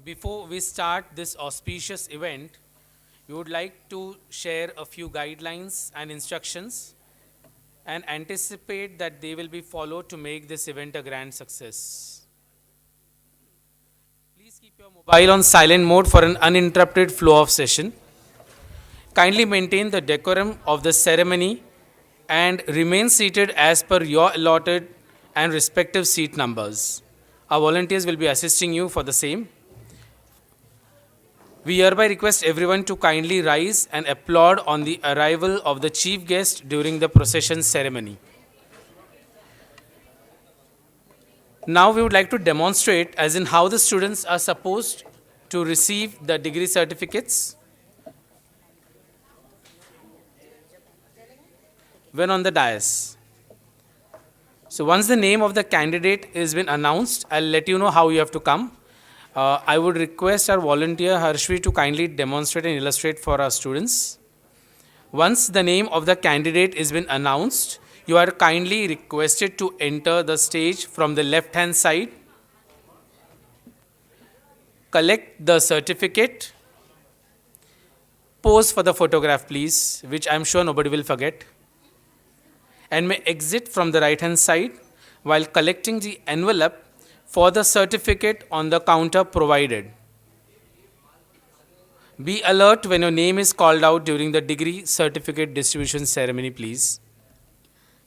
Before we start this auspicious event, we would like to share a few guidelines and instructions and anticipate that they will be followed to make this event a grand success. Please keep your mobile on silent mode for an uninterrupted flow of session. Kindly maintain the decorum of the ceremony and remain seated as per your allotted and respective seat numbers. Our volunteers will be assisting you for the same. We hereby request everyone to kindly rise and applaud on the arrival of the chief guest during the procession ceremony. Now we would like to demonstrate as in how the students are supposed to receive the degree certificates when on the dais. So once the name of the candidate has been announced, I'll let you know how you have to come. I would request our volunteer Harshvi to kindly demonstrate and illustrate for our students. Once the name of the candidate has been announced, you are kindly requested to enter the stage from the left hand side. Collect the certificate. Pose for the photograph, please, which I'm sure nobody will forget. And may exit from the right hand side while collecting the envelope for the certificate on the counter provided. Be alert when your name is called out during the degree certificate distribution ceremony, please.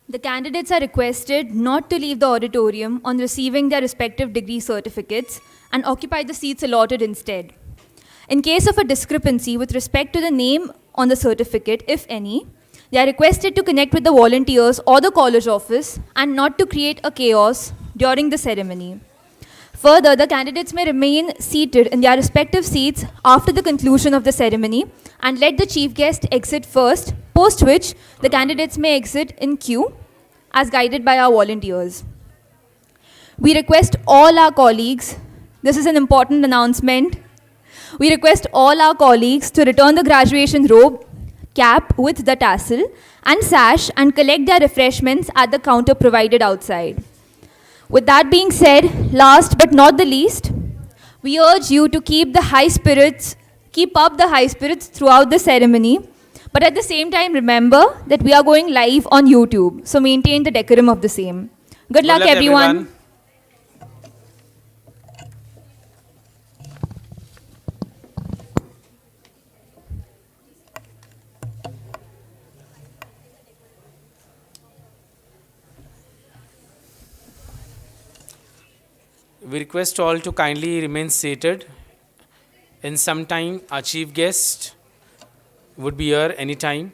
The candidates are requested not to leave the auditorium on receiving their respective degree certificates and occupy the seats allotted instead. In case of a discrepancy with respect to the name on the certificate, if any, they are requested to connect with the volunteers or the college office and not to create a chaos during the ceremony. Further, the candidates may remain seated in their respective seats after the conclusion of the ceremony and let the chief guest exit first, post which the candidates may exit in queue as guided by our volunteers. We request all our colleagues, this is an important announcement, we request all our colleagues to return the graduation robe, cap with the tassel and sash and collect their refreshments at the counter provided outside. With that being said, last but not the least, we urge you to keep up the high spirits throughout the ceremony. But at the same time, remember that we are going live on YouTube, so maintain the decorum of the same. Good luck, everyone. We request all to kindly remain seated. In some time, our chief guest would be here anytime.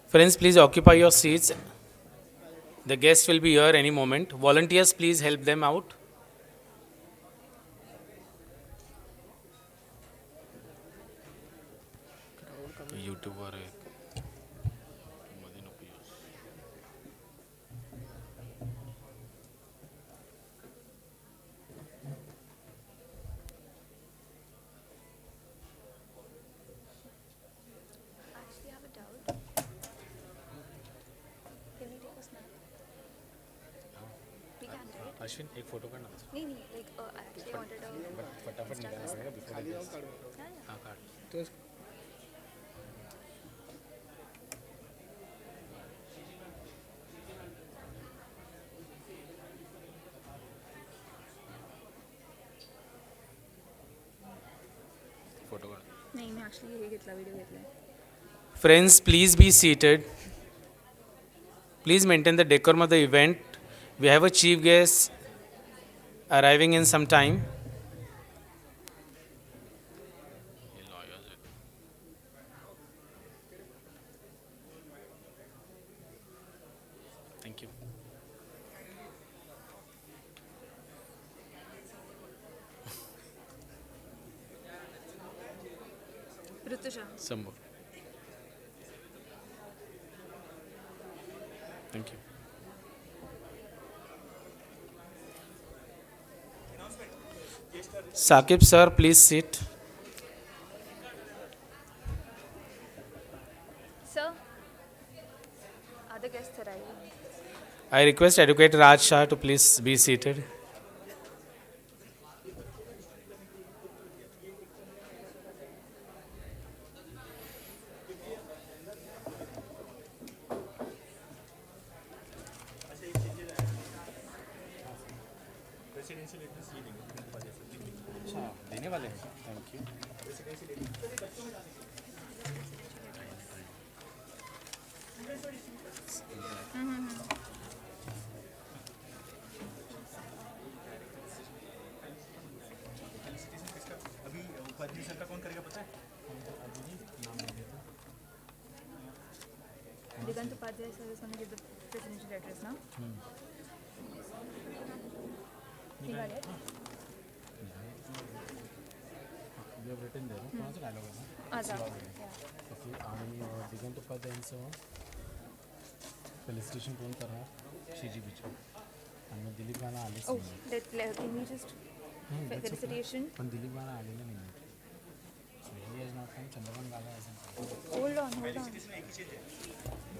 Friends, please occupy your seats. The guests will be here any moment. Volunteers, please help them out. YouTuber है. Actually, I have a doubt. Can we take a snap? We can, right? Ashwin एक photo करना. नहीं नहीं like I actually wanted a फटाफट निकालना पड़ेगा before the guests. yeah yeah हाँ काट. नाही मी ॲक्च्युली हे घेतला व्हिडिओ घेतला Friends, please be seated. Please maintain the decorum of the event. We have a chief guest arriving in some time. Thank you. Rutuja Some more. Thank you. Saqib sir, please sit. Sir, other guests arriving. I request Advocate Raj Shah to please be seated. देने वाले हैं thank you अभी Upadhyay sir का कौन करेगा पता है? Digant Upadhyay sir is going to give the presidential address now. You got it? You have written there, no? कोणाचा dialogue आहे ना? Azad. ओके आणि दिगंत उपाध्यायांचं फेलिसिटेशन कोण करणार? शेजीबीचं आणि मग दिलीप गाणं आलेच Oh, नाही. can we just felicitation? पण दिलीप गाणं आलेलं नाही. He is not from Chandrakant gala as Hold on. Felicitation एक ही चीज़ है,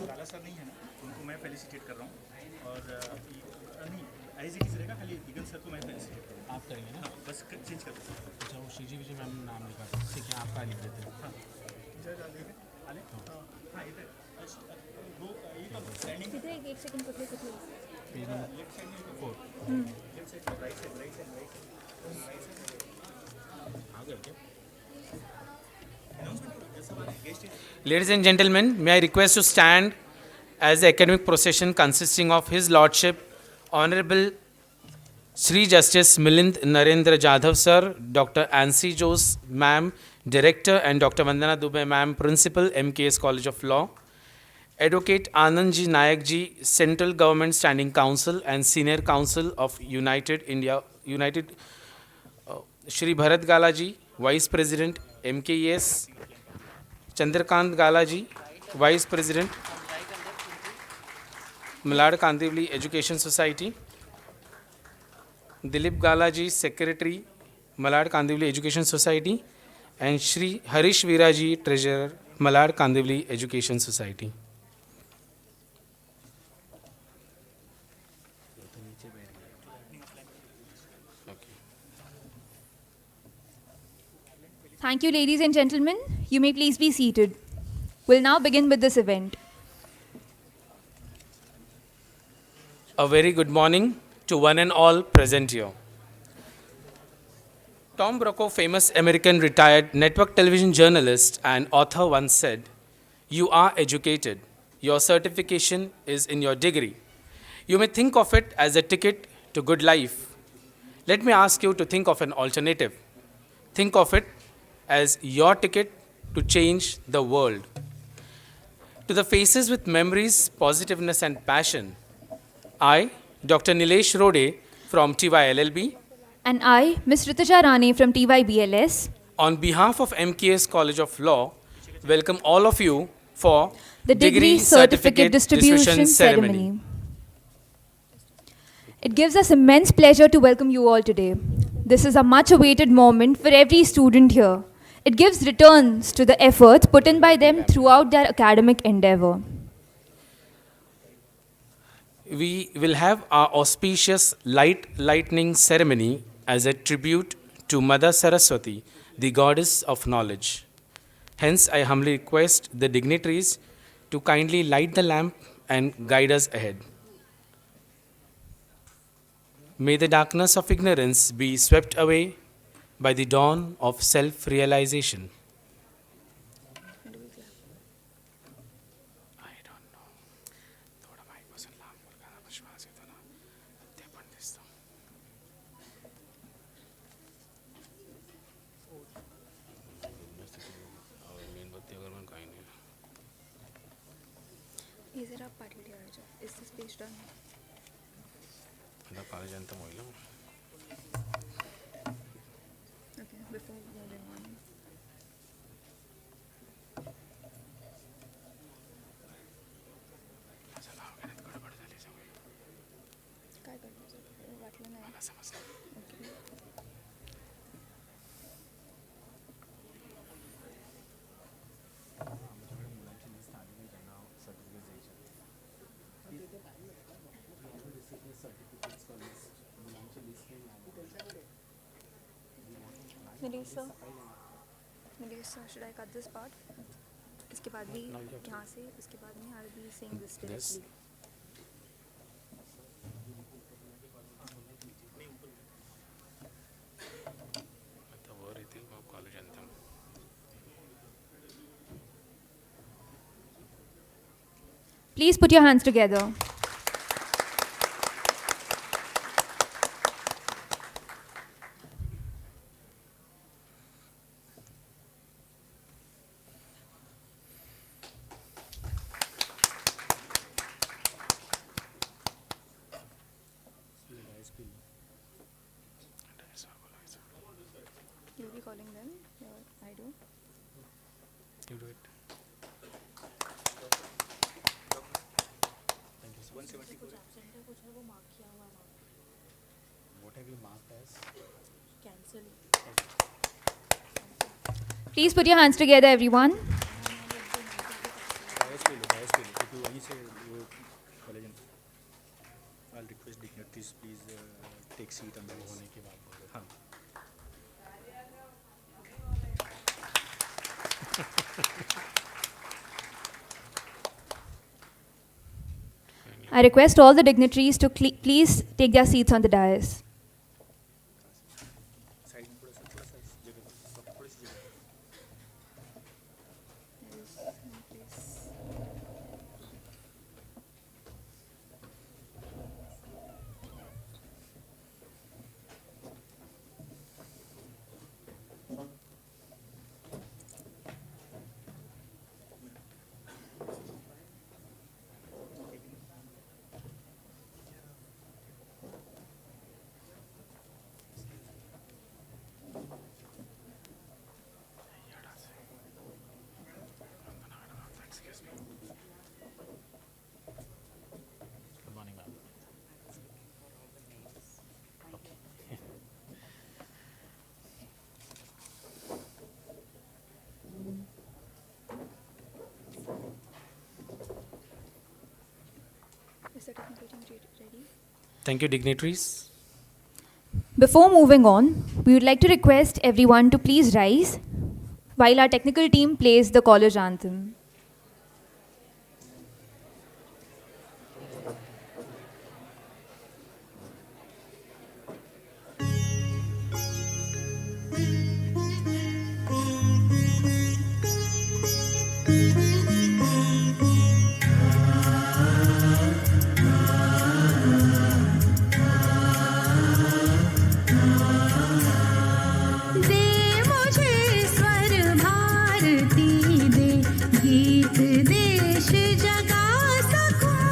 लाला सर नहीं है ना, उनको मैं फेलिसिटेट कर रहा हूँ और नहीं ऐसे किसी रहेगा, खाली दिगंत सर को मैं फेलिसिटेट कर रहा आप करेंगे ना? हूँ, बस चेंज कर दो। अच्छा वो शेजीबीचे मैम ने नाम लिखा था, ठीक है आपका लिख देते हैं. आले हाँ इधर दो ये तो स्टैंडिंग तिथे एक सेकंड कुठे पेज नंबर लेफ्ट साइड में 4 left side right side right side right side आ गया क्या? Ladies and gentlemen, may I request to stand as the academic procession consisting of His Lordship, Honorable Sri Justice Milind Narendra Jadhav Sir, Dr. Ansi Jose Ma'am, Director, and Dr. Vandana Dubey Ma'am, Principal, M.K.E.S College of Law, Advocate Anand Ji Nayak Ji, Central Government Standing Counsel and Senior Counsel of United Shri Bharat Gala Ji, Vice President, M.K.E.S, Chandrakant Gala Ji, Vice President, Malad Kandivli Education Society, Dilip Gala Ji, Secretary, Malad Kandivli Education Society, and Shri Harish Veera Ji, Treasurer, Malad Kandivli Education Society. Thank you, ladies and gentlemen. You may please be seated. We'll now begin with this event. A very good morning to one and all present here. Tom Brokaw, famous American retired network television journalist and author, once said, "You are educated. Your certification is in your degree. You may think of it as a ticket to good life. Let me ask you to think of an alternative. Think of it as your ticket to change the world." To the faces with memories, positiveness, and passion, I, Dr. Nilesh Rode from TY LLB, And I, Ms. Rituja Rane from TYBLS, on behalf of M.K.E.S College of Law, welcome all of you for the Degree Certificate Distribution Ceremony. It gives us immense pleasure to welcome you all today. This is a much awaited moment for every student here. It gives returns to the efforts put in by them throughout their academic endeavor. We will have our auspicious lightning ceremony as a tribute to Mother Saraswati, the goddess of knowledge. Hence, I humbly request the dignitaries to kindly light the lamp and guide us ahead. May the darkness of ignorance be swept away by the dawn of self-realization. हे जरा पाठी ठेवायचं. Is this page done? आता college अंतम होईल. Okay, before moving on. काय करायचं? वाटलं नाही. Okay. आमच्याकडे मुलांची लिस्ट आलेली त्यांना सर्टिफिकेट द्यायचे सर्टिफिकेट्स मुलांची list Nilesh sir, should I cut this part? इसके बाद भी यहाँ से इसके बाद में I'll be saying this directly. आता वर येतील मग कॉलेज अंतम. Please put your hands together. You'll be calling them? Yeah, I do. You do it. What have you marked as? Please put your hands together, everyone. Dais पे लो क्योंकि वहीं से वो कॉलेज में. I'll request dignitaries please take seat on the होने के बाद. हाँ. I request all the dignitaries to please take their seats on the dais. Side में थोड़ा सा जगह थोड़ी सी जगह. Good morning, ma'am. Is the technical team ready? Thank you, dignitaries. Before moving on, we would like to request everyone to please rise while our technical team plays the college anthem. दे मुझे स्वर भारती दे गीत देश जगा सकूं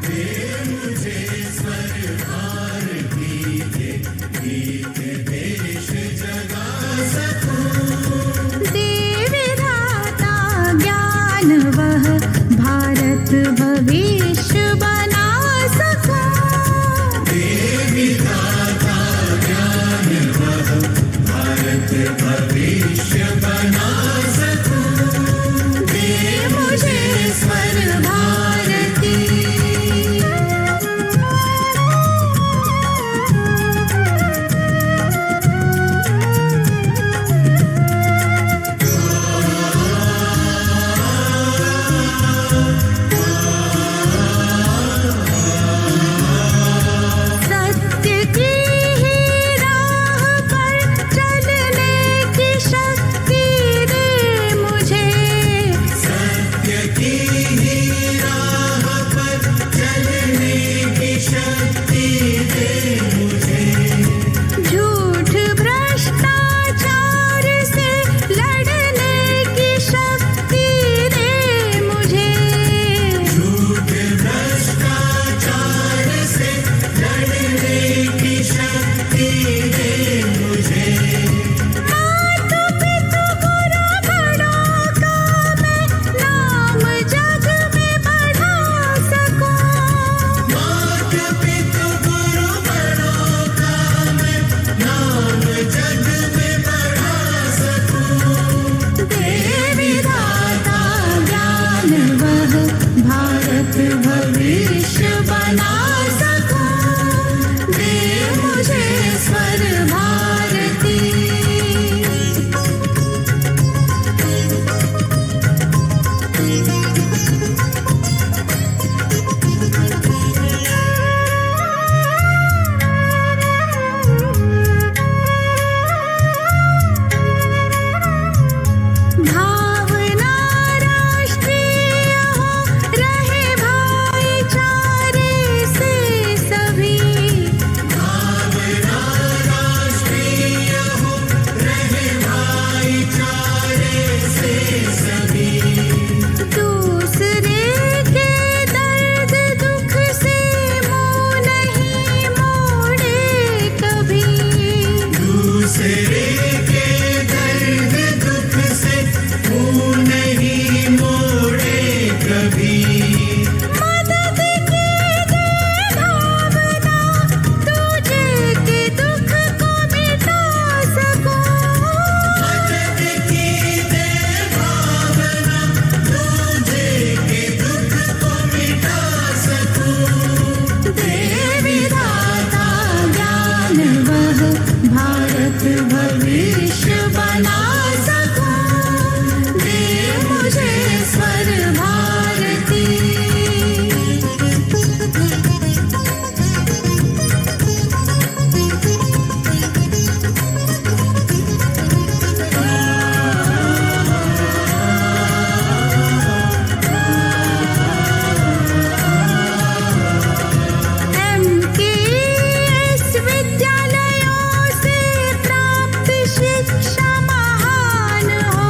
दे मुझे स्वर भारती दे गीत देश जगा सकूं दे विधाता ज्ञान वह भारत भविष्य बना सकूं दे विधाता ज्ञान वह भारत भविष्य बना सकूं दे मुझे स्वर भारती भारत भविष्य बना सकूं, दे मुझे स्वर भारती। भावना राष्ट्रीय हो, रहे भाईचारे से सभी। भावना राष्ट्रीय हो, रहे भाईचारे से सभी। दूसरे के दर्द दुख से मुंह नहीं मोड़े कभी। दूसरे के दर्द दुख से मुंह नहीं मोड़े कभी। मदद की दे भावना, तुझे के दुख को मिटा सकूं। मदद की दे भावना, तुझे के दुख को मिटा सकूं। दे विधाता ज्ञान वह भारत भविष्य बना सकूं, दे मुझे स्वर भारती। M.K.E.S विद्यालयों से प्राप्त शिक्षा महान हो।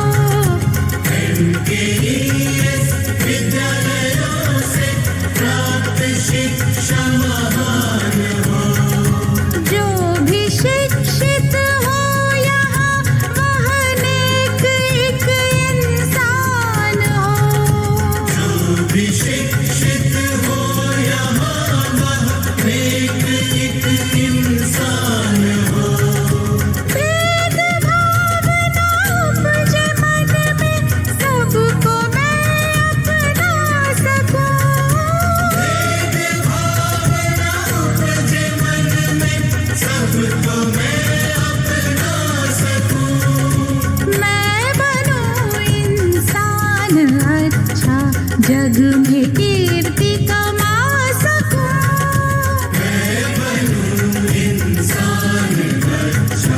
M.K.E.S विद्यालयों से प्राप्त शिक्षा महान हो। जो भी शिक्षित हो यहाँ, वह नेक एक इंसान हो। जो भी शिक्षित हो यहाँ, वह नेक एक इंसान हो। भेद भाव ना उपजे मन में, सबको मैं अपना सकूं। भेद भाव ना उपजे मन में, सबको मैं अपना सकूं। मैं बनूं इंसान अच्छा, जग में कीर्ति कमा सकूं। मैं बनूं इंसान अच्छा,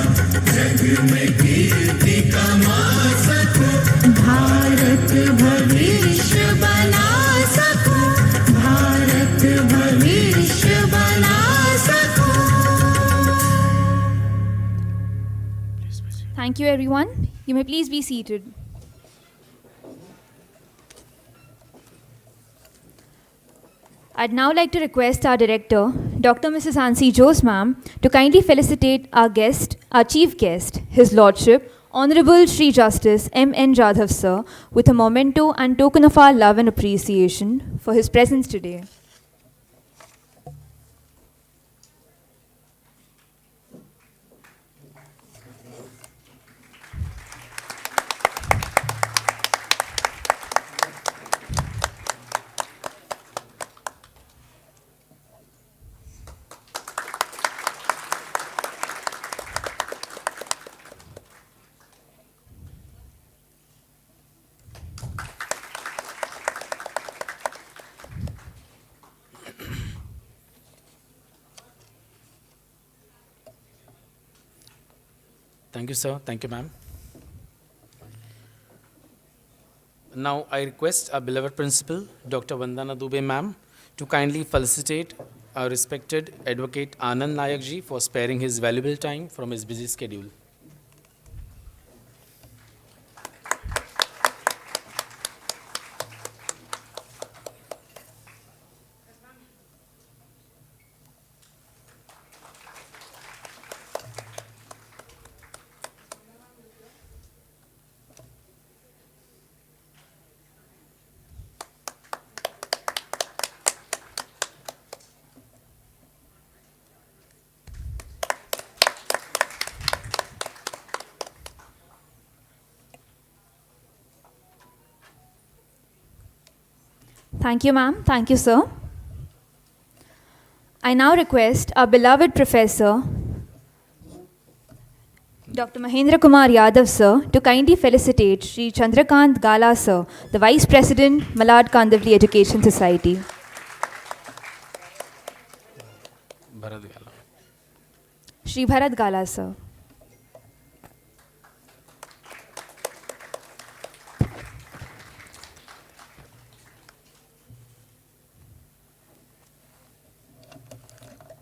जग में कीर्ति कमा सकूं। भारत भविष्य बना सकूं, भारत भविष्य बना सकूं। Thank you, everyone. You may please be seated. I'd now like to request our director, Dr. Mrs. Hansi Jose ma'am, to kindly felicitate our guest, our chief guest, His Lordship, Honorable Shri Justice M.N. Jadhav sir, with a memento and token of our love and appreciation for his presence today. Thank you, sir. Thank you, ma'am. Now, I request our beloved principal, Dr. Vandana Dubey, ma'am, to kindly felicitate our respected Advocate Anand Nayak ji for sparing his valuable time from his busy schedule. Thank you, ma'am. Thank you, sir. I now request our beloved professor, Dr. Mahendra Kumar Yadav, sir, to kindly felicitate Sri Chandrakant Gala, sir, the Vice President, Malad Kandavli Education Society. Bharat Gala. Shri Bharat Gala, sir.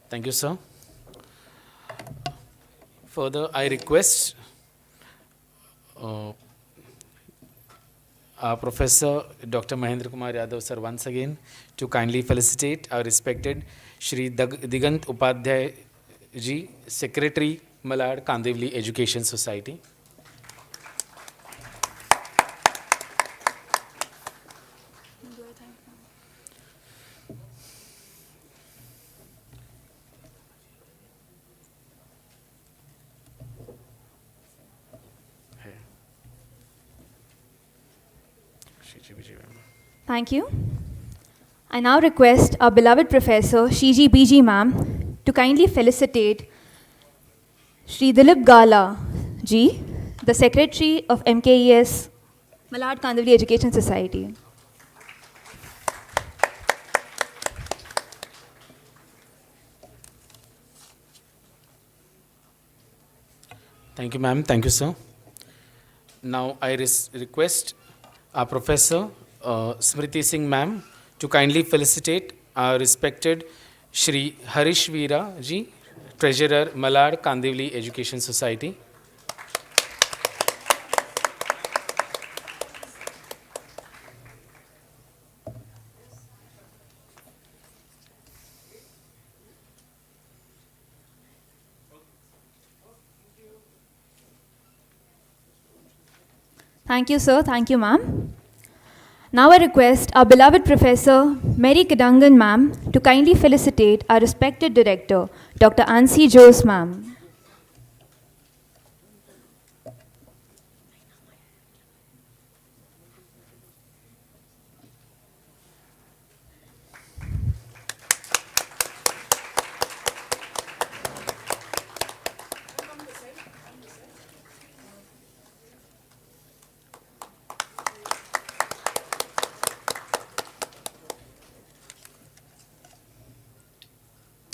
Thank you, sir. Further, I request our Professor Dr. Mahendra Kumar Yadav, sir, once again to kindly felicitate our respected Shri Digant Upadhyay ji, Secretary, Malad Kandivli Education Society. Do I thank ma'am? Thank you. I now request our beloved Professor Shiji BG ma'am to kindly felicitate Shri Dilip Gala ji, the Secretary of M.K.E.S Malad Kandavli Education Society. Thank you, ma'am. Thank you, sir. Now I request our Professor Smriti Singh ma'am to kindly felicitate our respected Shri Harish Veera ji, Treasurer, Malad Kandivli Education Society. Thank you, sir. Thank you, ma'am. Now I request our beloved Professor Mary Kidangan ma'am to kindly felicitate our respected Director, Dr. Ansi Jose ma'am.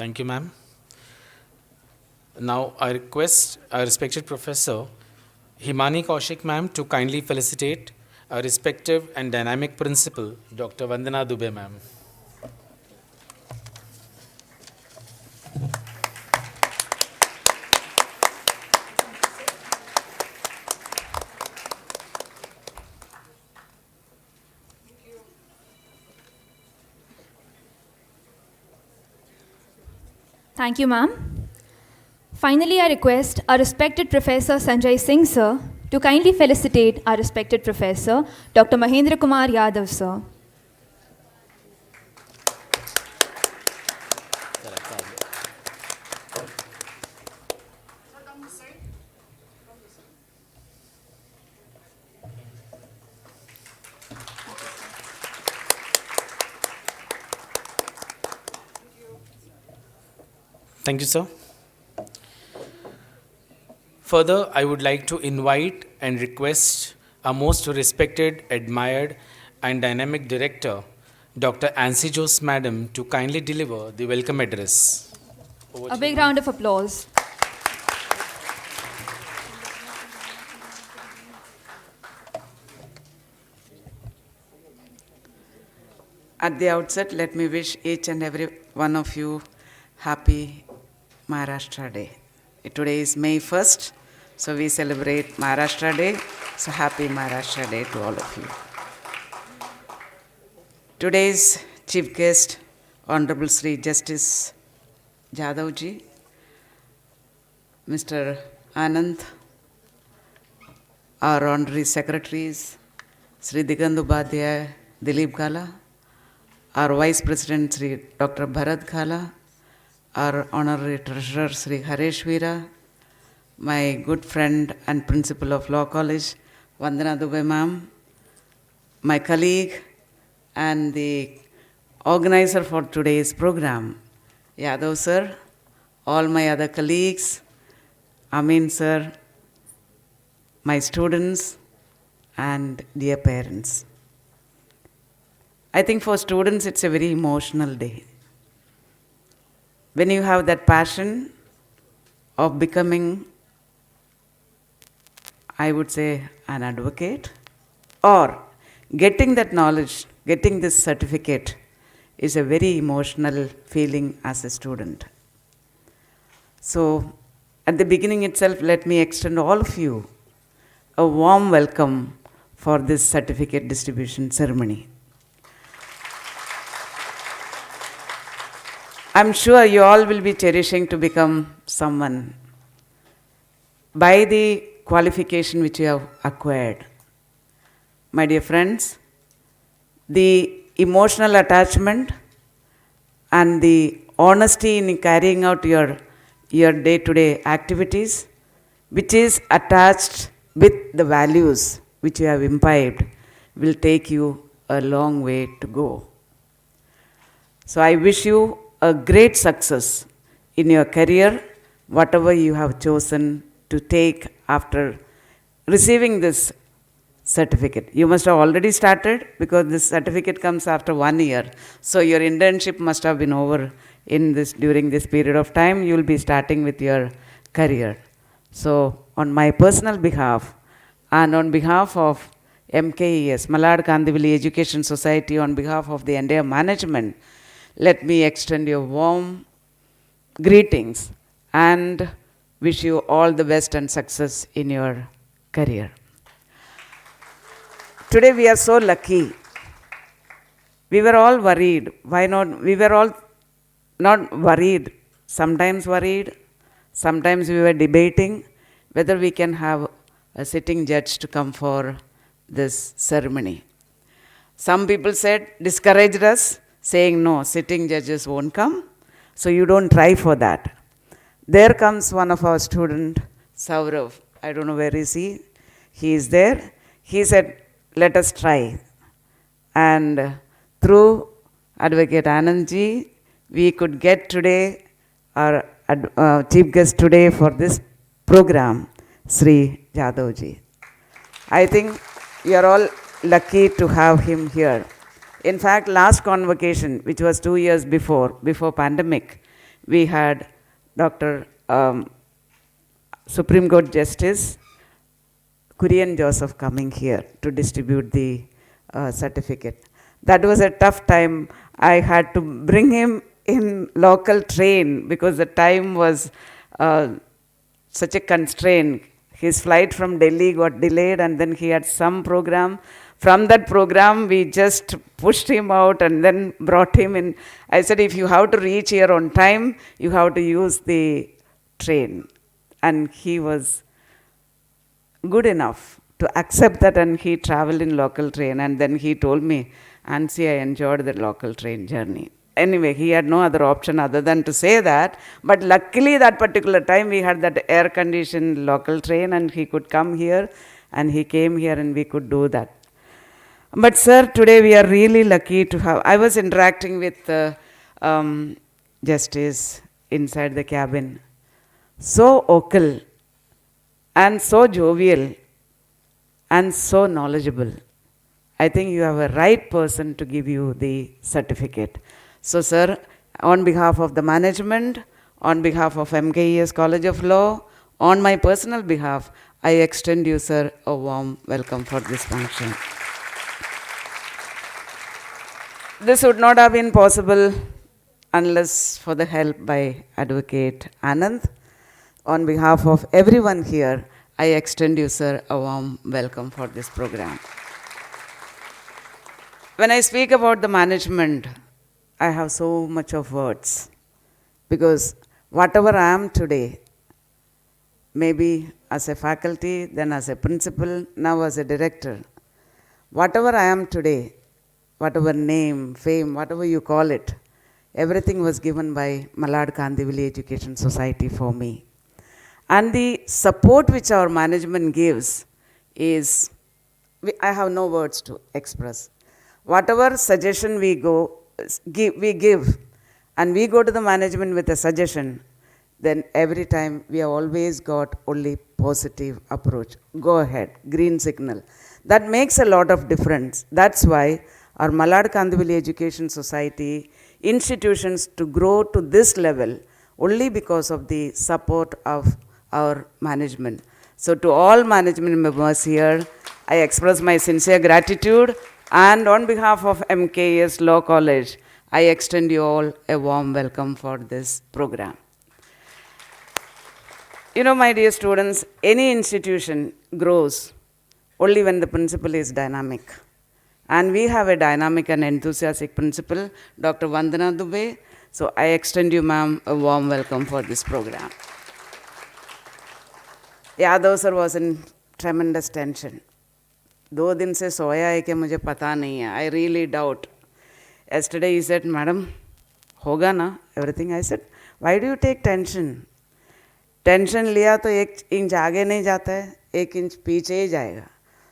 Thank you, ma'am. Now I request our respected Professor Himani Kaushik ma'am to kindly felicitate our respective and dynamic principal, Dr. Vandana Dubey ma'am. Thank you, ma'am. Finally, I request our respected Professor Sanjay Singh, sir, to kindly felicitate our respected Professor, Dr. Mahendra Kumar Yadav, sir. Thank you, sir. Further, I would like to invite and request our most respected, admired, and dynamic director, Dr. Ansi Jose Madam, to kindly deliver the welcome address. A big round of applause. At the outset, let me wish each and every one of you happy Maharashtra Day. Today is May 1st, so we celebrate Maharashtra Day. So happy Maharashtra Day to all of you. Today's chief guest, Honorable Sri Justice Jadhav ji, Mr. Anand, our honorary secretaries, Sri Digant Upadhyay, Dilip Gala, our Vice President Sri Dr. Bharat Gala, our Honorary Treasurer Sri Harish Veera, my good friend and Principal of Law College, Vandana Dubey ma'am, my colleague, and the organizer for today's program, Yadav sir, all my other colleagues, Amin sir, my students, and dear parents. I think for students it's a very emotional day. When you have that passion of becoming, I would say, an advocate, or getting that knowledge, getting this certificate is a very emotional feeling as a student. So, at the beginning itself, let me extend all of you a warm welcome for this certificate distribution ceremony. I'm sure you all will be cherishing to become someone by the qualification which you have acquired. My dear friends, the emotional attachment and the honesty in carrying out your day-to-day activities, which is attached with the values which you have imbibed, will take you a long way to go. So I wish you a great success in your career, whatever you have chosen to take after receiving this certificate. You must have already started because this certificate comes after 1 year. So your internship must have been over during this period of time. You will be starting with your career. So on my personal behalf and on behalf of M.K.E.S, Malad Kandivali Education Society, on behalf of the entire management, let me extend you warm greetings and wish you all the best and success in your career. Today we are so lucky. We were all worried. Why not? We were all not worried. Sometimes worried. Sometimes we were debating whether we can have a sitting judge to come for this ceremony. Some people discouraged us, saying no, sitting judges won't come, so you don't try for that. There comes one of our students, Saurav. I don't know where is he. He is there. He said, let us try. And through Advocate Anandji, we could get today our chief guest today for this program, Sri Jadavji. I think you are all lucky to have him here. In fact, last convocation, which was 2 years before pandemic, we had Dr. Supreme Court Justice Kurian Joseph coming here to distribute the certificate. That was a tough time. I had to bring him in local train because the time was such a constraint. His flight from Delhi got delayed and then he had some program. From that program, we just pushed him out and then brought him in. I said, if you have to reach here on time, you have to use the train. And he was good enough to accept that, and he traveled in local train. And then he told me, Nancy, I enjoyed the local train journey. Anyway, he had no other option other than to say that. But luckily, that particular time, we had that air-conditioned local train and he could come here. And he came here and we could do that. But sir, today we are really lucky to have, I was interacting with Justice inside the cabin. So vocal and so jovial and so knowledgeable. I think you have a right person to give you the certificate. So sir, on behalf of the management, on behalf of M.K.E.S College of Law, on my personal behalf, I extend you, sir, a warm welcome for this function. This would not have been possible unless for the help by Advocate Anand. On behalf of everyone here, I extend you, sir, a warm welcome for this program. When I speak about the management, I have so much of words because whatever I am today, maybe as a faculty, then as a principal, now as a director, whatever I am today, whatever name, fame, whatever you call it, everything was given by Malad Kandivali Education Society for me. And the support which our management gives is, I have no words to express. Whatever suggestion we give, and we go to the management with a suggestion, then every time we have always got only positive approach. Go ahead, green signal. That makes a lot of difference. That's why our Malad Kandivali Education Society institutions to grow to this level only because of the support of our management. So to all management members here, I express my sincere gratitude, and on behalf of M.K.E.S Law College, I extend you all a warm welcome for this program. You know, my dear students, any institution grows only when the principal is dynamic. And we have a dynamic and enthusiastic principal, Dr. Vandana Dubey. So I extend you, ma'am, a warm welcome for this program. Yadav sir was in tremendous tension. 2 दिन से सोया है कि मुझे पता नहीं है. I really doubt. Yesterday he said, Madam, होगा ना everything? I said, why do you take tension? Tension लिया तो 1 इंच आगे नहीं जाता है, 1 इंच पीछे ही जाएगा.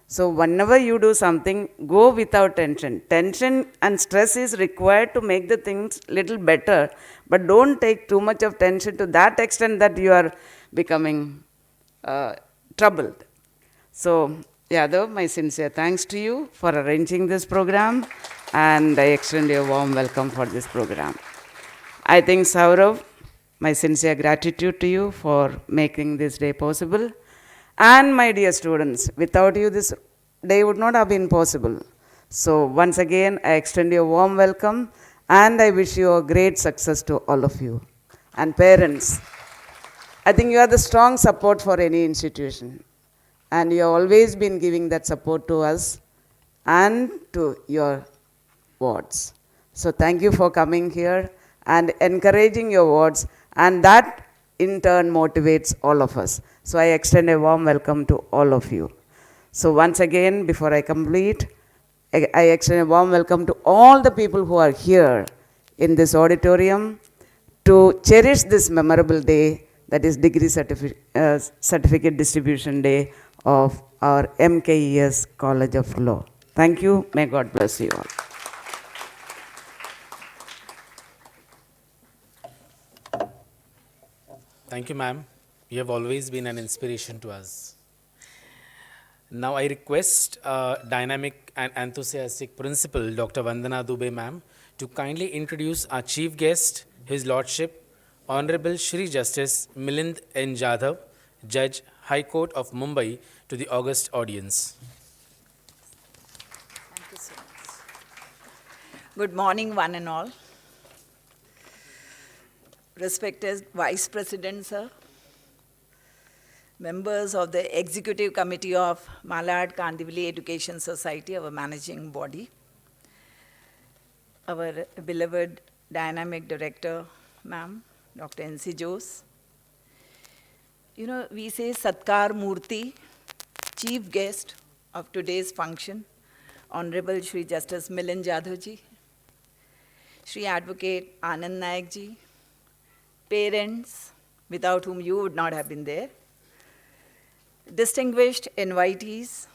So whenever you do something, go without tension. Tension and stress is required to make the things little better, but don't take too much of tension to that extent that you are becoming troubled. So Yadav, my sincere thanks to you for arranging this program, and I extend you a warm welcome for this program. I think Saurav, my sincere gratitude to you for making this day possible. And my dear students, without you this day would not have been possible. So once again, I extend you a warm welcome, and I wish you a great success to all of you. And parents, I think you are the strong support for any institution. And you have always been giving that support to us and to your wards. So thank you for coming here and encouraging your wards, and that in turn motivates all of us. So I extend a warm welcome to all of you. So once again, before I complete, I extend a warm welcome to all the people who are here in this auditorium to cherish this memorable day, that is degree certificate distribution day of our M.K.E.S College of Law. Thank you. May God bless you all. Thank you, ma'am. You have always been an inspiration to us. Now I request dynamic and enthusiastic principal, Dr. Vandana Dubey, ma'am, to kindly introduce our chief guest, His Lordship, Honorable Shri Justice Milind N. Jadhav, Judge, High Court of Mumbai, to the august audience. Thank you so much. Good morning, one and all. Respected Vice President, sir, members of the Executive Committee of Malad Kandivali Education Society, our managing body, our beloved dynamic director, ma'am, Dr. N.C. Jose. You know, we say Satkar Murti, chief guest of today's function, Honorable Shri Justice Milind Jadhav ji, Shri Advocate Anand Nayak ji, parents, without whom you would not have been there, distinguished invitees,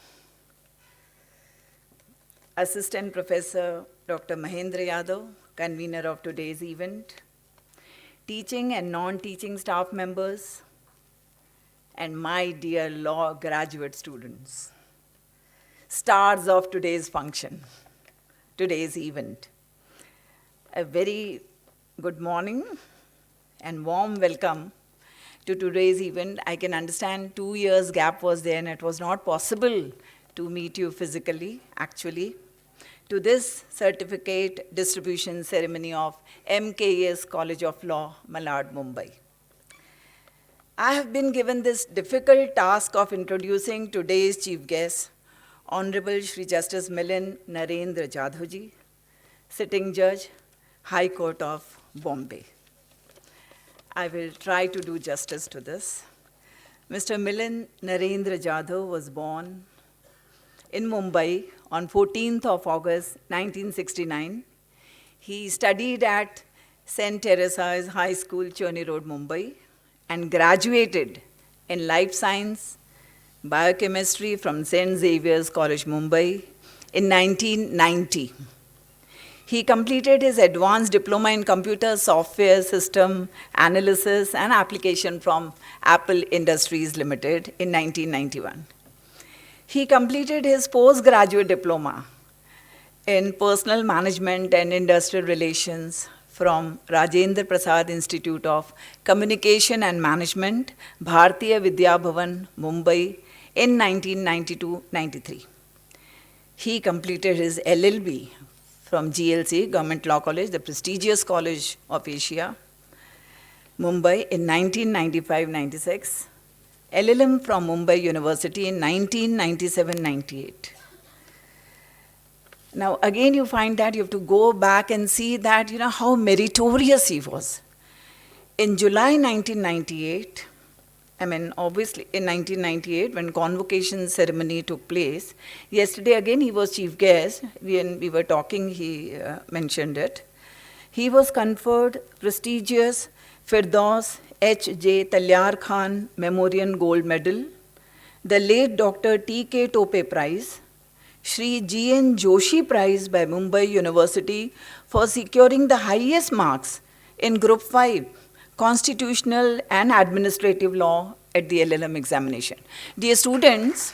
Assistant Professor Dr. Mahendra Yadav, convener of today's event, teaching and non-teaching staff members, and my dear law graduate students, stars of today's function, today's event. A very good morning and warm welcome to today's event. I can understand 2 years gap was there and it was not possible to meet you physically, actually, to this certificate distribution ceremony of M.K.E.S College of Law, Malad, Mumbai. I have been given this difficult task of introducing today's chief guest, Honorable Shri Justice Milind Narendra Jadhav ji, sitting judge, High Court of Bombay. I will try to do justice to this. Mr. Milind Narendra Jadhav was born in Mumbai on 14th of August 1969. He studied at St. Teresa's High School, Churni Road, Mumbai, and graduated in life science, biochemistry from St. Xavier's College, Mumbai, in 1990. He completed his advanced diploma in computer software system analysis and application from Apple Industries Limited in 1991. He completed his postgraduate diploma in personal management and industrial relations from Rajendra Prasad Institute of Communication and Management, Bharatiya Vidya Bhavan, Mumbai in 1992-93. He completed his LLB from GLC, Government Law College, the prestigious college of Asia, Mumbai in 1995-96, LLM from Mumbai University in 1997-98. Now, again, you find that you have to go back and see that, how meritorious he was. In July 1998, obviously in 1998, when convocation ceremony took place, yesterday again he was chief guest. When we were talking, he mentioned it. He was conferred prestigious Firdaus H.J. Talyar Khan Memorial Gold Medal, the late Dr. T.K. Tope Prize, Shri G.N. Joshi Prize by Mumbai University for securing the highest marks in Group 5, Constitutional and Administrative Law at the LLM examination. Dear students,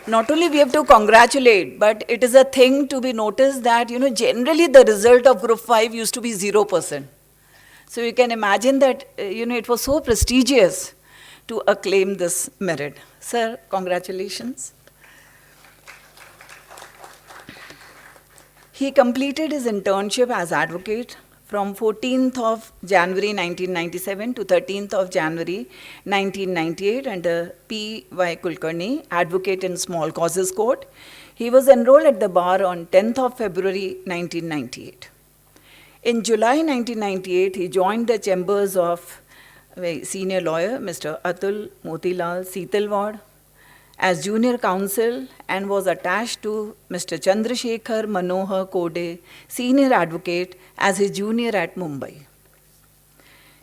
not only we have to congratulate, but it is a thing to be noticed that, generally the result of Group 5 used to be 0%. So you can imagine that, it was so prestigious to acclaim this merit. Sir, congratulations. He completed his internship as advocate from 14th of January 1997 to 13th of January 1998 under P.Y. Kulkarni, advocate in Small Causes Court. He was enrolled at the bar on 10th of February 1998. In July 1998, he joined the chambers of senior lawyer Mr. Atul Motilal Seetalwad as junior counsel and was attached to Mr. Chandrasekhar Manohar Kode, senior advocate, as his junior at Mumbai.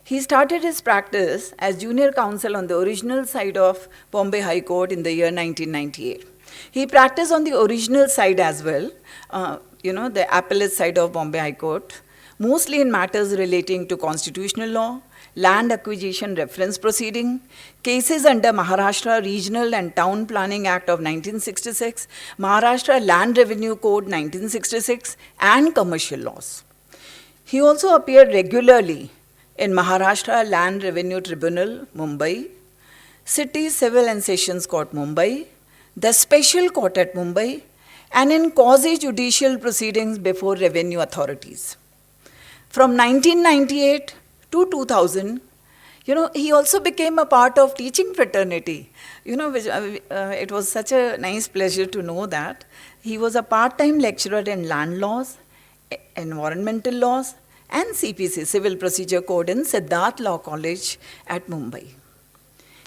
He started his practice as junior counsel on the original side of Bombay High Court in the year 1998. He practiced on the original side as well, the appellate side of Bombay High Court, mostly in matters relating to constitutional law, land acquisition reference proceeding, cases under Maharashtra Regional and Town Planning Act of 1966, Maharashtra Land Revenue Code 1966, and commercial laws. He also appeared regularly in Maharashtra Land Revenue Tribunal, Mumbai, City Civil and Sessions Court, Mumbai, the Special Court at Mumbai, and in quasi-judicial proceedings before revenue authorities. From 1998 to 2000, he also became a part of teaching fraternity. It was such a nice pleasure to know that. He was a part-time lecturer in land laws, environmental laws, and CPC, Civil Procedure Code in Siddharth Law College at Mumbai.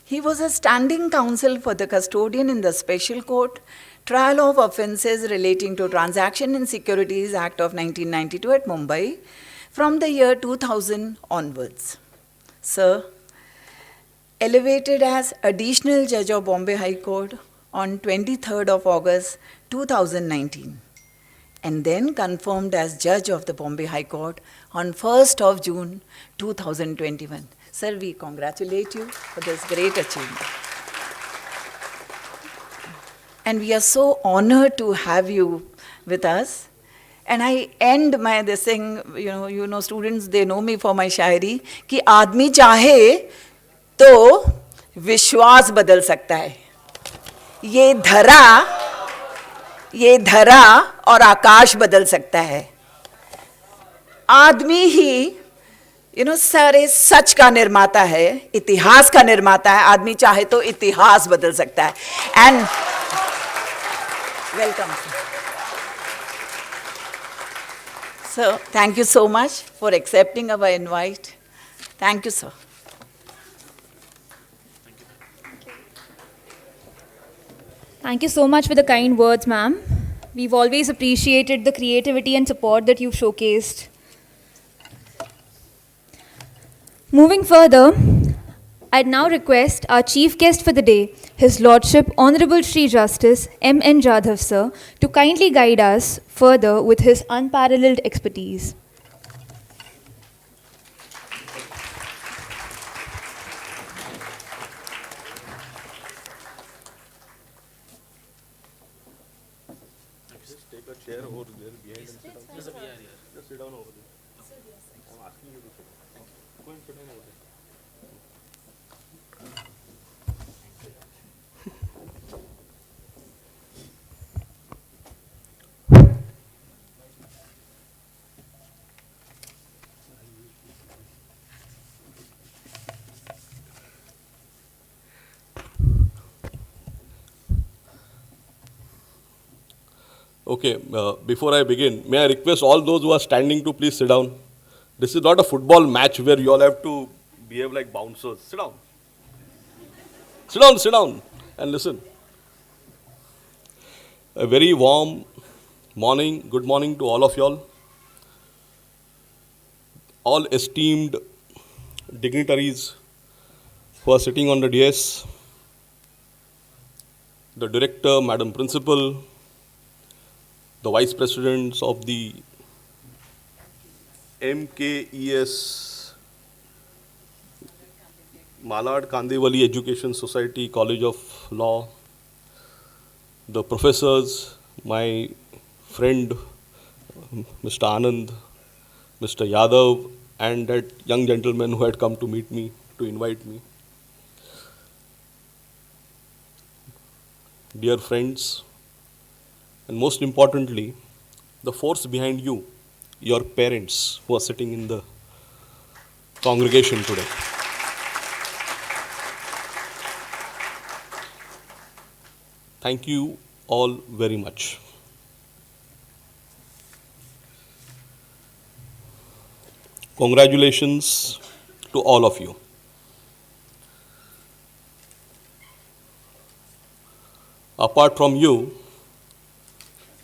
He was a standing counsel for the custodian in the Special Court, Trial of Offences Relating to Transaction in Securities Act of 1992 at Mumbai, from the year 2000 onwards. Sir, elevated as Additional Judge of Bombay High Court on 23rd of August 2019, and then confirmed as Judge of the Bombay High Court on 1st of June 2021. Sir, we congratulate you for this great achievement. And we are so honored to have you with us. And I end my this thing, students, they know me for my शायरी कि आदमी चाहे तो विश्वास बदल सकता है. ये धरा और आकाश बदल सकता है. आदमी ही सारे सच का निर्माता है, इतिहास का निर्माता है. आदमी चाहे तो इतिहास बदल सकता है. And welcome, sir. Sir, thank you so much for accepting our invite. Thank you, sir. Thank you so much for the kind words, ma'am. We've always appreciated the creativity and support that you've showcased. Moving further, I'd now request our chief guest for the day, His Lordship Honorable Shri Justice M.N. Jadhav Sir, to kindly guide us further with his unparalleled expertise. Take a chair over there behind and sit down. Just sit down over there. I'm asking you to sit down. Go and sit down over there. Okay, before I begin, may I request all those who are standing to please sit down. This is not a football match where you all have to behave like bouncers. Sit down. Sit down, and listen. A very warm morning, good morning to all of y'all. All esteemed dignitaries who are sitting on the dais, the director, Madam Principal, the Vice Presidents of the M.K.E.S Malad Kandewali Education Society College of Law, the professors, my friend Mr. Anand, Mr. Yadav, and that young gentleman who had come to meet me, to invite me. Dear friends, and most importantly, the force behind you, your parents who are sitting in the congregation today. Thank you all very much. Congratulations to all of you. Apart from you,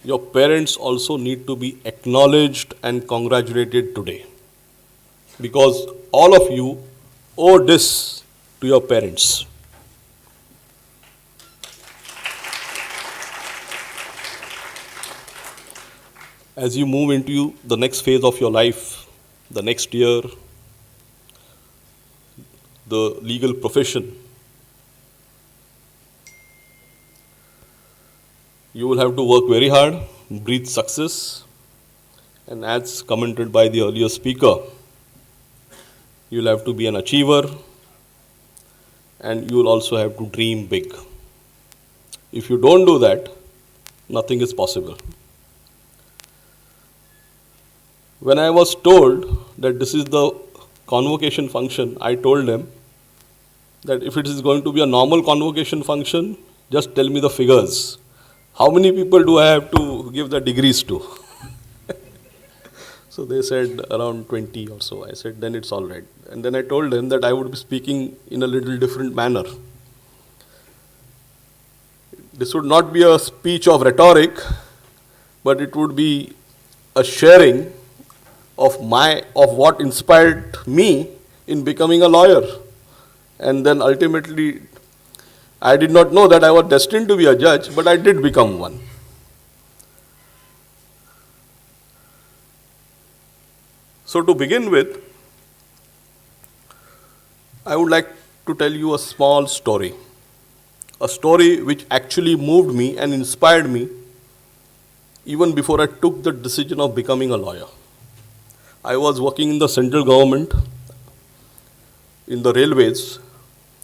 your parents also need to be acknowledged and congratulated today, because all of you owe this to your parents. As you move into the next phase of your life, the next year, the legal profession, you will have to work very hard, breathe success, and as commented by the earlier speaker, you will have to be an achiever, and you will also have to dream big. If you don't do that, nothing is possible. When I was told that this is the convocation function, I told them that if it is going to be a normal convocation function, just tell me the figures. How many people do I have to give the degrees to? So they said around 20 or so. I said, then it's all right. And then I told them that I would be speaking in a little different manner. This would not be a speech of rhetoric, but it would be a sharing of what inspired me in becoming a lawyer. And then ultimately, I did not know that I was destined to be a judge, but I did become one. So to begin with, I would like to tell you a small story. A story which actually moved me and inspired me even before I took the decision of becoming a lawyer. I was working in the central government, in the railways,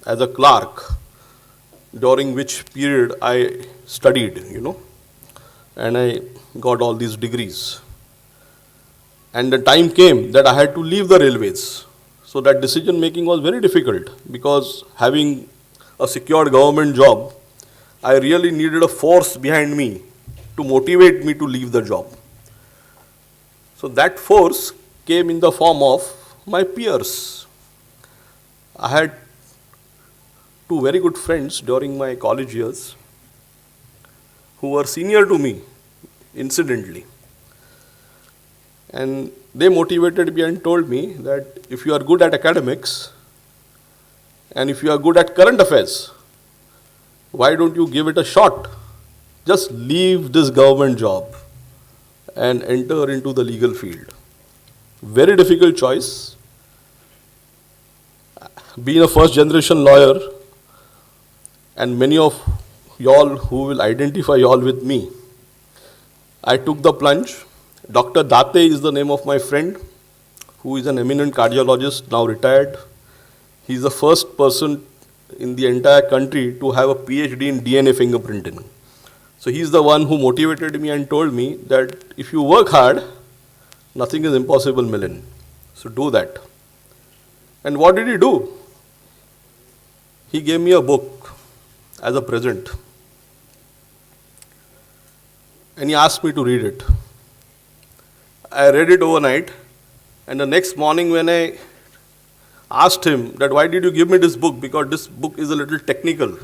as a clerk, during which period I studied, and I got all these degrees. And the time came that I had to leave the railways. So that decision making was very difficult, because having a secured government job, I really needed a force behind me to motivate me to leave the job. So that force came in the form of my peers. I had two very good friends during my college years who were senior to me, incidentally. And they motivated me and told me that if you are good at academics, And if you are good at current affairs, why don't you give it a shot? Just leave this government job and enter into the legal field. Very difficult choice. Being a first generation lawyer, and many of y'all who will identify y'all with me, I took the plunge. Dr. Date is the name of my friend, who is an eminent cardiologist, now retired. He is the first person in the entire country to have a PhD in DNA fingerprinting. So he is the one who motivated me and told me that if you work hard, nothing is impossible, Milind. So do that. And what did he do? He gave me a book as a present. And he asked me to read it. I read it overnight, and the next morning when I asked him that why did you give me this book, because this book is a little technical.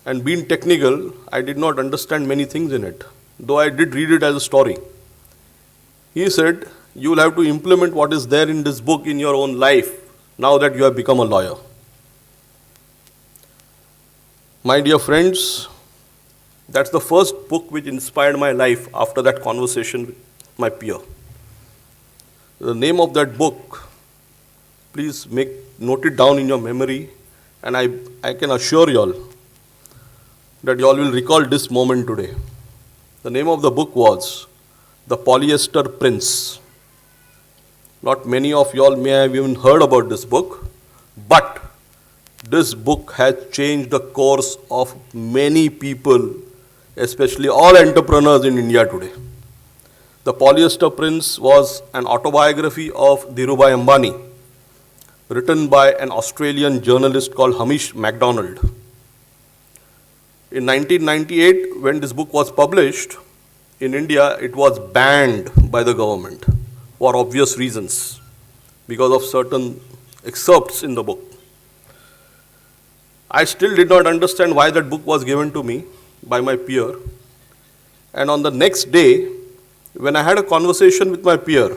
And being technical, I did not understand many things in it, though I did read it as a story. He said, you will have to implement what is there in this book in your own life now that you have become a lawyer. My dear friends, that's the first book which inspired my life after that conversation with my peer. The name of that book, please note it down in your memory, and I can assure you all that you all will recall this moment today. The name of the book was The Polyester Prince. Not many of you all may have even heard about this book, but this book has changed the course of many people, especially all entrepreneurs in India today. The Polyester Prince was an autobiography of Dhirubhai Ambani, written by an Australian journalist called Hamish MacDonald. In 1998, when this book was published, in India it was banned by the government for obvious reasons, because of certain excerpts in the book. I still did not understand why that book was given to me by my peer. And on the next day, when I had a conversation with my peer,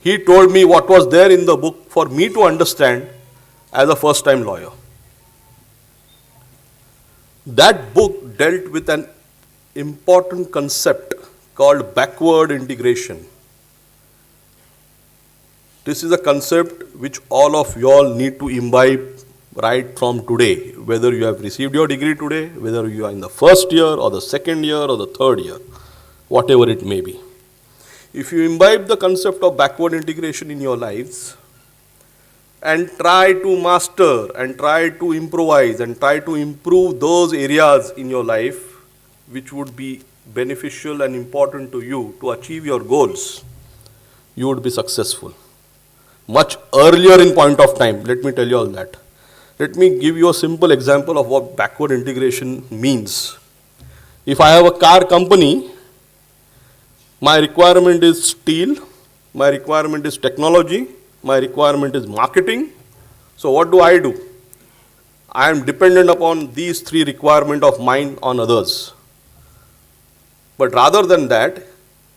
he told me what was there in the book for me to understand as a first-time lawyer. That book dealt with an important concept called backward integration. This is a concept which all of you all need to imbibe right from today, whether you have received your degree today, whether you are in the first year or the second year or the third year, whatever it may be. If you imbibe the concept of backward integration in your lives and try to master and try to improvise and try to improve those areas in your life which would be beneficial and important to you to achieve your goals, you would be successful. Much earlier in point of time, let me tell you all that. Let me give you a simple example of what backward integration means. If I have a car company, my requirement is steel, my requirement is technology, my requirement is marketing. So what do? I am dependent upon these three requirements of mine on others. But rather than that,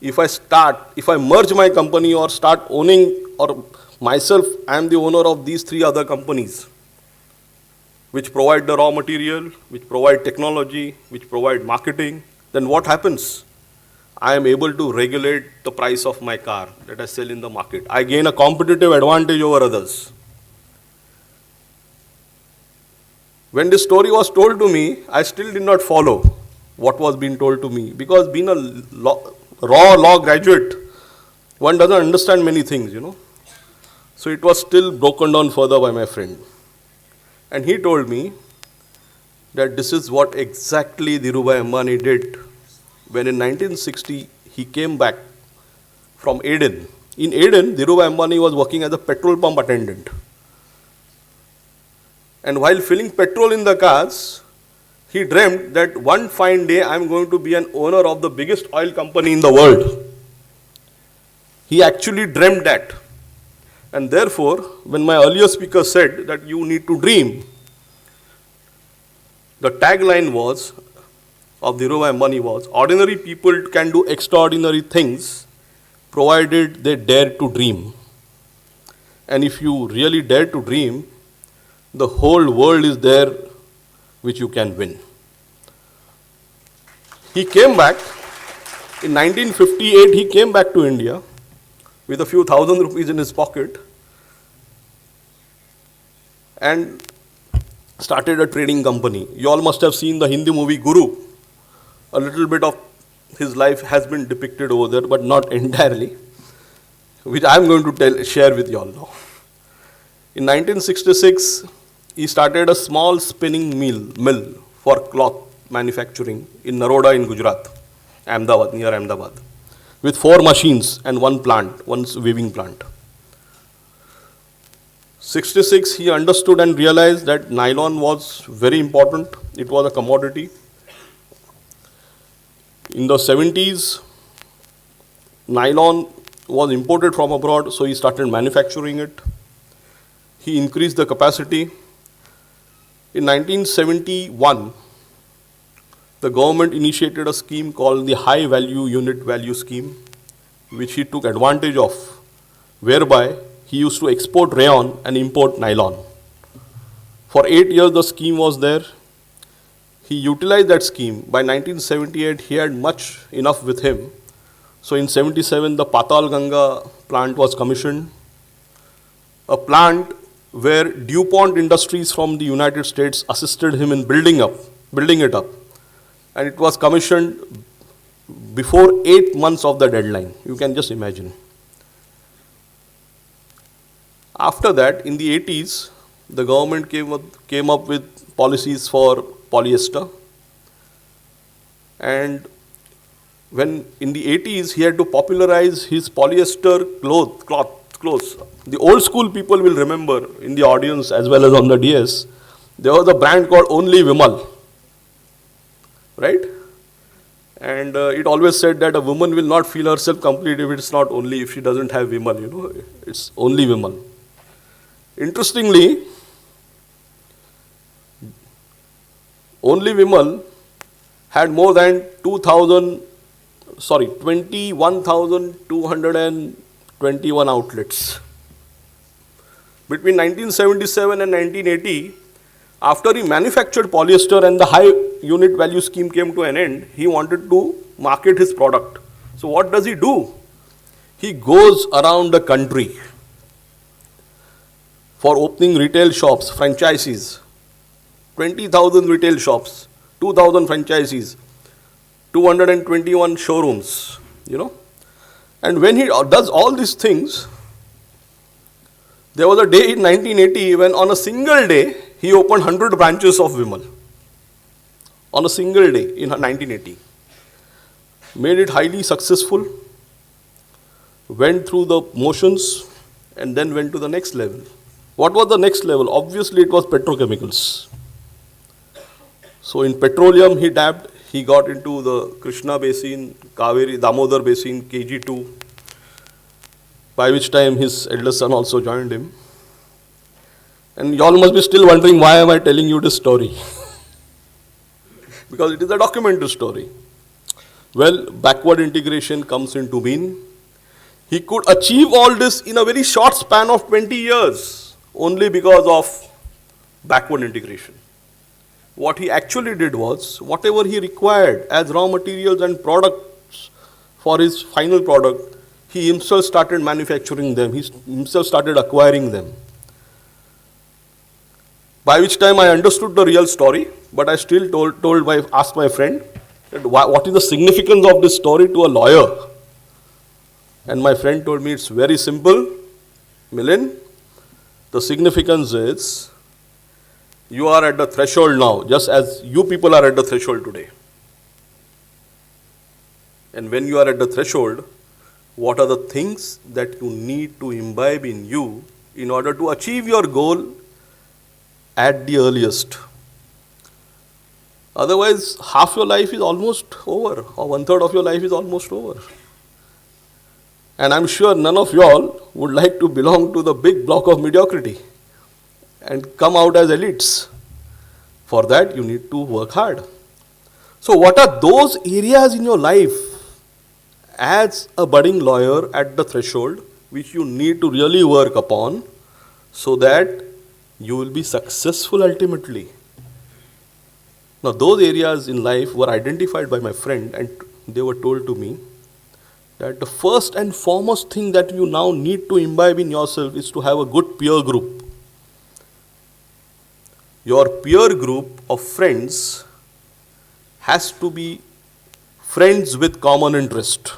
if I merge my company or start owning, or myself, I am the owner of these three other companies, which provide the raw material, which provide technology, which provide marketing, then what happens? I am able to regulate the price of my car that I sell in the market. I gain a competitive advantage over others. When this story was told to me, I still did not follow what was being told to me, because being a raw law graduate, one doesn't understand many things, So it was still broken down further by my friend. And he told me that this is what exactly Dhirubhai Ambani did when in 1960 he came back from Aden. In Aden, Dhirubhai Ambani was working as a petrol pump attendant. And while filling petrol in the cars, he dreamt that one fine day I am going to be an owner of the biggest oil company in the world. He actually dreamt that. And therefore, when my earlier speaker said that you need to dream, the tagline of Dhirubhai Ambani was, ordinary people can do extraordinary things provided they dare to dream. And if you really dare to dream, the whole world is there which you can win. He came back, in 1958 he came back to India with a few thousand rupees in his pocket and started a trading company. You all must have seen the Hindi movie Guru. A little bit of his life has been depicted over there, but not entirely, which I am going to share with you all now. In 1966, he started a small spinning mill for cloth manufacturing in Naroda in Gujarat, Ahmedabad, near Ahmedabad, with 4 machines and one weaving plant. 66, he understood and realized that nylon was very important. It was a commodity. In the 70s, nylon was imported from abroad, so he started manufacturing it. He increased the capacity. In 1971, the government initiated a scheme called the High Value Unit Value Scheme, which he took advantage of, whereby he used to export rayon and import nylon. For 8 years, the scheme was there. He utilized that scheme. By 1978, he had enough with him. So in 77, the Patal Ganga plant was commissioned, a plant where DuPont Industries from the United States assisted him in building it up. And it was commissioned before 8 months of the deadline. You can just imagine. After that, in the 80s, the government came up with policies for polyester. And when in the 80s, he had to popularize his polyester clothes. The old school people will remember in the audience as well as on the DS, there was a brand called Only Vimal, right? And it always said that a woman will not feel herself complete if she doesn't have Vimal, it's Only Vimal. Interestingly, Only Vimal had more than 21,221 outlets. Between 1977 and 1980, after he manufactured polyester and the high unit value scheme came to an end, he wanted to market his product. So what does he do? He goes around the country for opening retail shops, franchisees, 20,000 retail shops, 2,000 franchisees, 221 showrooms, And when he does all these things, there was a day in 1980 when on a single day, he opened 100 branches of Vimal. On a single day in 1980. Made it highly successful, went through the motions, and then went to the next level. What was the next level? Obviously, it was petrochemicals. So in petroleum, he dabbed. He got into the Krishna Basin, Kaveri, Damodar Basin, KG2, by which time his eldest son also joined him. And you all must be still wondering, why am I telling you this story? Because it is a documented story. Well, backward integration comes into being. He could achieve all this in a very short span of 20 years. Only because of backward integration. What he actually did was, whatever he required as raw materials and products for his final product, he himself started manufacturing them, he himself started acquiring them. By which time I understood the real story, but I still asked my friend, that what is the significance of this story to a lawyer? And my friend told me it's very simple, Milind. The significance is, you are at the threshold now, just as you people are at the threshold today. And when you are at the threshold, what are the things that you need to imbibe in you in order to achieve your goal at the earliest? Otherwise, half your life is almost over, or 1/3 of your life is almost over. And I'm sure none of y'all would like to belong to the big block of mediocrity and come out as elites. For that, you need to work hard. So what are those areas in your life as a budding lawyer at the threshold which you need to really work upon so that you will be successful ultimately. Now, those areas in life were identified by my friend, and they were told to me that the first and foremost thing that you now need to imbibe in yourself is to have a good peer group. Your peer group of friends has to be friends with common interest.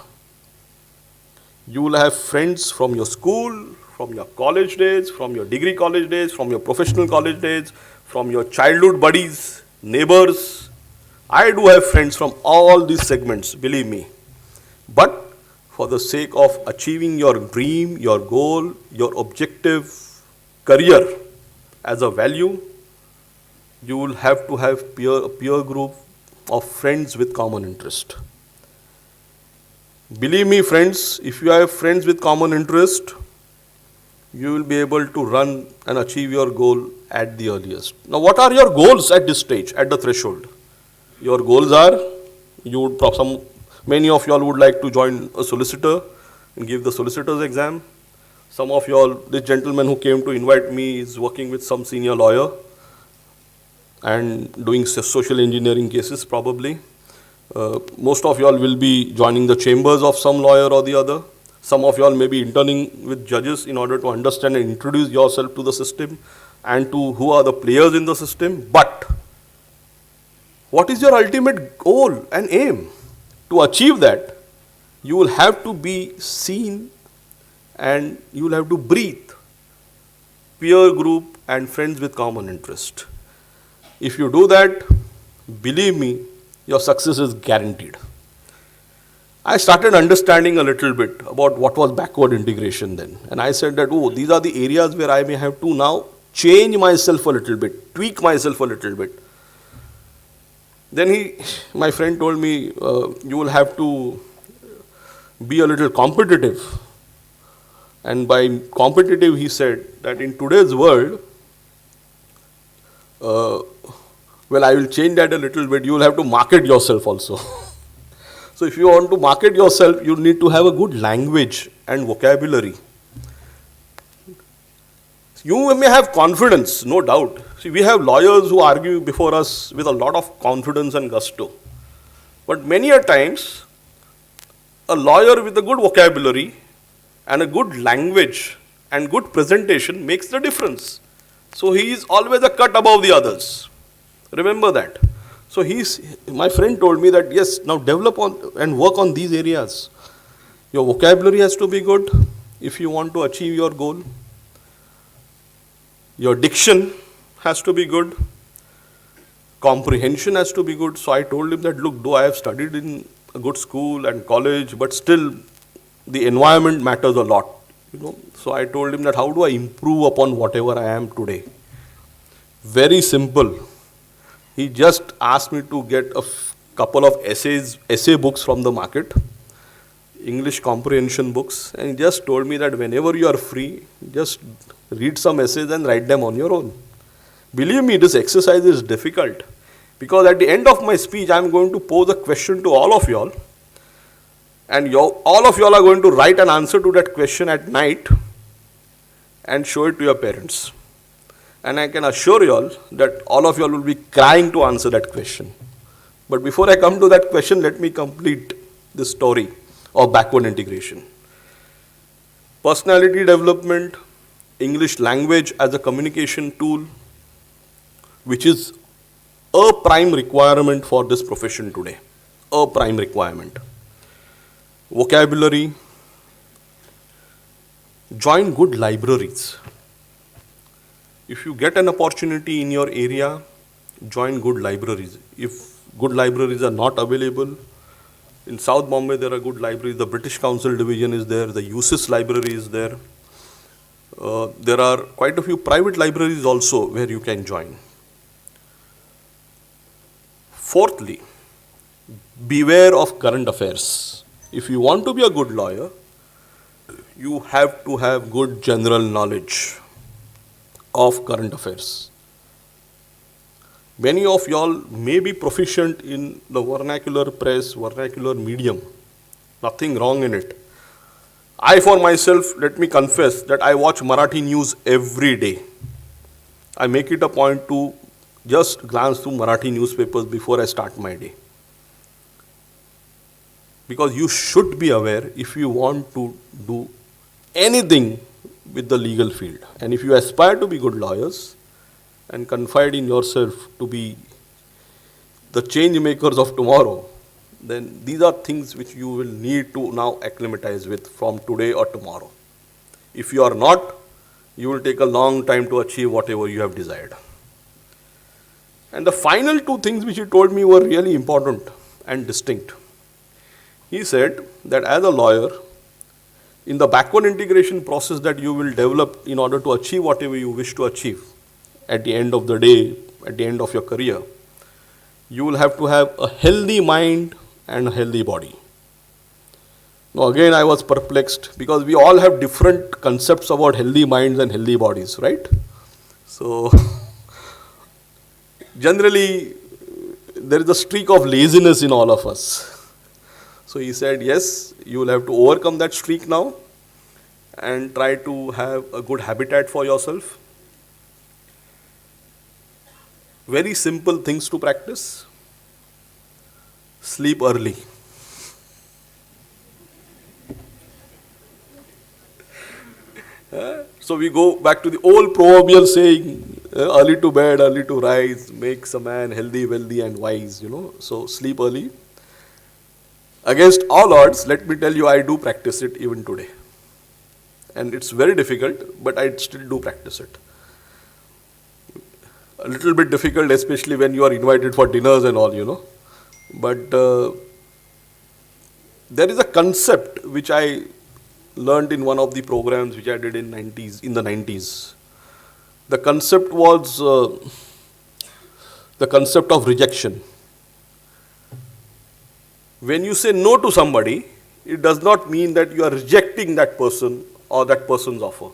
You will have friends from your school, from your college days, from your degree college days, from your professional college days, from your childhood buddies, neighbors. I do have friends from all these segments, believe me. But for the sake of achieving your dream, your goal, your objective, career as a value, you will have to have a peer group of friends with common interest. Believe me, friends, if you have friends with common interest, you will be able to run and achieve your goal at the earliest. Now, what are your goals at this stage, at the threshold? Your goals are, many of you all would like to join a solicitor and give the solicitor's exam. Some of you all, this gentleman who came to invite me is working with some senior lawyer and doing social engineering cases probably. Most of you all will be joining the chambers of some lawyer or the other. Some of you all may be interning with judges in order to understand and introduce yourself to the system and to who are the players in the system. But what is your ultimate goal and aim? To achieve that, you will have to be seen and you will have to breathe peer group and friends with common interest. If you do that, believe me, your success is guaranteed. I started understanding a little bit about what was backward integration then. And I said that, oh, these are the areas where I may have to now change myself a little bit, tweak myself a little bit. Then my friend told me, you will have to be a little competitive. And by competitive, he said that in today's world, well, I will change that a little bit. You will have to market yourself also. So if you want to market yourself, you need to have a good language and vocabulary. You may have confidence, no doubt. See, we have lawyers who argue before us with a lot of confidence and gusto. But many a times, a lawyer with a good vocabulary and a good language and good presentation makes the difference. So he is always a cut above the others. Remember that. So my friend told me that yes, now develop on and work on these areas. Your vocabulary has to be good if you want to achieve your goal. Your diction has to be good. Comprehension has to be good. So I told him that, look, though I have studied in a good school and college, but still the environment matters a lot. So I told him that how do I improve upon whatever I am today? Very simple. He just asked me to get a couple of essay books from the market, English comprehension books, and he just told me that whenever you are free, just read some essays and write them on your own. Believe me, this exercise is difficult because at the end of my speech, I am going to pose a question to all of you all, and all of you all are going to write an answer to that question at night and show it to your parents. And I can assure you all that all of you all will be crying to answer that question. But before I come to that question, let me complete this story of backward integration. Personality development, English language as a communication tool, which is a prime requirement for this profession today. A prime requirement. Vocabulary. Join good libraries. If you get an opportunity in your area, join good libraries. If good libraries are not available, in South Bombay there are good libraries. The British Council Division is there. The USIS library is there. There are quite a few private libraries also where you can join. Fourthly, beware of current affairs. If you want to be a good lawyer, you have to have good general knowledge of current affairs. Many of y'all may be proficient in the vernacular press, vernacular medium. Nothing wrong in it. I, for myself, let me confess that I watch Marathi news every day. I make it a point to just glance through Marathi newspapers before I start my day. Because you should be aware if you want to do anything with the legal field. And if you aspire to be good lawyers and confide in yourself to be the change makers of tomorrow, then these are things which you will need to now acclimatize with from today or tomorrow. If you are not, you will take a long time to achieve whatever you have desired. And the final two things which he told me were really important and distinct. He said that as a lawyer, in the backward integration process that you will develop in order to achieve whatever you wish to achieve at the end of the day, at the end of your career, you will have to have a healthy mind and a healthy body. Now again I was perplexed because we all have different concepts about healthy minds and healthy bodies, right? So generally there is a streak of laziness in all of us. So he said, yes, you will have to overcome that streak now and try to have a good habitat for yourself. Very simple things to practice. Sleep early. So we go back to the old proverbial saying, early to bed, early to rise, makes a man healthy, wealthy and wise, So sleep early. Against all odds, let me tell you, I do practice it even today. And it's very difficult, but I still do practice it. A little bit difficult, especially when you are invited for dinners and all, But there is a concept which I learned in one of the programs which I did in the 90s. The concept was the concept of rejection. When you say no to somebody, it does not mean that you are rejecting that person or that person's offer.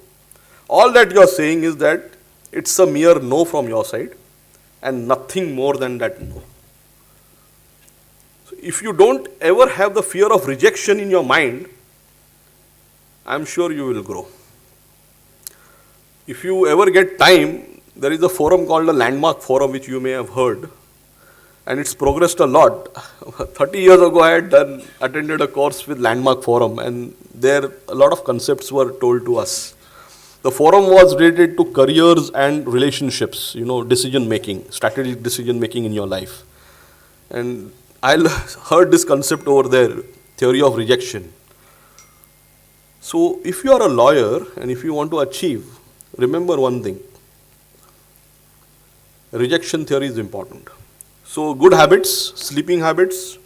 All that you are saying is that it's a mere no from your side and nothing more than that no. So if you don't ever have the fear of rejection in your mind, I'm sure you will grow. If you ever get time, there is a forum called the Landmark Forum which you may have heard. And it's progressed a lot. 30 years ago, I had attended a course with Landmark Forum, and there a lot of concepts were told to us. The forum was related to careers and relationships, decision making, strategic decision making in your life. And I heard this concept over there, theory of rejection. So if you are a lawyer and if you want to achieve, remember one thing. Rejection theory is important. So good habits, sleeping habits,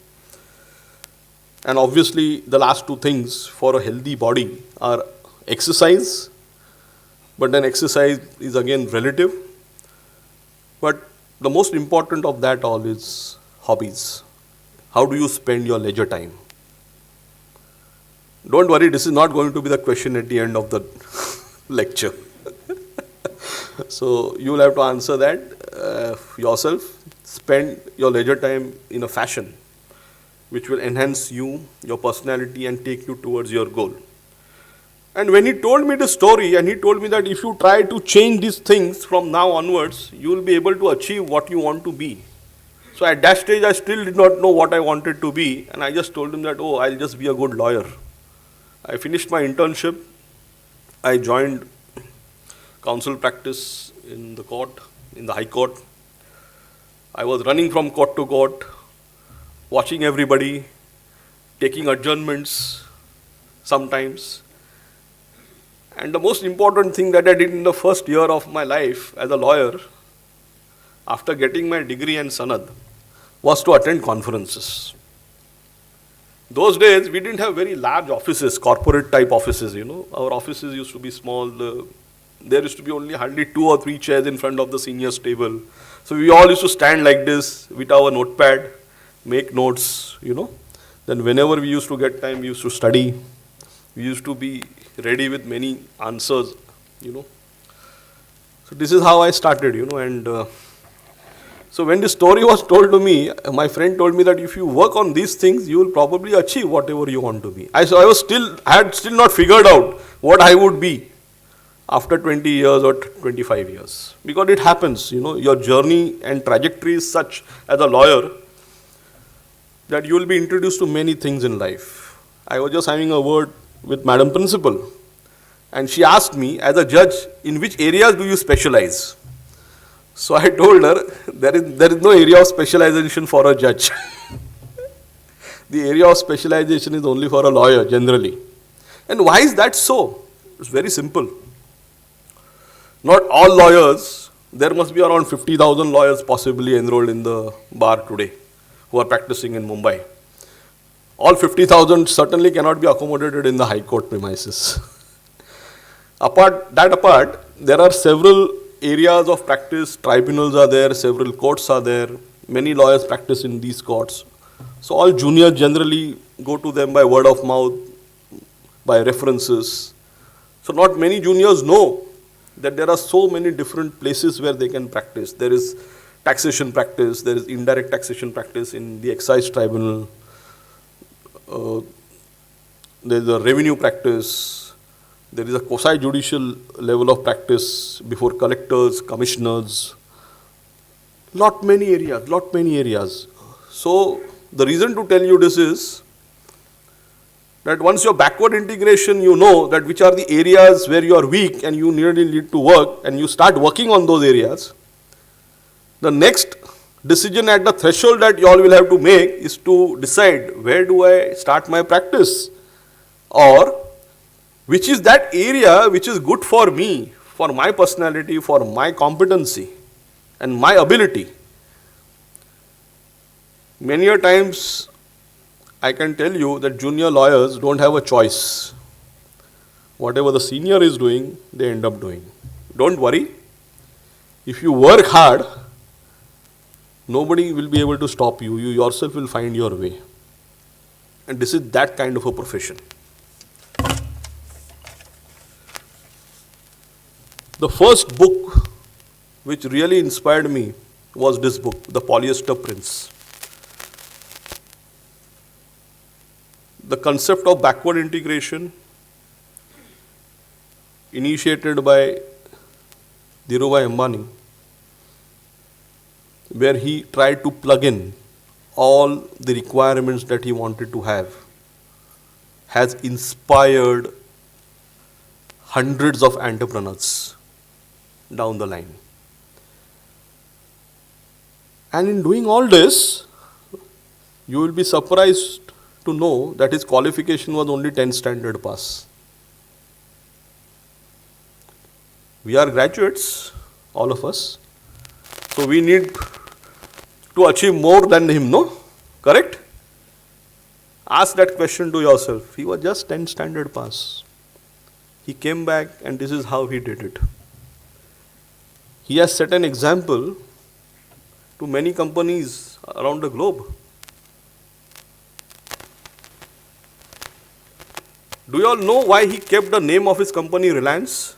and obviously the last two things for a healthy body are exercise, but then exercise is again relative. But the most important of that all is hobbies. How do you spend your leisure time? Don't worry, this is not going to be the question at the end of the lecture. So you will have to answer that yourself. Spend your leisure time in a fashion which will enhance you, your personality and take you towards your goal. And when he told me the story and he told me that if you try to change these things from now onwards, you will be able to achieve what you want to be. So at that stage, I still did not know what I wanted to be, and I just told him that, I'll just be a good lawyer. I finished my internship. I joined counsel practice in the court, in the High Court. I was running from court to court, watching everybody, taking adjournments sometimes. And the most important thing that I did in the first year of my life as a lawyer, after getting my degree and sanad, was to attend conferences. Those days, we didn't have very large offices, corporate type offices, Our offices used to be small. There used to be only hardly 2 or 3 chairs in front of the seniors table. So we all used to stand like this with our notepad, make notes, Then whenever we used to get time, we used to study. We used to be ready with many answers, So this is how I started, and so when this story was told to me, my friend told me that if you work on these things, you will probably achieve whatever you want to be. I had still not figured out what I would be. after 20 years or 25 years. Because it happens, your journey and trajectory is such as a lawyer that you will be introduced to many things in life. I was just having a word with Madam Principal, and she asked me, as a judge, in which areas do you specialize? So I told her, there is no area of specialization for a judge. The area of specialization is only for a lawyer, generally. And why is that so? It's very simple. Not all lawyers, there must be around 50,000 lawyers possibly enrolled in the bar today who are practicing in Mumbai. All 50,000 certainly cannot be accommodated in the High Court premises. Apart, there are several areas of practice, tribunals are there, several courts are there, many lawyers practice in these courts. So all juniors generally go to them by word of mouth, by references. So not many juniors know that there are so many different places where they can practice. There is taxation practice, there is indirect taxation practice in the excise tribunal, there is a revenue practice, there is a quasi-judicial level of practice before collectors, commissioners, lot many areas. So the reason to tell you this is that once your backward integration, you know that which are the areas where you are weak and you really need to work, and you start working on those areas, the next decision at the threshold that you all will have to make is to decide, where do I start my practice, or which is that area which is good for me, for my personality, for my competency and my ability. Many a times I can tell you that junior lawyers don't have a choice. Whatever the senior is doing, they end up doing. Don't worry. If you work hard, nobody will be able to stop you. You yourself will find your way. And this is that kind of a profession. The first book which really inspired me was this book, The Polyester Prince. The concept of backward integration, initiated by Dhirubhai Ambani, where he tried to plug in all the requirements that he wanted to have, has inspired hundreds of entrepreneurs down the line. And in doing all this, you will be surprised to know that his qualification was only 10 standard pass. We are graduates, all of us. So we need to achieve more than him, no? Correct? Ask that question to yourself. He was just 10 standard pass. He came back and this is how he did it. He has set an example to many companies around the globe. Do you all know why he kept the name of his company Reliance?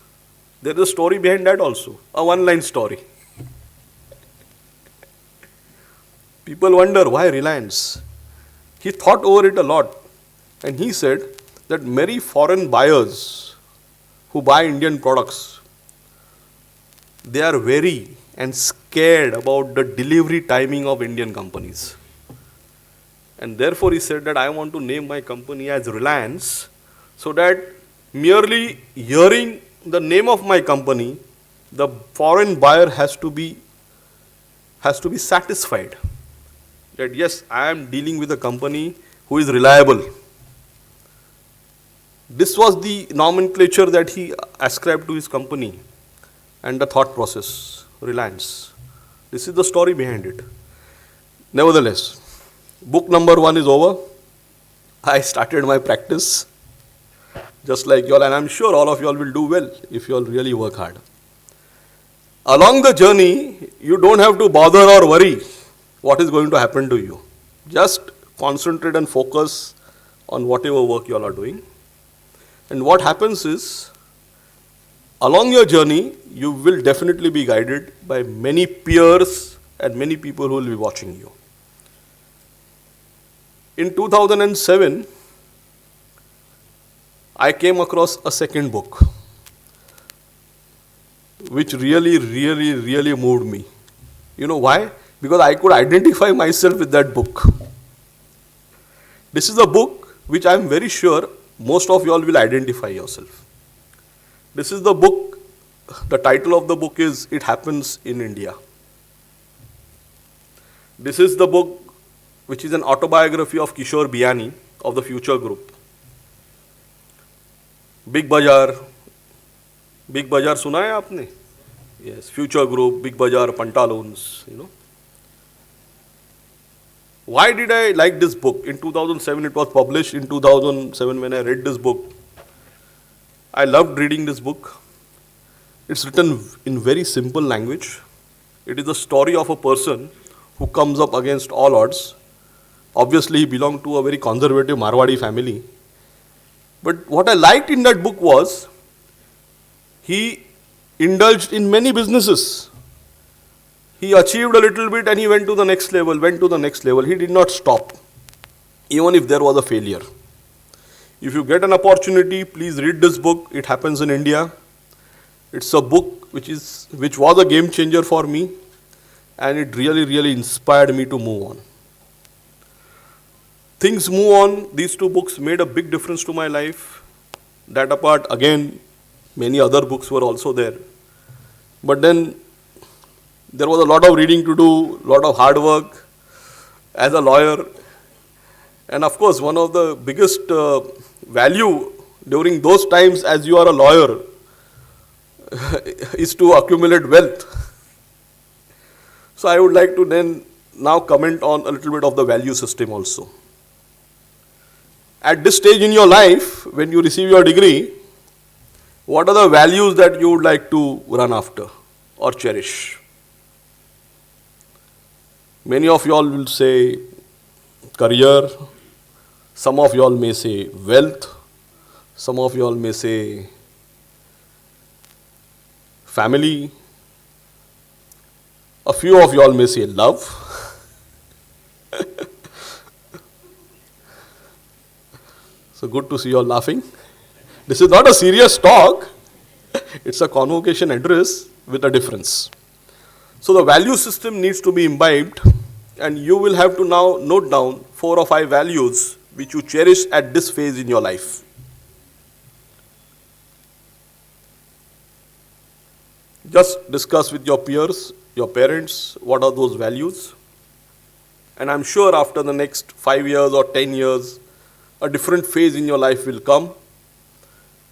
There is a story behind that also, a one-line story. People wonder why Reliance. He thought over it a lot, and he said that many foreign buyers who buy Indian products, they are wary and scared about the delivery timing of Indian companies. And therefore he said that I want to name my company as Reliance, so that merely hearing the name of my company, the foreign buyer has to be satisfied that yes, I am dealing with a company who is reliable. This was the nomenclature that he ascribed to his company and the thought process, Reliance. This is the story behind it. Nevertheless, book number 1 is over. I started my practice. Just like you all, and I'm sure all of you all will do well if you all really work hard. Along the journey, you don't have to bother or worry what is going to happen to you. Just concentrate and focus on whatever work you all are doing. And what happens is, along your journey, you will definitely be guided by many peers and many people who will be watching you. In 2007, I came across a second book. which really moved me. You know why? Because I could identify myself with that book. This is a book which I am very sure most of you all will identify yourself. This is the book, the title of the book is It Happens in India. This is the book which is an autobiography of Kishore Biyani of the Future Group. Big Bazaar सुना है आपने? Yes, Future Group, Big Bazaar, Pantaloons, you know. Why did I like this book? In 2007 it was published. In 2007 when I read this book, I loved reading this book. It's written in very simple language. It is the story of a person who comes up against all odds. Obviously he belonged to a very conservative Marwadi family. But what I liked in that book was he indulged in many businesses. He achieved a little bit and he went to the next level, He did not stop, even if there was a failure. If you get an opportunity, please read this book. It Happens in India. It's a book which was a game changer for me, and it really inspired me to move on. Things move on. These two books made a big difference to my life. That apart, again, many other books were also there. But then there was a lot of reading to do, a lot of hard work as a lawyer. And of course, one of the biggest value during those times as you are a lawyer is to accumulate wealth. So I would like to then now comment on a little bit of the value system also. At this stage in your life, when you receive your degree, what are the values that you would like to run after or cherish? Many of you all will say career, some of you all may say wealth, some of you all may say family, a few of you all may say love. So good to see you all laughing. This is not a serious talk, it's a convocation address with a difference. So the value system needs to be imbibed, and you will have to now note down 4 or 5 values which you cherish at this phase in your life. Just discuss with your peers, your parents, what are those values. And I'm sure after the next 5 years or 10 years, a different phase in your life will come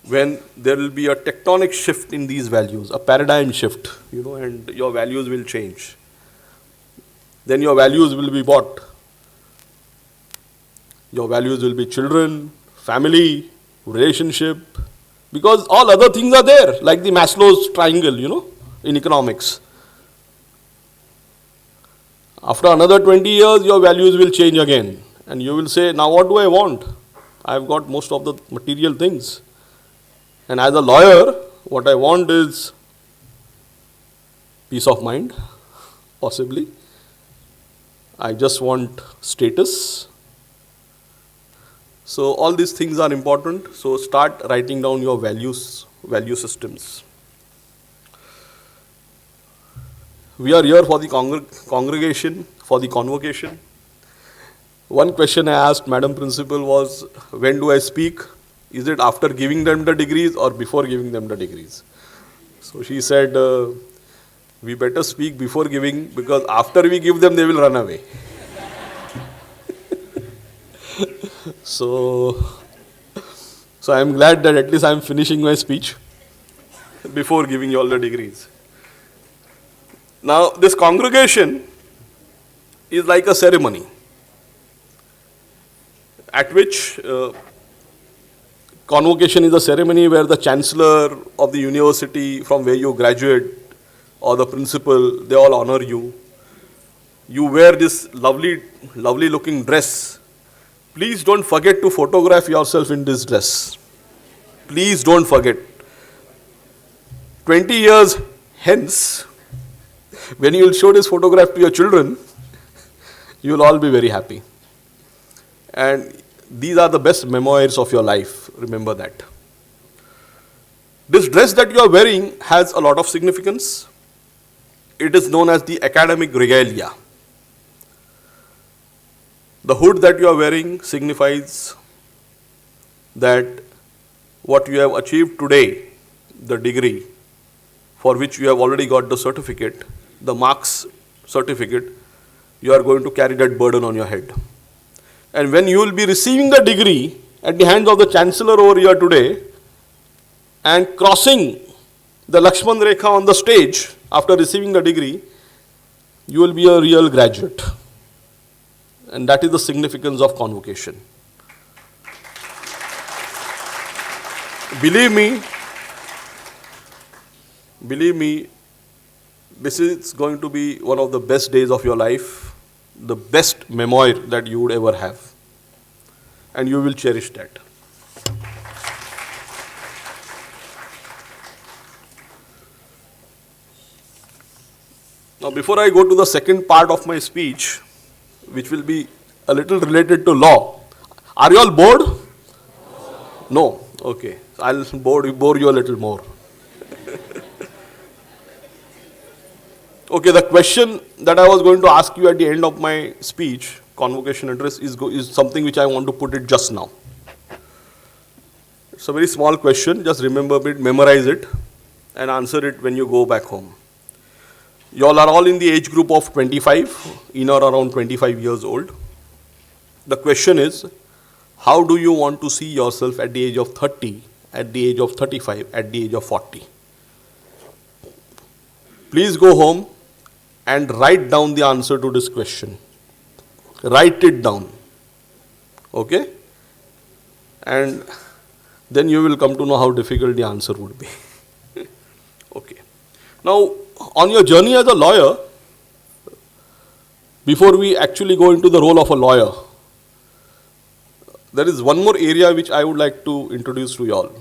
when there will be a tectonic shift in these values, a paradigm shift, and your values will change. Then your values will be what? Your values will be children, family, relationship, because all other things are there, like the Maslow's triangle, in economics. After another 20 years, your values will change again. And you will say, now what do I want? I've got most of the material things. And as a lawyer, what I want is peace of mind, possibly. I just want status. So all these things are important. So start writing down your values, value systems. We are here for the congregation, for the convocation. One question I asked Madam Principal was, when do I speak? Is it after giving them the degrees or before giving them the degrees? So she said, we better speak before giving, because after we give them, they will run away. So I am glad that at least I am finishing my speech before giving you all the degrees. Now, this congregation is like a ceremony at which convocation is a ceremony where the chancellor of the university from where you graduate or the principal, they all honor you. You wear this lovely looking dress. Please don't forget to photograph yourself in this dress. Please don't forget. 20 years hence, when you will show this photograph to your children, you will all be very happy. And these are the best memoirs of your life. Remember that. This dress that you are wearing has a lot of significance. It is known as the academic regalia. The hood that you are wearing signifies that what you have achieved today, the degree for which you have already got the certificate, the marks certificate, you are going to carry that burden on your head. And when you will be receiving the degree at the hands of the chancellor over here today and crossing the Lakshman Rekha on the stage after receiving the degree, you will be a real graduate. And that is the significance of convocation. Believe me, this is going to be one of the best days of your life, the best memoir that you would ever have. And you will cherish that. Now, before I go to the second part of my speech, which will be a little related to law, are you all bored? No? Okay. I'll bore you a little more. Okay, the question that I was going to ask you at the end of my speech, convocation address, is something which I want to put it just now. It's a very small question, just remember it, memorize it, and answer it when you go back home. You all are all in the age group of 25, in or around 25 years old. The question is, how do you want to see yourself at the age of 30, at the age of 35, at the age of 40? Please go home and write down the answer to this question. Write it down. Okay? And then you will come to know how difficult the answer would be. Okay. Now, on your journey as a lawyer, before we actually go into the role of a lawyer, there is one more area which I would like to introduce to you all.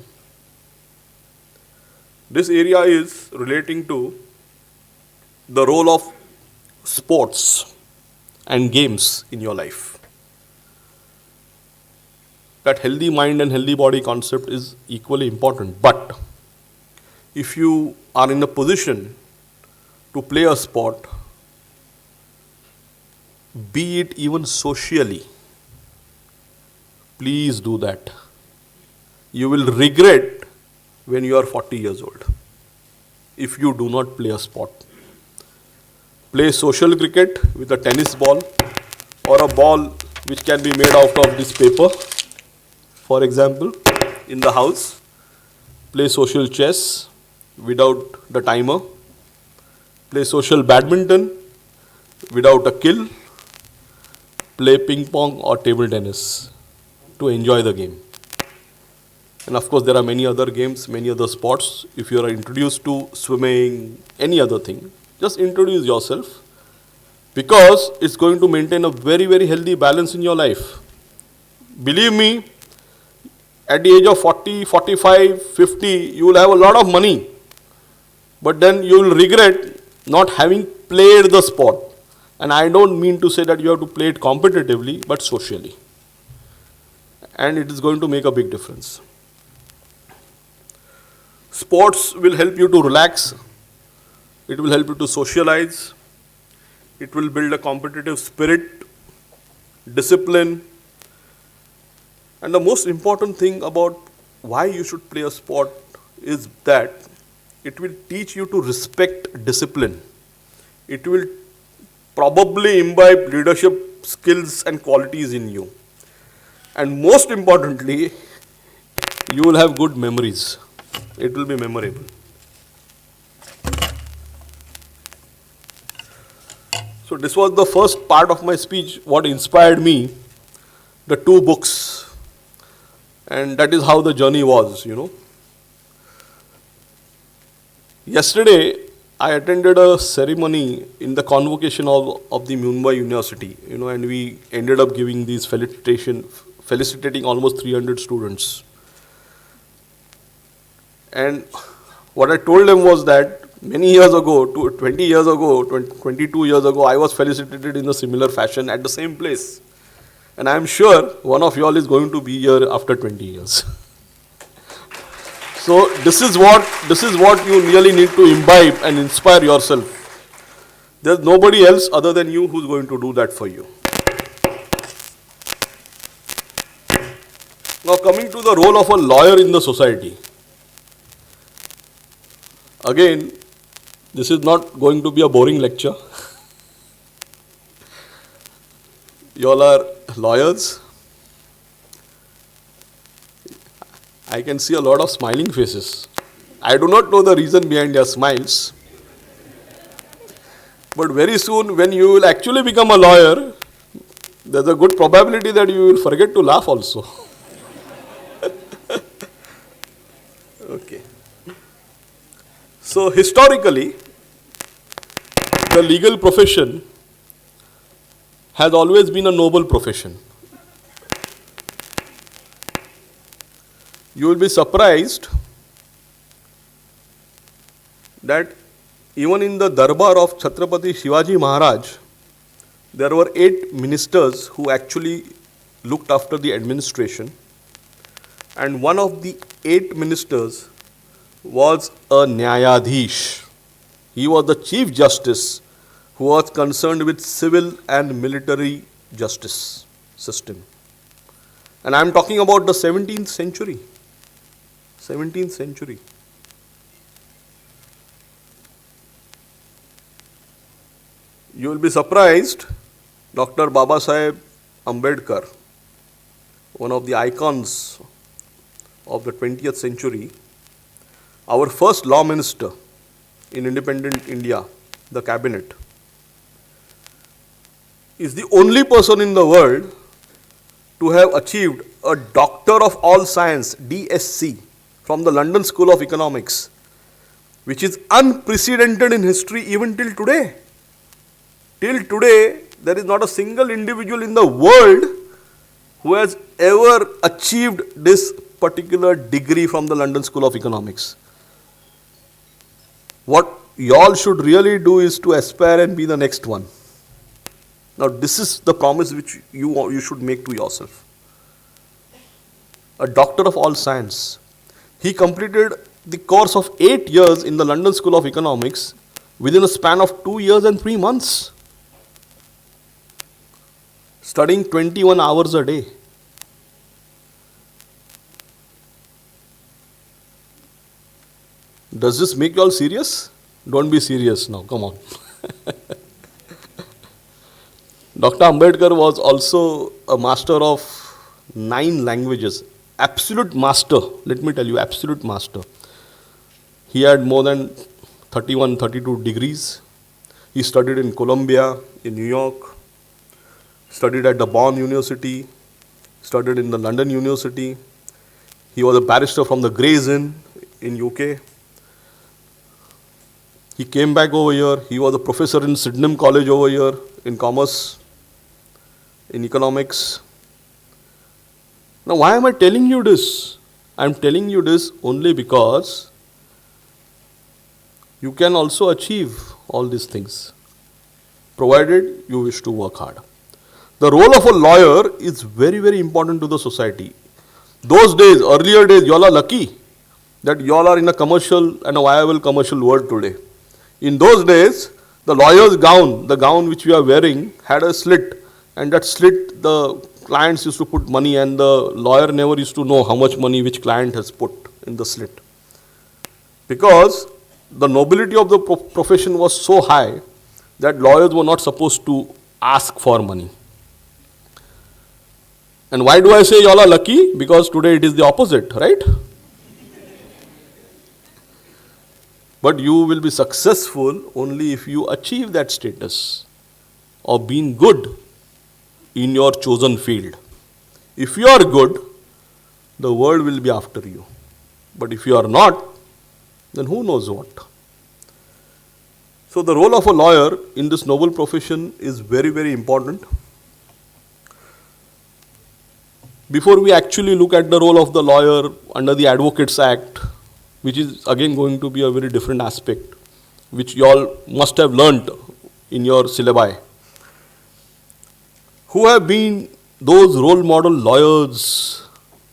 This area is relating to the role of sports and games in your life. That healthy mind and healthy body concept is equally important, but if you are in a position to play a sport, be it even socially, please do that. You will regret when you are 40 years old if you do not play a sport. Play social cricket with a tennis ball or a ball which can be made out of this paper, for example, in the house. Play social chess without the timer. Play social badminton without a kill. Play ping pong or table tennis to enjoy the game. And of course, there are many other games, many other sports. If you are introduced to swimming, any other thing, just introduce yourself, because it's going to maintain a very, very healthy balance in your life. Believe me, at the age of 40, 45, 50, you will have a lot of money, but then you will regret not having played the sport. And I don't mean to say that you have to play it competitively, but socially. And it is going to make a big difference. Sports will help you to relax. It will help you to socialize. It will build a competitive spirit, discipline. And the most important thing about why you should play a sport is that it will teach you to respect discipline. It will probably imbibe leadership skills and qualities in you. And most importantly, you will have good memories. It will be memorable. So this was the first part of my speech, what inspired me, the two books. And that is how the journey was, Yesterday, I attended a ceremony in the convocation of the Mumbai University, and we ended up giving these felicitating almost 300 students. And what I told them was that many years ago, 20 years ago, 22 years ago, I was felicitated in a similar fashion at the same place. And I am sure one of you all is going to be here after 20 years. So this is what you really need to imbibe and inspire yourself. There's nobody else other than you who's going to do that for you. Now coming to the role of a lawyer in the society. Again, this is not going to be a boring lecture. You all are lawyers. I can see a lot of smiling faces. I do not know the reason behind their smiles. But very soon, when you will actually become a lawyer, there's a good probability that you will forget to laugh also. Okay. So, historically, the legal profession has always been a noble profession. You will be surprised that even in the darbar of Chhatrapati Shivaji Maharaj, there were 8 ministers who actually looked after the administration, and one of the 8 ministers was a Nyayadhish. He was the Chief Justice who was concerned with civil and military justice system. And I am talking about the 17th century. 17th century. You will be surprised, Dr. Babasaheb Ambedkar, one of the icons of the 20th century, our first law minister in independent India, the cabinet, is the only person in the world to have achieved a Doctor of All Science, DSc, from the London School of Economics, which is unprecedented in history even till today. Till today, there is not a single individual in the world who has ever achieved this particular degree from the London School of Economics. What y'all should really do is to aspire and be the next one. Now, this is the promise which you should make to yourself. A Doctor of All Science. He completed the course of 8 years in the London School of Economics within a span of 2 years and 3 months, studying 21 hours a day. Does this make you all serious? Don't be serious now, come on. Dr. Ambedkar was also a master of 9 languages. Absolute master, let me tell you, absolute master. He had more than 31, 32 degrees. He studied in Columbia, in New York, studied at the Bonn University, studied in the London University. He was a barrister from the Gray's Inn in UK. He came back over here. He was a professor in Sydenham College over here in commerce, in economics. Now, why am I telling you this? I am telling you this only because you can also achieve all these things, provided you wish to work hard. The role of a lawyer is very, very important to the society. Those days, earlier days, you all are lucky that you all are in a commercial and a viable commercial world today. In those days, the lawyer's gown, the gown which we are wearing, had a slit, and that slit, the clients used to put money, and the lawyer never used to know how much money which client has put in the slit. Because the nobility of the profession was so high that lawyers were not supposed to ask for money. And why do I say y'all are lucky? Because today it is the opposite, right? But you will be successful only if you achieve that status of being good in your chosen field. If you are good, the world will be after you. But if you are not, then who knows what. So the role of a lawyer in this noble profession is very, very important. Before we actually look at the role of the lawyer under the Advocates Act, which is again going to be a very different aspect, which you all must have learnt in your syllabi. Who have been those role model lawyers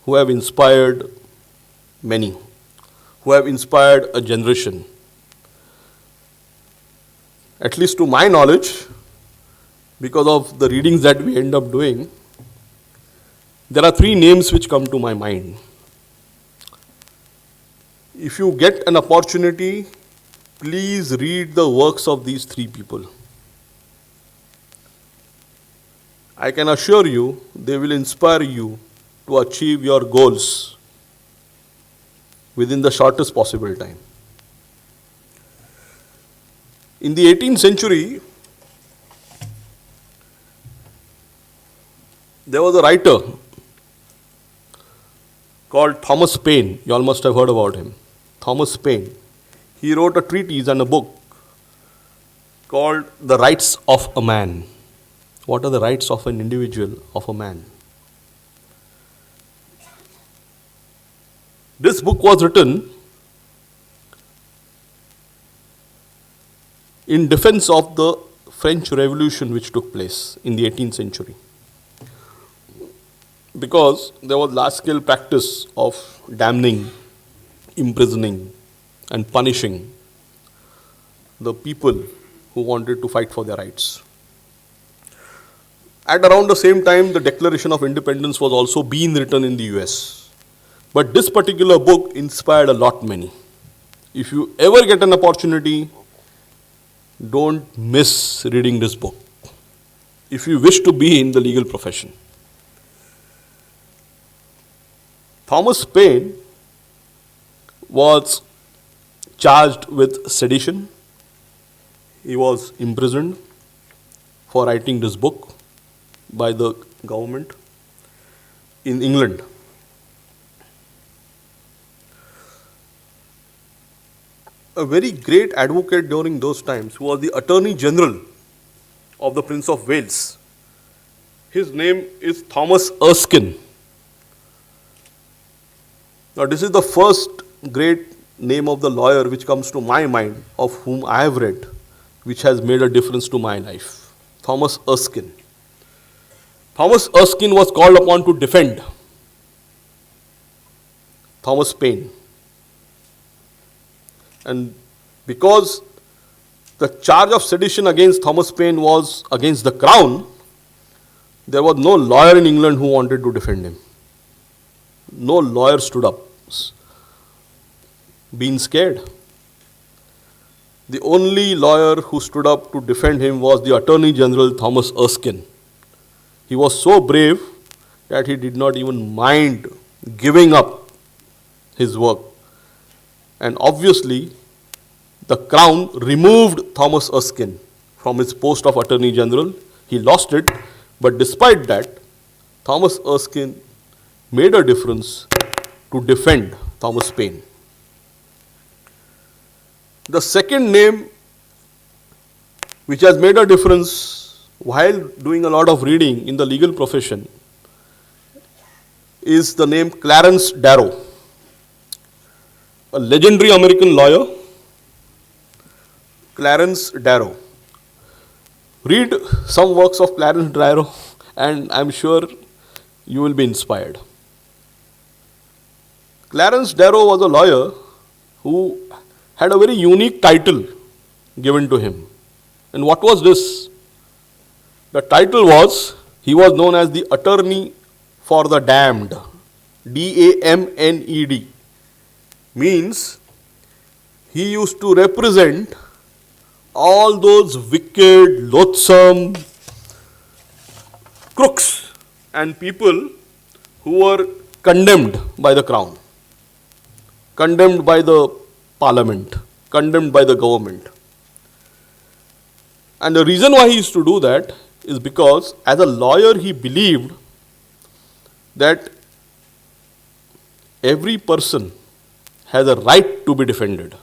who have inspired many? who have inspired a generation. At least to my knowledge, because of the readings that we end up doing, there are three names which come to my mind. If you get an opportunity, please read the works of these three people. I can assure you they will inspire you to achieve your goals within the shortest possible time. In the 18th century, there was a writer called Thomas Paine. You all must have heard about him. Thomas Paine. He wrote a treatise and a book called The Rights of a Man. What are the rights of an individual, of a man? This book was written in defense of the French Revolution which took place in the 18th century. Because there was large-scale practice of damning, imprisoning, and punishing the people who wanted to fight for their rights. At around the same time, the Declaration of Independence was also being written in the US. But this particular book inspired a lot many. If you ever get an opportunity, don't miss reading this book if you wish to be in the legal profession. Thomas Paine was charged with sedition. He was imprisoned for writing this book by the government in England. A very great advocate during those times, who was the Attorney General of the Prince of Wales. His name is Thomas Erskine. Now, this is the first great name of the lawyer which comes to my mind, of whom I have read, which has made a difference to my life. Thomas Erskine. Thomas Erskine was called upon to defend Thomas Paine. And because the charge of sedition against Thomas Paine was against the crown, there was no lawyer in England who wanted to defend him. No lawyer stood up, being scared. The only lawyer who stood up to defend him was the Attorney General Thomas Erskine. He was so brave that he did not even mind giving up his work. And obviously, the crown removed Thomas Erskine from his post of Attorney General. He lost it, but despite that, Thomas Erskine made a difference to defend Thomas Paine. The second name which has made a difference while doing a lot of reading in the legal profession is the name Clarence Darrow, a legendary American lawyer. Clarence Darrow. Read some works of Clarence Darrow and I'm sure you will be inspired. Clarence Darrow was a lawyer who had a very unique title given to him. And what was this? The title was, he was known as the Attorney for the Damned. D-A-M-N-E-D. Means he used to represent all those wicked, loathsome crooks and people who were condemned by the crown, condemned by the parliament, condemned by the government. And the reason why he used to do that is because as a lawyer he believed that every person has a right to be defended.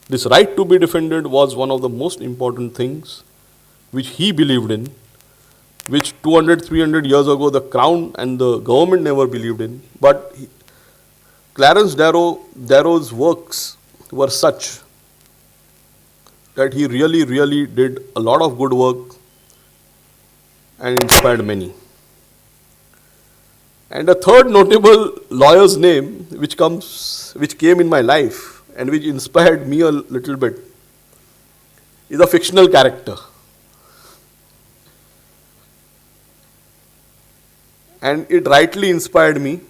This right to be defended was one of the most important things which he believed in, which 200, 300 years ago the crown and the government never believed in. But Clarence Darrow's works were such that he really did a lot of good work and inspired many. And a third notable lawyer's name which comes which came in my life and which inspired me a little bit is a fictional character. And it rightly inspired me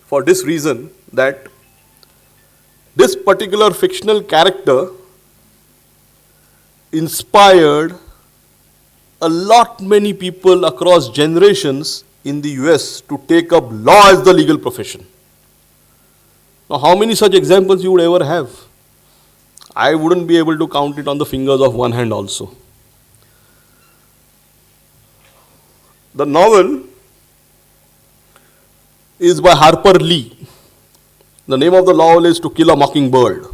for this reason, that this particular fictional character inspired a lot many people across generations in the US to take up law as the legal profession. Now, how many such examples you would ever have? I wouldn't be able to count it on the fingers of one hand also. The novel is by Harper Lee. The name of the novel is To Kill a Mockingbird.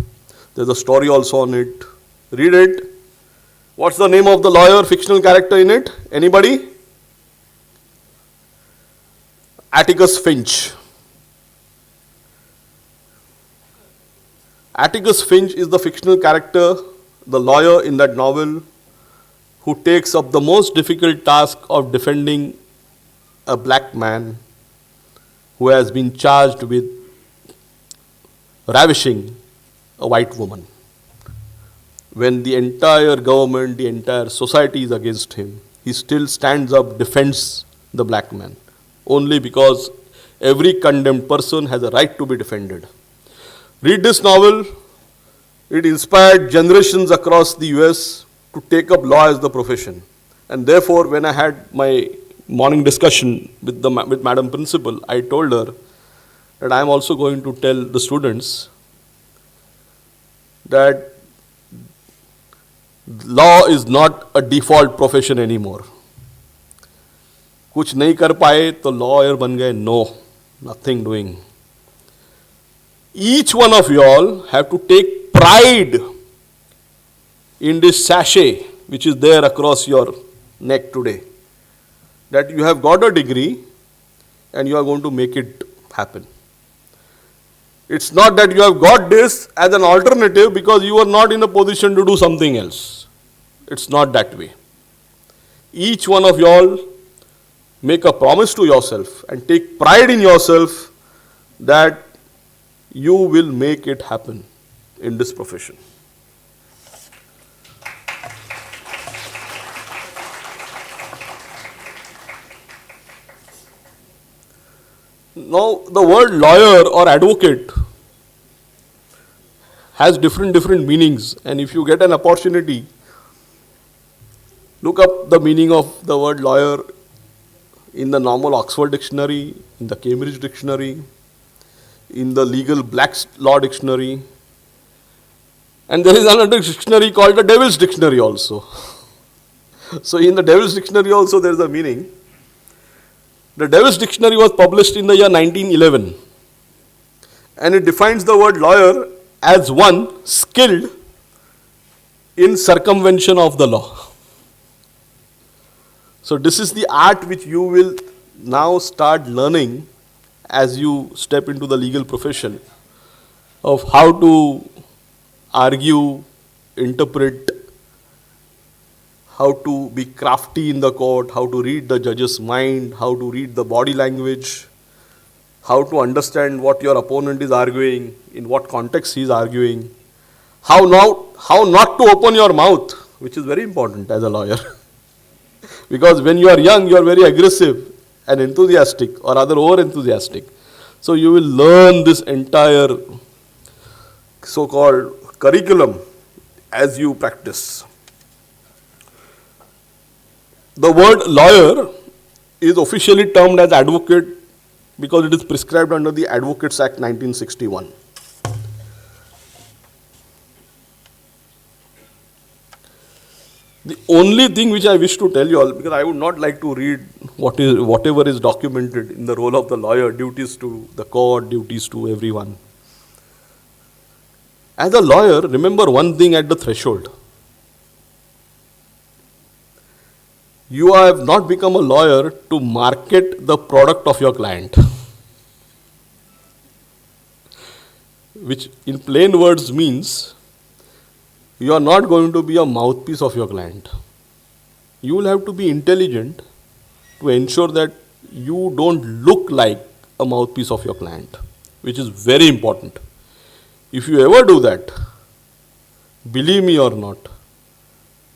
There's a story also on it. Read it. What's the name of the lawyer, fictional character in it? Anybody? Atticus Finch. Atticus Finch is the fictional character, the lawyer in that novel, who takes up the most difficult task of defending a black man who has been charged with ravishing a white woman. When the entire government, the entire society is against him, he still stands up, defends the black man, only because every condemned person has a right to be defended. Read this novel. It inspired generations across the US to take up law as the profession. And therefore, when I had my morning discussion with Madam Principal, I told her that I am also going to tell the students that law is not a default profession anymore. कुछ नहीं कर पाए तो lawyer बन गए? No, nothing doing. Each one of you all have to take pride in this sachet which is there across your neck today, that you have got a degree and you are going to make it happen. It's not that you have got this as an alternative because you are not in a position to do something else. It's not that way. Each one of you all make a promise to yourself and take pride in yourself that you will make it happen in this profession. Now, the word lawyer or advocate has different meanings, and if you get an opportunity, look up the meaning of the word lawyer in the normal Oxford Dictionary, in the Cambridge Dictionary, in the legal Black's Law Dictionary, and there is another dictionary called the Devil's Dictionary also. So in the Devil's Dictionary also there is a meaning. The Devil's Dictionary was published in the year 1911, and it defines the word lawyer as one skilled in circumvention of the law. So this is the art which you will now start learning as you step into the legal profession, of how to argue, interpret, how to be crafty in the court, how to read the judge's mind, how to read the body language, how to understand what your opponent is arguing, in what context he is arguing, how not to open your mouth, which is very important as a lawyer. Because when you are young, you are very aggressive and enthusiastic, or rather over enthusiastic. So you will learn this entire so-called curriculum as you practice. The word lawyer is officially termed as advocate because it is prescribed under the Advocates Act 1961. The only thing which I wish to tell you all, because I would not like to read whatever is documented in the role of the lawyer, duties to the court, duties to everyone. As a lawyer, remember one thing at the threshold. You have not become a lawyer to market the product of your client, which in plain words means you are not going to be a mouthpiece of your client. You will have to be intelligent to ensure that you don't look like a mouthpiece of your client, which is very important. If you ever do that, believe me or not,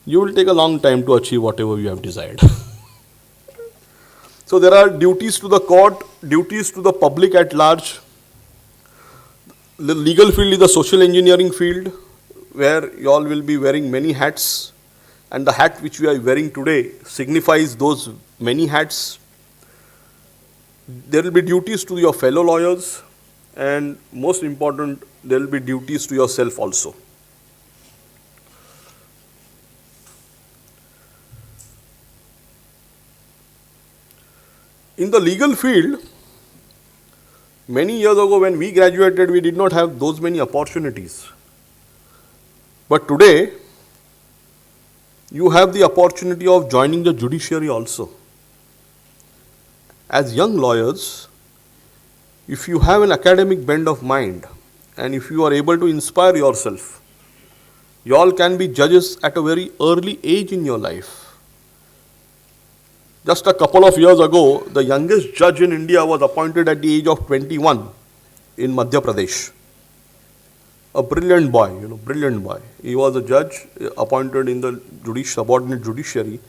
you will take a long time to achieve whatever you have desired. So there are duties to the court, duties to the public at large. The legal field is the social engineering field, where you all will be wearing many hats, and the hat which we are wearing today signifies those many hats. There will be duties to your fellow lawyers, and most important, there will be duties to yourself also. In the legal field, many years ago when we graduated, we did not have those many opportunities. But today, you have the opportunity of joining the judiciary also. As young lawyers, if you have an academic bent of mind and if you are able to inspire yourself, you all can be judges at a very early age in your life. Just a couple of years ago, the youngest judge in India was appointed at the age of 21 in Madhya Pradesh. A brilliant boy, brilliant boy. He was a judge appointed in the subordinate judiciary,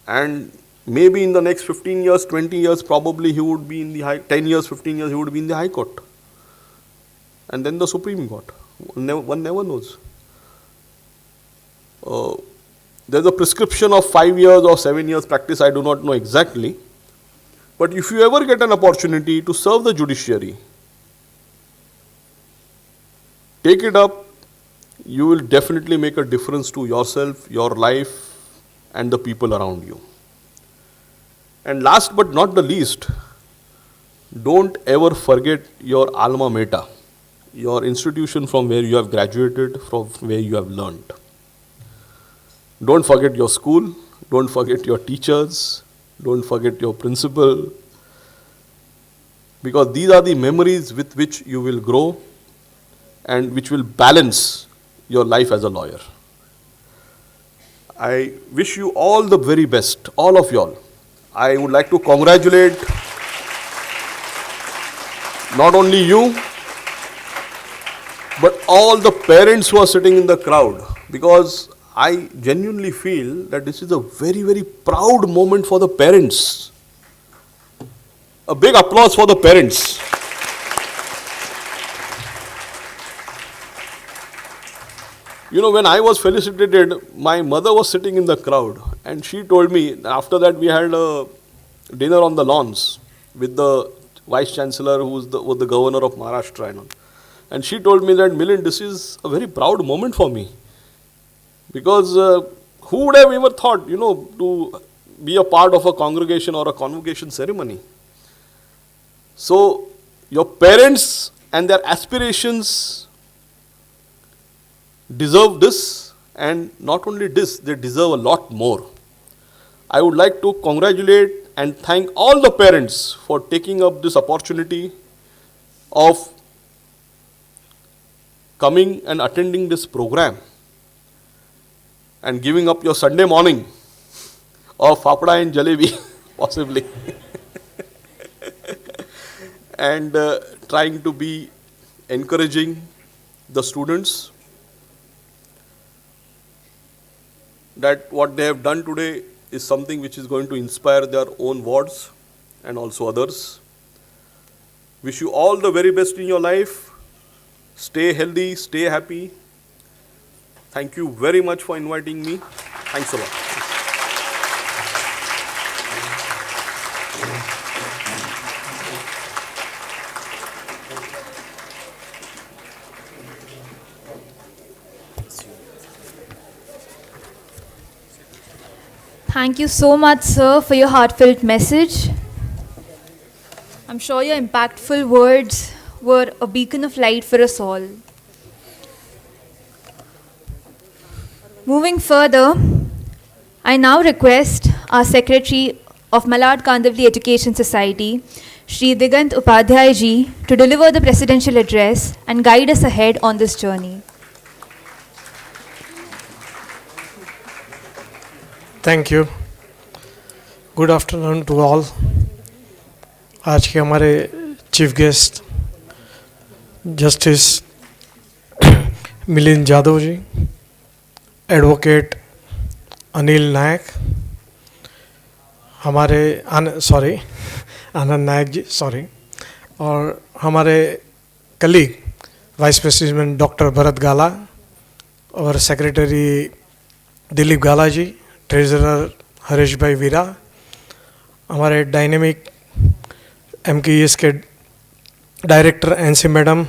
and maybe in the next 15 years, 20 years, probably he would be in the 10 years, 15 years, he would be in the High Court. And then the Supreme Court. One never knows. There's a prescription of 5 years or 7 years practice, I do not know exactly. But if you ever get an opportunity to serve the judiciary, take it up. You will definitely make a difference to yourself, your life, and the people around you. And last but not the least, don't ever forget your alma mater, your institution from where you have graduated, from where you have learned. Don't forget your school, don't forget your teachers, don't forget your principal, because these are the memories with which you will grow and which will balance your life as a lawyer. I wish you all the very best, all of you all. I would like to congratulate not only you, but all the parents who are sitting in the crowd, because I genuinely feel that this is a very, very proud moment for the parents. A big applause for the parents. When I was felicitated, my mother was sitting in the crowd, and she told me, after that we had a dinner on the lawns with the Vice Chancellor who was the Governor of Maharashtra. And she told me that, Milind, this is a very proud moment for me. Because who would have ever thought, to be a part of a congregation or a convocation ceremony? So, your parents and their aspirations deserve this, and not only this, they deserve a lot more. I would like to congratulate and thank all the parents for taking up this opportunity of coming and attending this program and giving up your Sunday morning of Fapada and Jalebi, possibly, and trying to be encouraging the students that what they have done today is something which is going to inspire their own wards and also others. Wish you all the very best in your life. Stay healthy, stay happy. Thank you very much for inviting me. Thanks a lot. Thank you so much, sir, for your heartfelt message. I'm sure your impactful words were a beacon of light for us all. Moving further, I now request our Secretary of Malad Kandavali Education Society, Shri Digant Upadhyay ji, to deliver the presidential address and guide us ahead on this journey. Thank you. Good afternoon to all. आज के हमारे chief guest justice Milind Jadhav ji, advocate Anil Nayak, हमारे Anand Nayak ji, sorry, और हमारे colleague vice president doctor Bharat Gala और secretary Dilip Gala ji, treasurer Harish bhai Veera, हमारे dynamic M.K.E.S के director NC madam,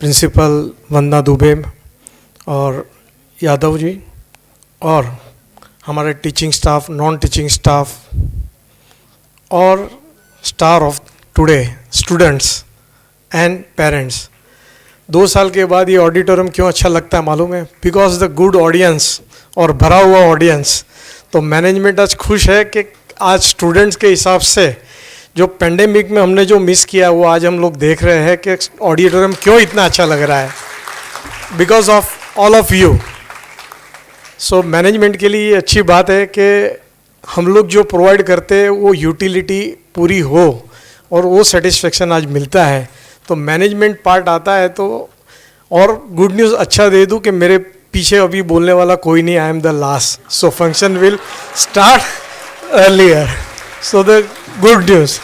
principal Vandana Dubey और यादव जी, और हमारे teaching staff, non teaching staff और star of today students and parents. 2 साल के बाद ये ऑडिटोरियम क्यों अच्छा लगता है मालूम है? बिकॉज द गुड ऑडियंस और भरा हुआ ऑडियंस। तो मैनेजमेंट आज खुश है कि आज स्टूडेंट्स के हिसाब से जो पेंडेमिक में हमने जो मिस किया वो आज हम लोग देख रहे हैं कि ऑडिटोरियम क्यों इतना अच्छा लग रहा है, because of all of you. So management के लिए ये अच्छी बात है कि हम लोग जो प्रोवाइड करते हैं वो यूटिलिटी पूरी हो और वो सेटिस्फेक्शन आज मिलता है। तो मैनेजमेंट पार्ट आता है तो, और गुड न्यूज़ अच्छा दे दूं कि मेरे पीछे अभी बोलने वाला कोई नहीं, I am the last, so function will start earlier, so the good news.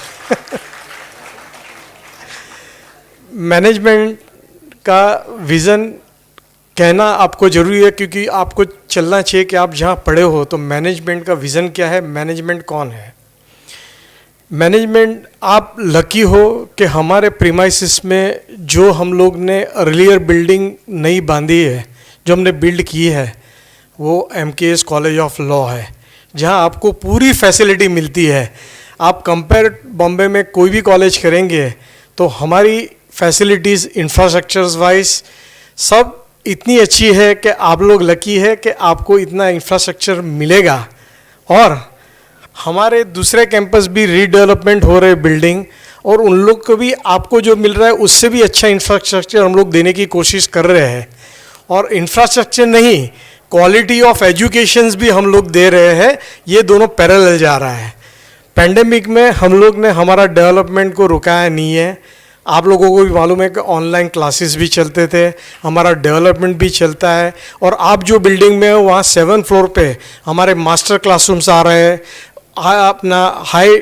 Management का विज़न कहना आपको ज़रूरी है क्योंकि आपको चलना चाहिए कि आप जहाँ पढ़े हो तो मैनेजमेंट का विज़न क्या है, मैनेजमेंट कौन है। मैनेजमेंट, आप लकी हो कि हमारे प्रीमाइसिस में जो हम लोग ने अर्लियर बिल्डिंग नई बांधी है, जो हमने बिल्ड की है, वो M.K.E.S कॉलेज ऑफ लॉ है, जहाँ आपको पूरी फैसिलिटी मिलती है। आप कंपेयर बॉम्बे में कोई भी कॉलेज करेंगे तो हमारी फैसिलिटीज़ इंफ्रास्ट्रक्चर्स वाइज सब इतनी अच्छी है कि आप लोग लकी है कि आपको इतना इंफ्रास्ट्रक्चर मिलेगा। और हमारे दूसरे कैंपस भी रीडेवलपमेंट हो रहे बिल्डिंग, और उन लोग को भी आपको जो मिल रहा है उससे भी अच्छा इंफ्रास्ट्रक्चर हम लोग देने की कोशिश कर रहे हैं। और इंफ्रास्ट्रक्चर नहीं, क्वालिटी ऑफ एजुकेशंस भी हम लोग दे रहे हैं, ये दोनों पैरेलल जा रहा है। पेंडेमिक में हम लोग ने हमारा डेवलपमेंट को रुकाया नहीं है। आप लोगों को भी मालूम है कि ऑनलाइन क्लासेस भी चलते थे, हमारा डेवलपमेंट भी चलता है। और आप जो बिल्डिंग में हो वहाँ 7th फ्लोर पे हमारे मास्टर क्लासरूम्स आ रहे हैं, अपना हाई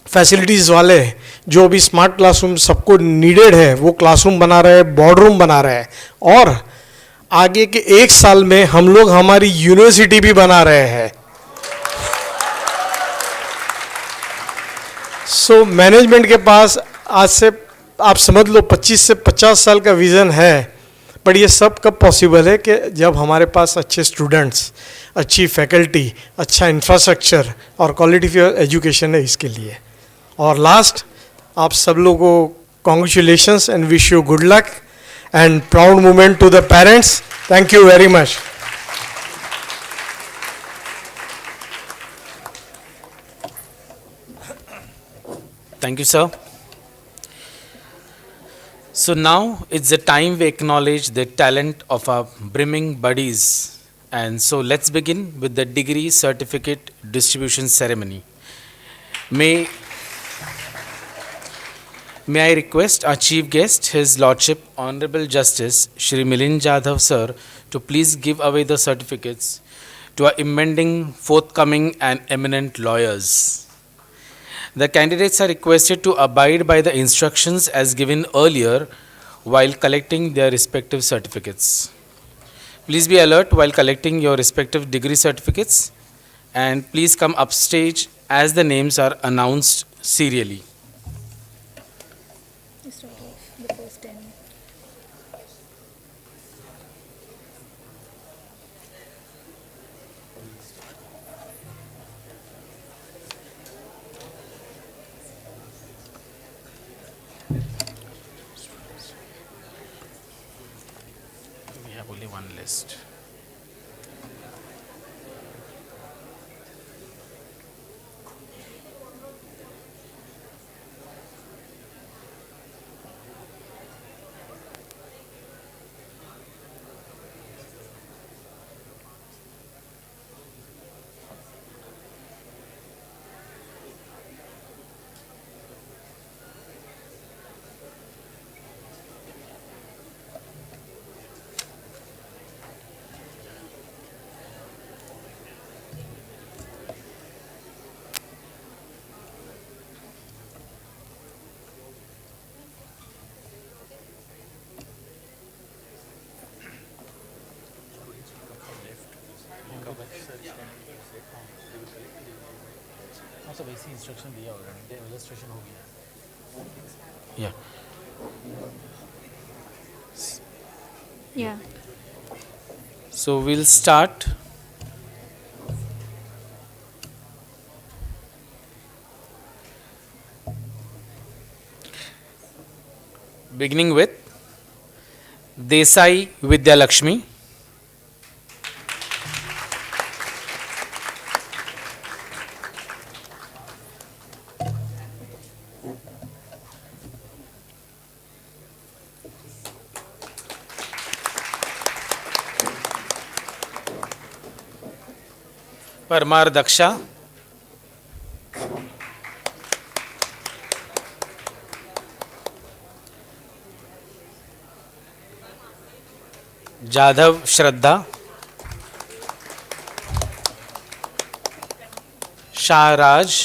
फैसिलिटीज़ वाले जो अभी स्मार्ट क्लासरूम सबको नीडेड है वो क्लासरूम बना रहे हैं, बोर्ड रूम बना रहे हैं। और आगे के 1 साल में हम लोग हमारी यूनिवर्सिटी भी बना रहे हैं। सो मैनेजमेंट के पास आज से आप समझ लो 25 से 50 साल का विज़न है, पर ये सब कब पॉसिबल है कि जब हमारे पास अच्छे स्टूडेंट्स, अच्छी फैकल्टी, अच्छा इंफ्रास्ट्रक्चर और क्वालिटी ऑफ एजुकेशन है इसके लिए। और लास्ट, आप सब लोगों को congratulations and wish you good luck and proud moment to the parents. Thank you very much. Thank you, sir. So now it's the time we acknowledge the talent of our brimming buddies. And so let's begin with the degree certificate distribution ceremony. May I request our chief guest, His Lordship Honorable Justice Shri Milind Jadhav sir, to please give away the certificates to our impending, forthcoming and eminent lawyers. The candidates are requested to abide by the instructions as given earlier while collecting their respective certificates. Please be alert while collecting your respective degree certificates, and please come upstage as the names are announced serially. Start off the first 10. We have only one list. ABC instruction दिया already, illustration हो गया. Yeah. Yeah. So we'll start. Beginning with Desai Vidya Lakshmi. Parmar Daksha. Jadhav Shraddha. शाहराज.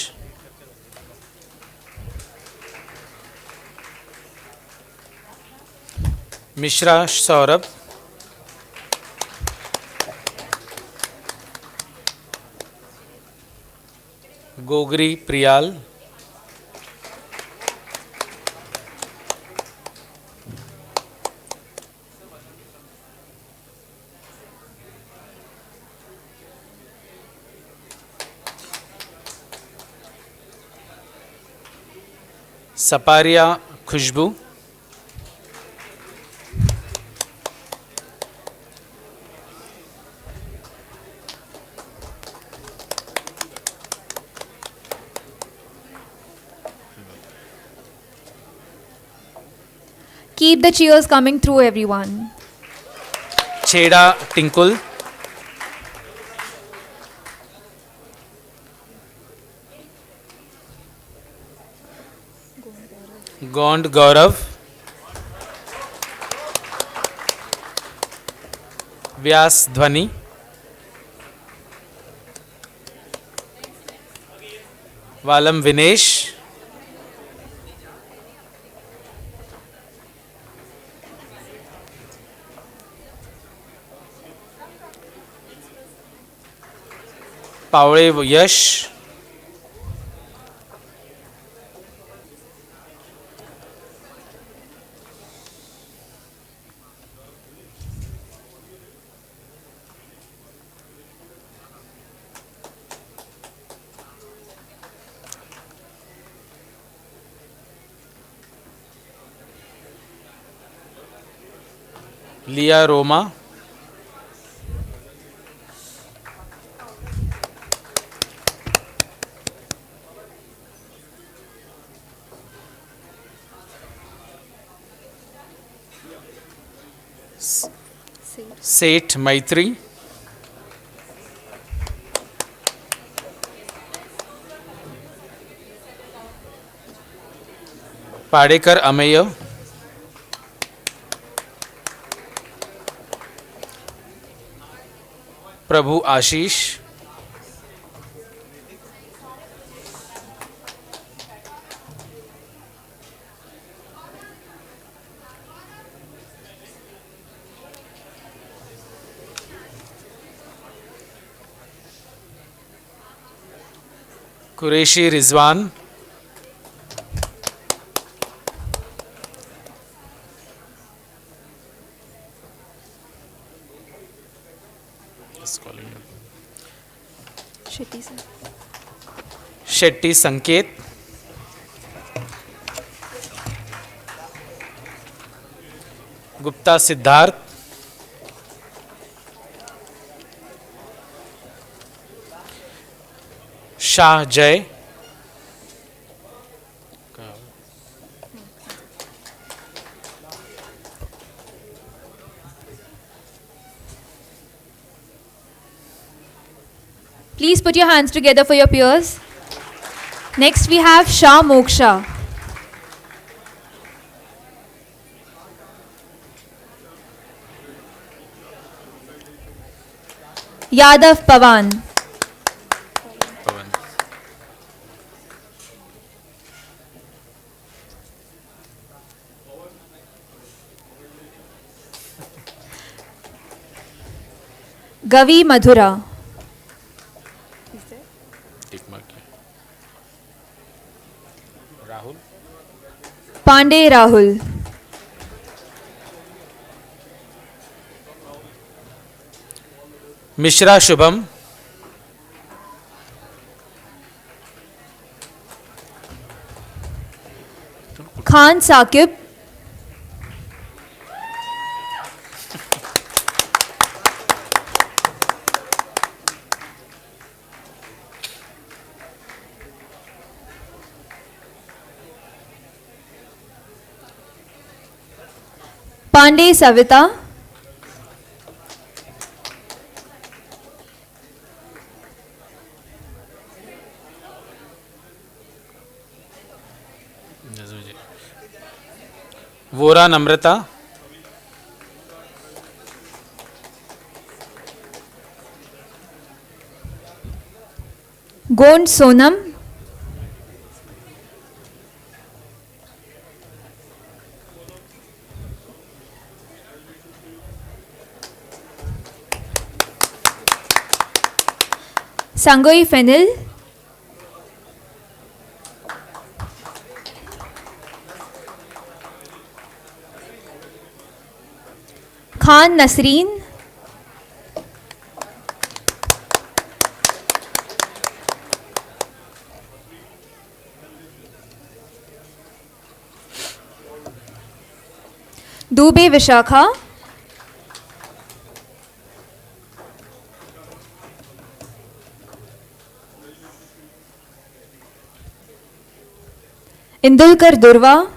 Mishra Saurabh. Gogri Priyal. Sapariya Khushboo. Keep the cheers coming through, everyone. छेड़ा टिंकुल. गोंड गौरव. व्यास ध्वनि. वालम विनेश. पावळे यश. लिया रोमा. सेठ मैत्री. पाडेकर अमेय. प्रभु आशीष. Qureshi Rizwan. Shetty sir. Shetty संकेत. गुप्ता सिद्धार्थ. शाह जय. Please put your hands together for your peers. Next we have Shah Moksha. Yadav Pawan. Gavi Madhura. Is there? Pandey Rahul. Mishra Shubham. Khan Saqib. Pandey Savita. Vora Namrata. Gond Sonam. Sangoi Fenil. Khan Nasreen. Dubey Vishakha. Indulkar Durva.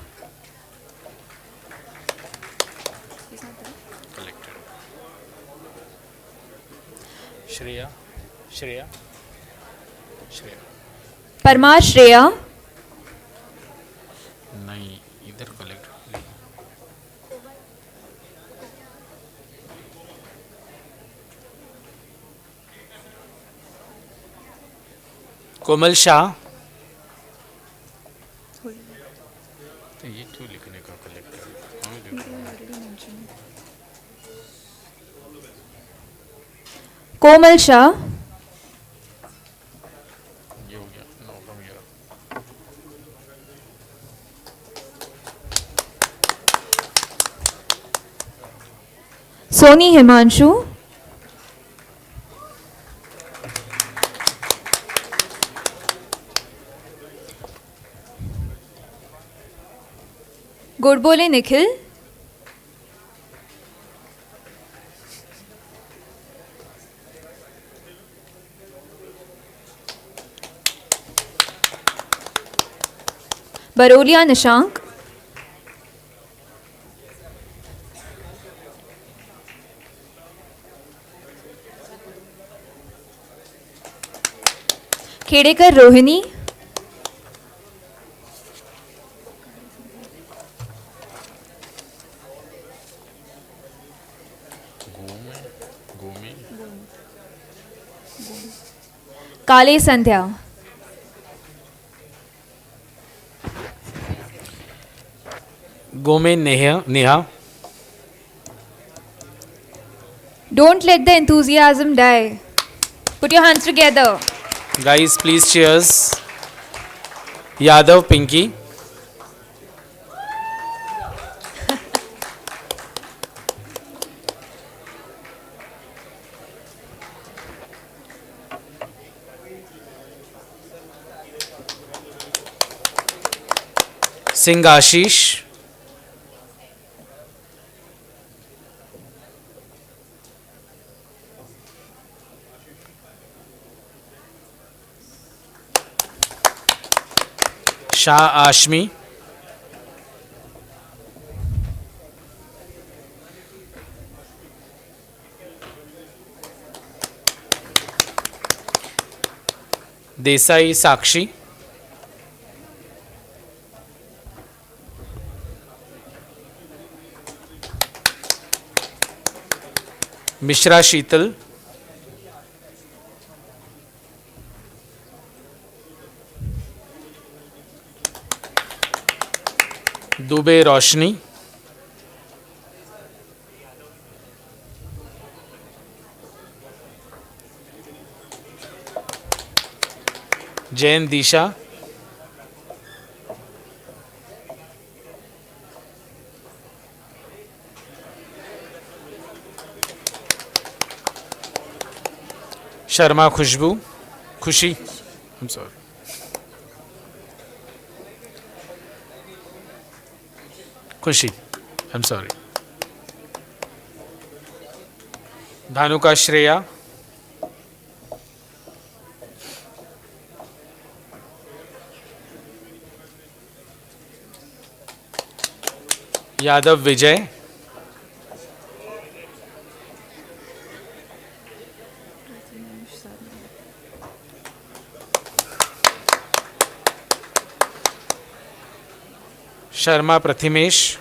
Shreya. Shreya. Shreya. Parmar Shreya. नहीं इधर collect. कोमल शाह. तो ये क्यों लिखने का collector? Komal Shah. ये हो गया. No from here. Soni Himanshu. Godbole Nikhil. Barolia Nishank. Khedekar Rohini. Gomi. Kale Sandhya. Gome Neha. Don't let the enthusiasm die. Put your hands together. Guys, please cheers. Yadav Pinky. Singh Ashish. Shah Ashmi. Desai Sakshi. Mishra Sheetal. Dubey Roshni. Jain Disha. Sharma Khushbu. Khushi. I'm sorry. Khushi. I'm sorry. Dhanuka Shreya. Yadav Vijay. Sharma Prathimesh.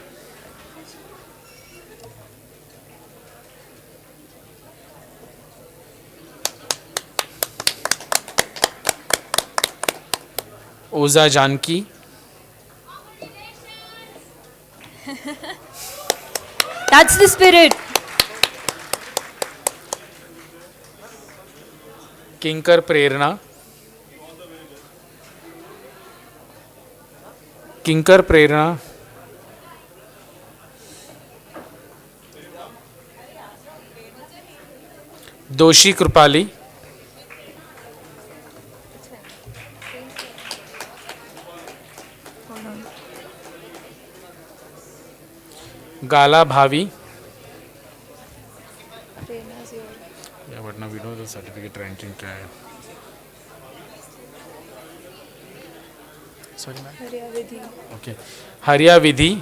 Oza Janki. That's the spirit. Kinkar Prerna. Kinkar Prerna. Doshi Krupali. Gala Bhavi. Prerna's your Yeah, but now we know the certificate ranking. Sorry, ma'am. Hariya Vidhi. Okay. Hariya Vidhi.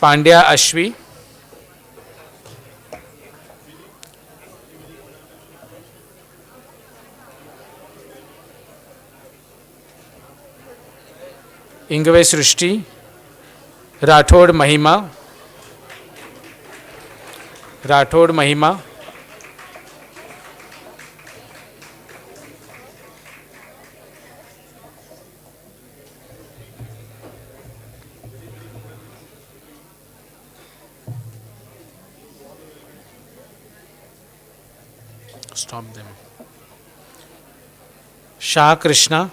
Pandya Ashwi. Ingve Srishti. Rathod Mahima. Rathod Mahima. Stop them. Shah Krishna.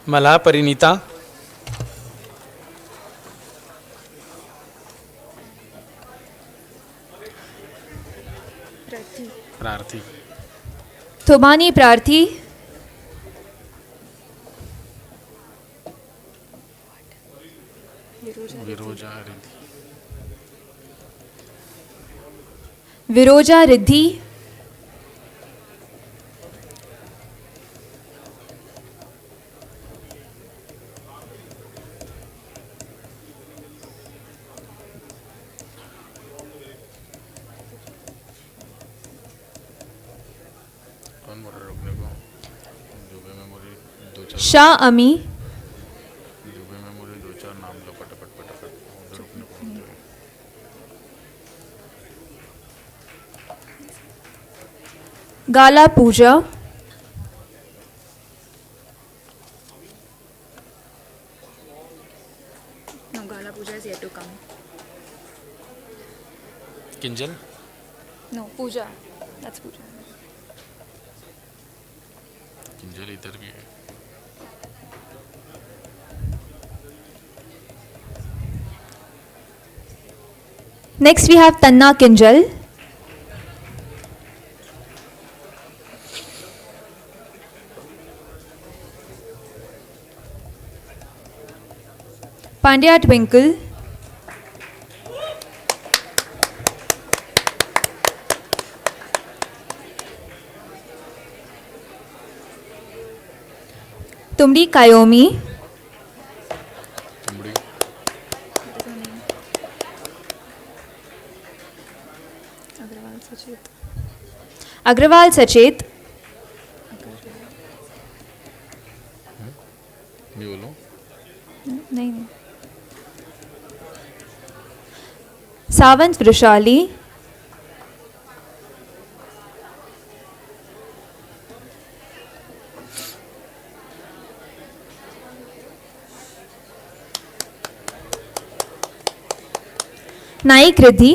Malha Parinita. Prathi. Prarthi. Thobani Prarthi. Viroja Riddhi. Viroja Riddhi. कौन बोल रहा है रुकने को? Dubey memory दो चार Shah Ami. Dubey memory दो चार नाम लो पटापट पटापट उधर रुकने को बोलते हैं। Gala Pooja. No, Gala Puja is yet to come. Kinjal. No, Puja. That's Puja. Kinjal इधर भी है. Next we have Tanna Kinjal. Pandya Twinkle. Tumdi Kayomi. तुमड़ी. What is her name? Agrawal Sachet. Agrawal Sachet. भी बोलो. नहीं नहीं. Savant Vrishali. Naik Riddhi.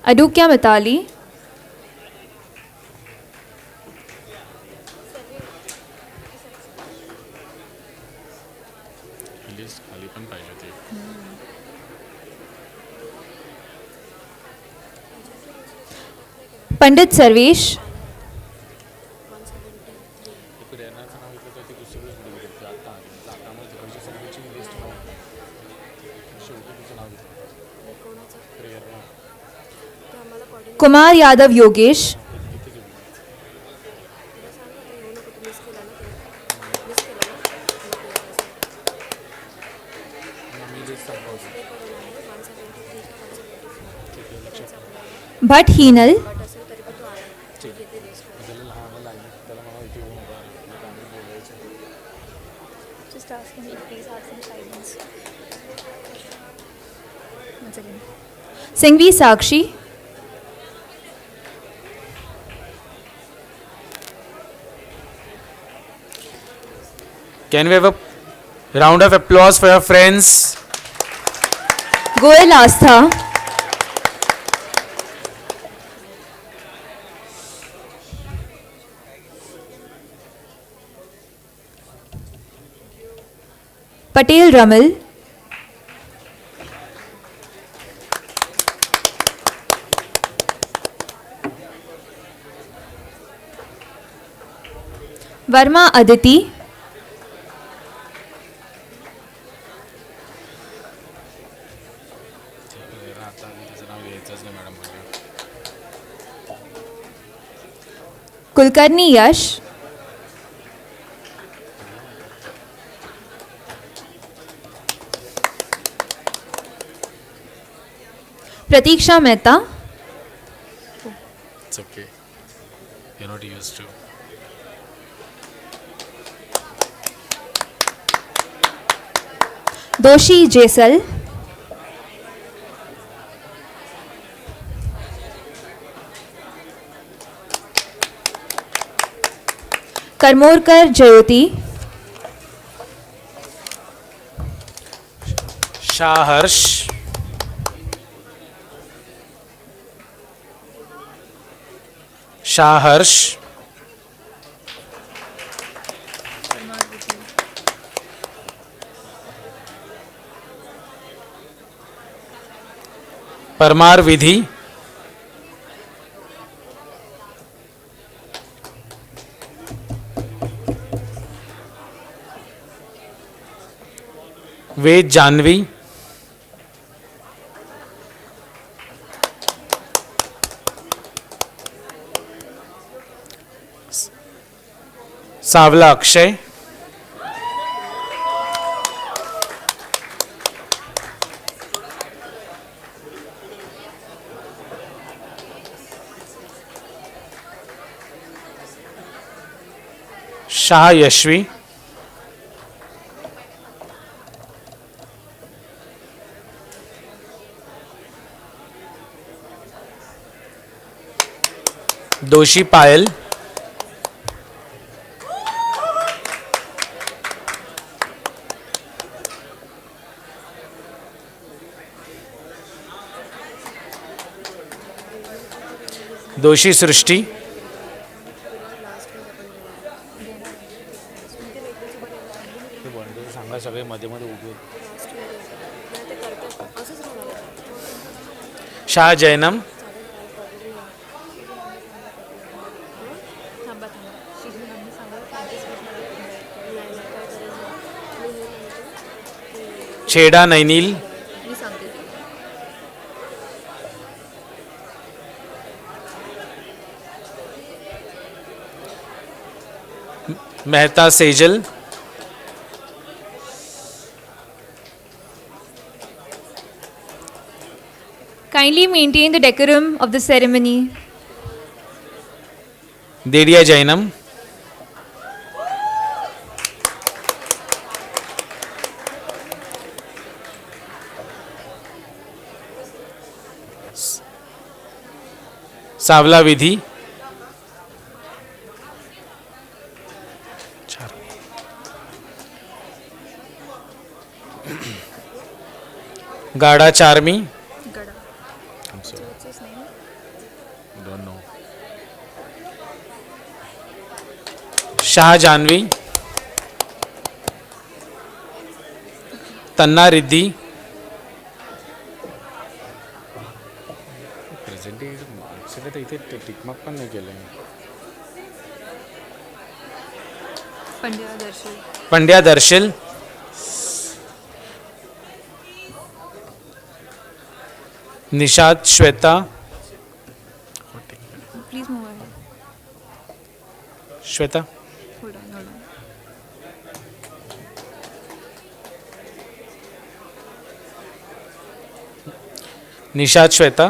Adukya Mitali, list खाली पण पाहिजे होती. Pandit Sarvesh, प्रेरणाचं नाव इथलं तर ती दुसरी वेळेस दिली होती आता आली म्हणजे आता मग तिकडच्या सर्वेची लिस्ट नव्हती शेवटी तिचं नाव घेतलं प्रेरणा Kumar Yadav Yogesh, इथे गेली. मी लिस्ट संपवली. ठीक आहे लक्षात ठेवा. Bhatt Heenal, त्याला लहान लागली त्याला मला इथे येऊन उभा राहा. आम्ही बोलायचं. Just asking you, please have some silence. Once again. Singhvi Sakshi, Can we have a round of applause for your friends? Goel Astha, Patel Ramal, Verma Aditi, प्रेरणा आता आली तिचं नाव घ्यायचंच नाही मॅडम म्हणजे Kulkarni Yash, Pratiksha Mehta, it's okay you not use to. Doshi Jaisal, Karmorkar Jayoti, Shah Harsh, Shah Harsh, Parmar Vidhi, Ved Janvi, Savla Akshay, Shah Yashvi, Doshi Payal, Doshi Srishti, ते bundle सांगा सगळे मध्ये मध्ये उभे आहेत. Shah Jainam, Cheda Nainil, Mehta Sejal, kindly maintain the decorum of the ceremony. Dedia Jainam, Savla Vidhi, Gada Charmi, Gada. I'm sorry. What's his name? Shah Janvi, Tanna Riddhi, present actually तर इथे tick mark पण नाही केलं आहे. Pandya Darshan. Pandya Darshil, Nishad Shweta, please move ahead. Shweta, hold on hold on. Nishad Shweta,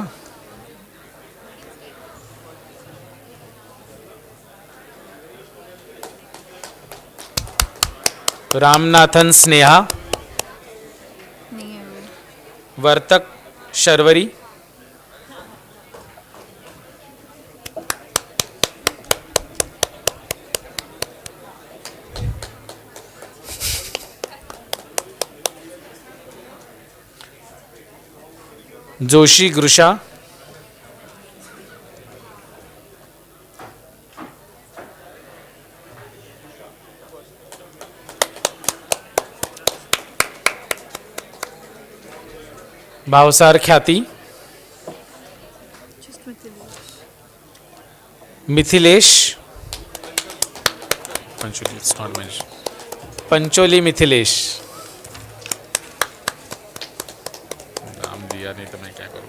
Ramanathan Sneha, नहीं है वो. Vartak Sharvari, Joshi गृषा, Bhavsar Khyati, Just Mithilesh. Mithilesh, Pancholi it's not mention. Pancholi Mithilesh, नाम दिया नहीं तो मैं क्या करूँ.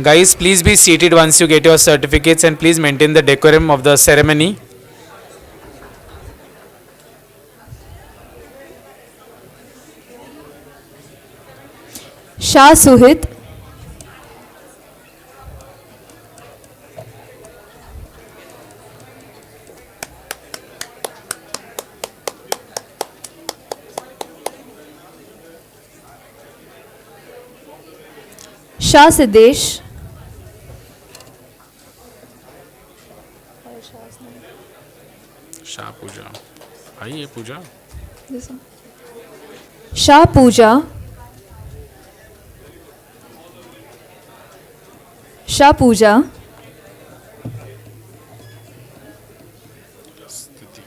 Guys, please be seated once you get your certificates and please maintain the decorum of the ceremony. Shah Suhit, Shah Siddesh, Shah पूजा आई ये पूजा. This one. Shah Pooja, Shah Pooja, स्थिति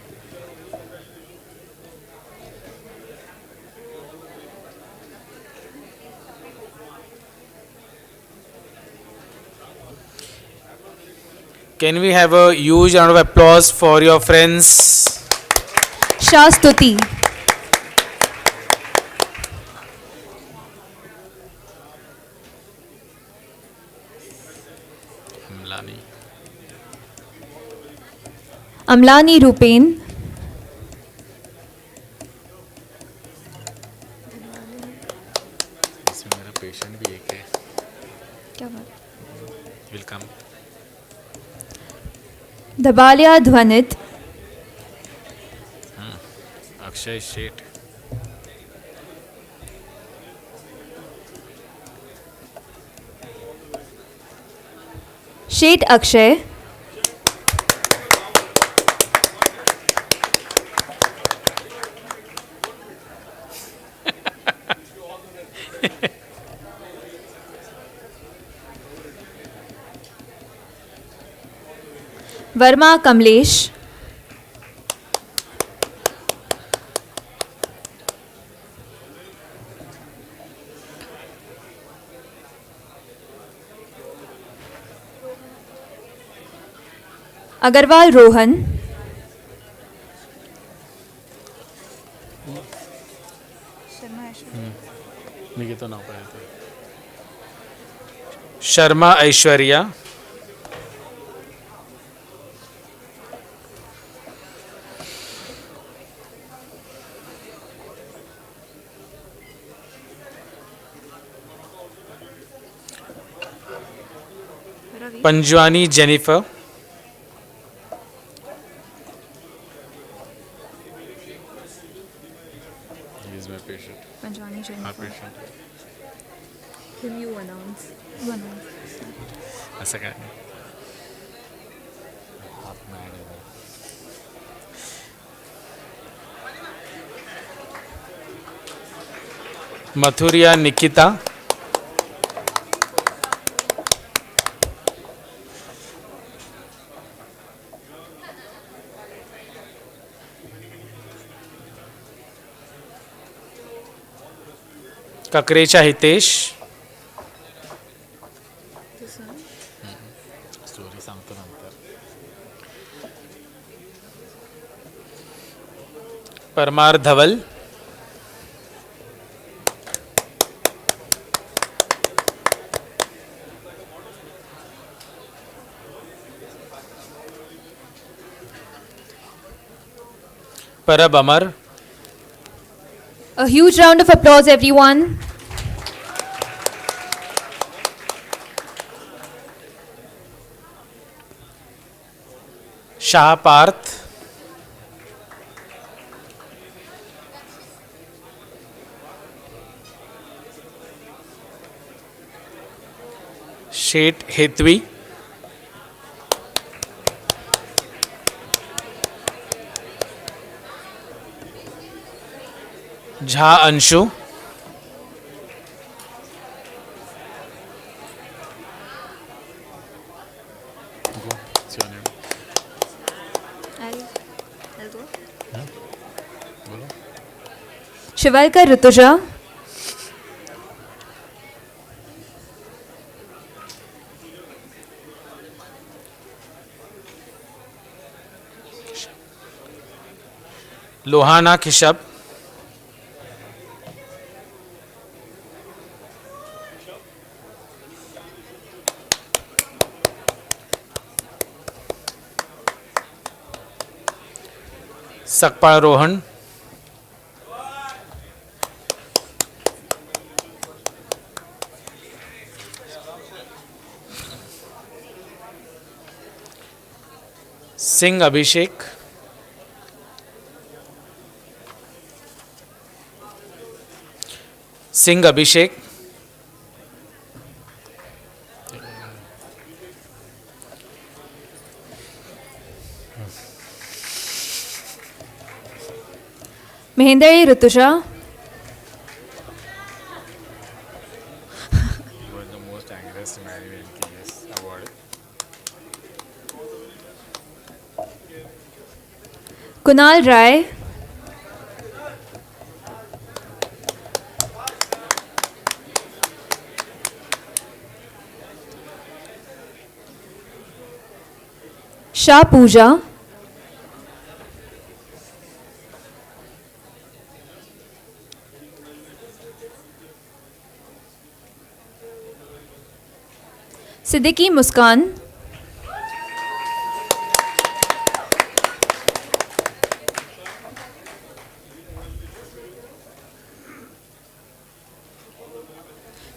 Can we have a huge round of applause for your friends? Shah Stuti, Amlani. Amlani Rupen, इसमें मेरा patient भी एक है. क्या बात. Welcome. Dabalia Dhwanit, Akshay Sheth. Shet Akshay, Verma Kamlesh, Agarwal Rohan, Sharma Aishwarya. नहीं ये तो ना पाए थे. Sharma Aishwarya, Ravi. Panjwani Jennifer, he is my patient. Panjwani हाँ Jennifer. Patient. Him you announce. You announce. ऐसा क्या है. हाथ में ऐड है. मथुरिया निकिता, ककरेचा हितेश, स्टोरी सांगतो नंतर. परमार धवल, परब अमर, A huge round of applause, everyone. Shah Parth, Sheth Hetvi, Jha Anshu, go सियोने I'll go. बोलो. Shivalkar Rutuja, Lohana Khishab, Sakpal Rohan, Singh Abhishek, Singh Abhishek, Mahendra Rutuja, You were the most angriest man in M.K.E.S award. Kunal Rai, Shah Pooja, Siddiqui Muskan,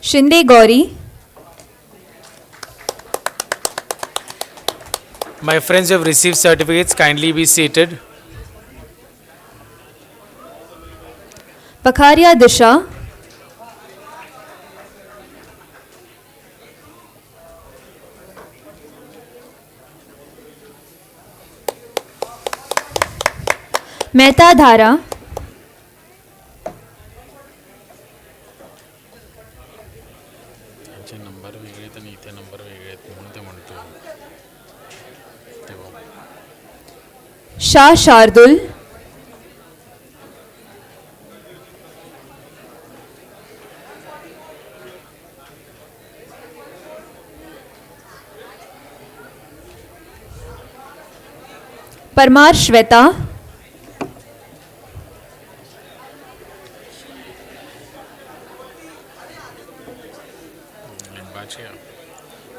Shinde Gauri, my friends who have received certificates, kindly be seated. Pakharia Disha, Mehta Dhara, त्यांचे number वेगळे आहेत आणि इथे number वेगळे आहेत म्हणून ते म्हणतो. तेव्हा Shah Shardul, Parmar Shweta, लिंबाचे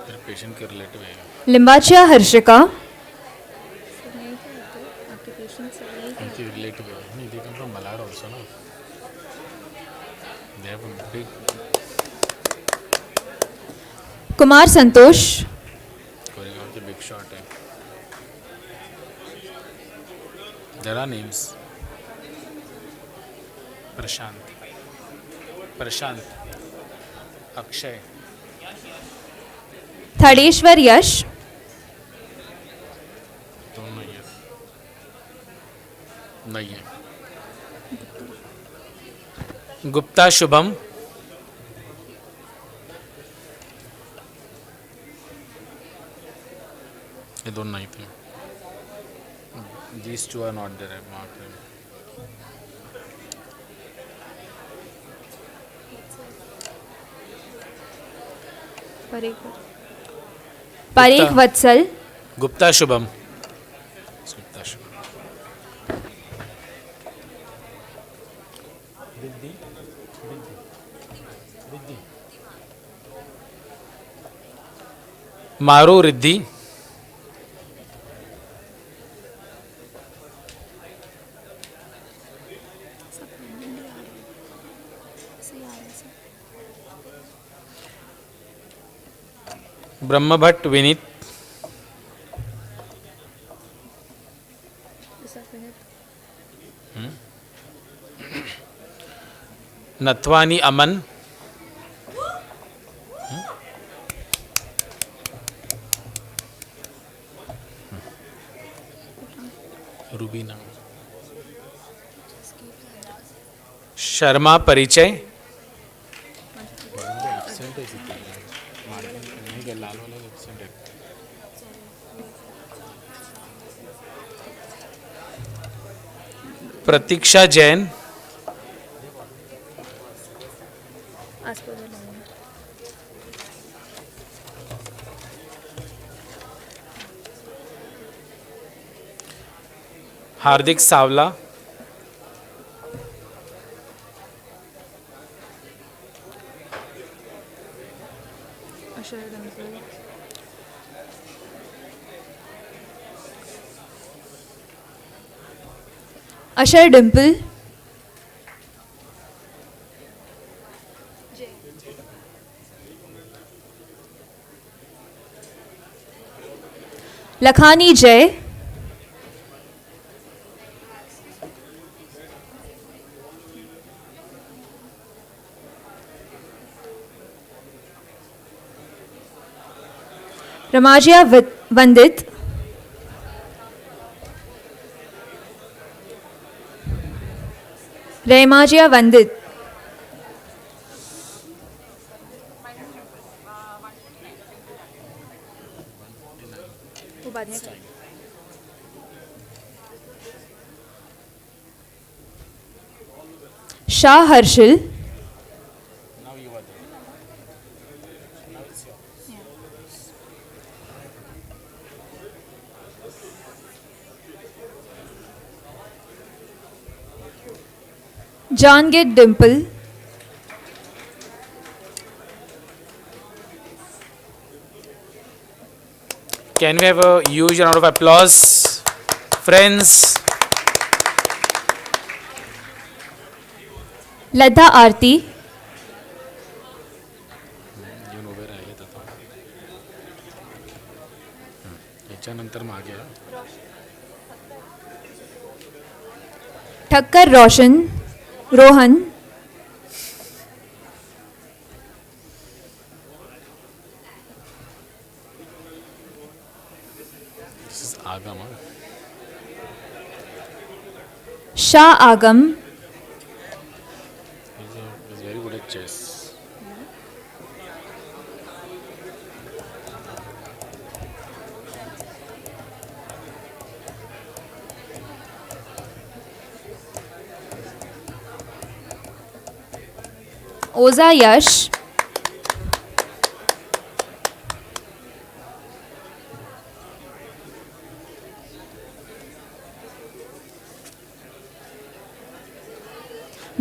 फिर पेशेंट के रिलेटिव है. Limbachia Harshika, सर नहीं थे तो आपके पेशेंट सर नहीं थे. उनके रिलेटिव है. नहीं, they come from Malad also, no? They have a big Kumar Santosh, Koregaon के big shot है. There are names. Prashant, Prashant, Akshay, Thadeshwar Yash, तो नहीं है. नहीं है. गुप्ता शुभम, ये दोनों नहीं थे. These two are not there. I marked them. Parekh Vatsal, Gupta Shubham. Gupta Shubham. Maru Riddhi. Brahmabhat Vinit. Nathwani Aman. Rubina. Sharma Parichय. एब्सेंट है सीधी नहीं क्या लाल वाला एब्सेंट है Pratiksha Jain. Hardik Savla. Ashar Dimple, Lakhani Jay, Ramajya Vandit, Remaja Vandit, वो बाद में Shah Harshil, now you are there now it's your Jangid Dimple, Can we have a huge round of applause, friends? Ladha Aarti, येऊन उभे राहिलेत आता याच्यानंतर मागे Thakkar Roshan, Rohan, this is Agam Shah Agam, is very good at chess Oza Yash,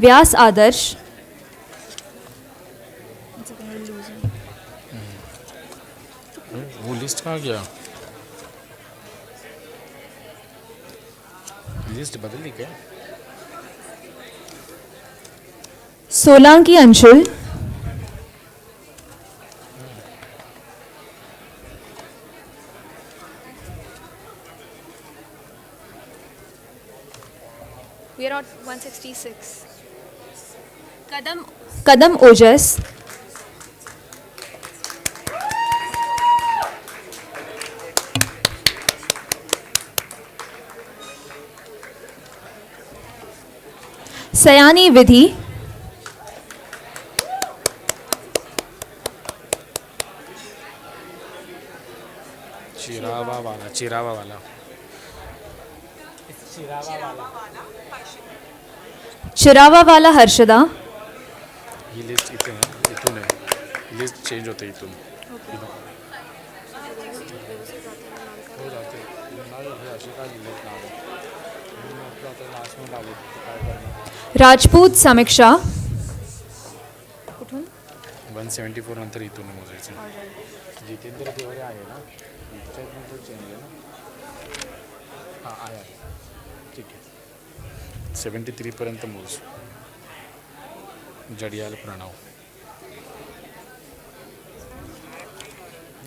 Vyas Adarsh, वो list कहाँ गया list बदल दी क्या Solanki Anshul, We are at 166. Kadam Ojas, Sayani Vidhi, Chirawa वाला Chirawawala Harshada, ही लिस्ट इथून आहे इथून आहे लिस्ट चेंज होते इथून हो जाते नाही हे असे काय लिहिलेत नाव मी म्हटलं आता लास्ट मिनिट आले काय करणार Rajput Samiksha. कुठून 174 नंतर इथून मोजायचं जितेंद्र देवरे आहे ना ह्याच्यात चेंज आहे ना हां आहे ठीक आहे 73 पर्यंत मोज जडियाल प्रणव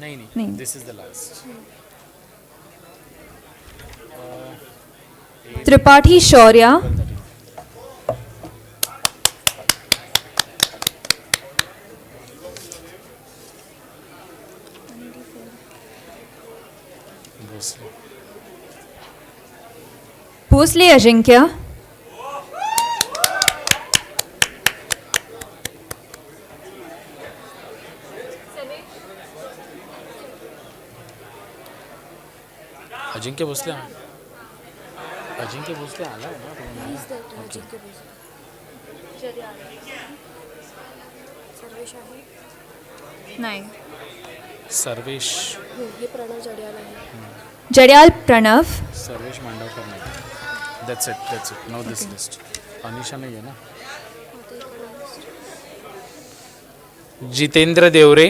नाही नाही. This is the last Tripathi Shaurya. Bhosle Bhosle Ajinkya. Ajinkya Bhosle आला आहे ना सर्वेश आहे नाही सर्वेश हे प्रणव जडियाल आहे Jadiyal Pranav. सर्वेश मांडवकर नाही that's it no this list Anisha नाही आहे ना जितेंद्र देवरे,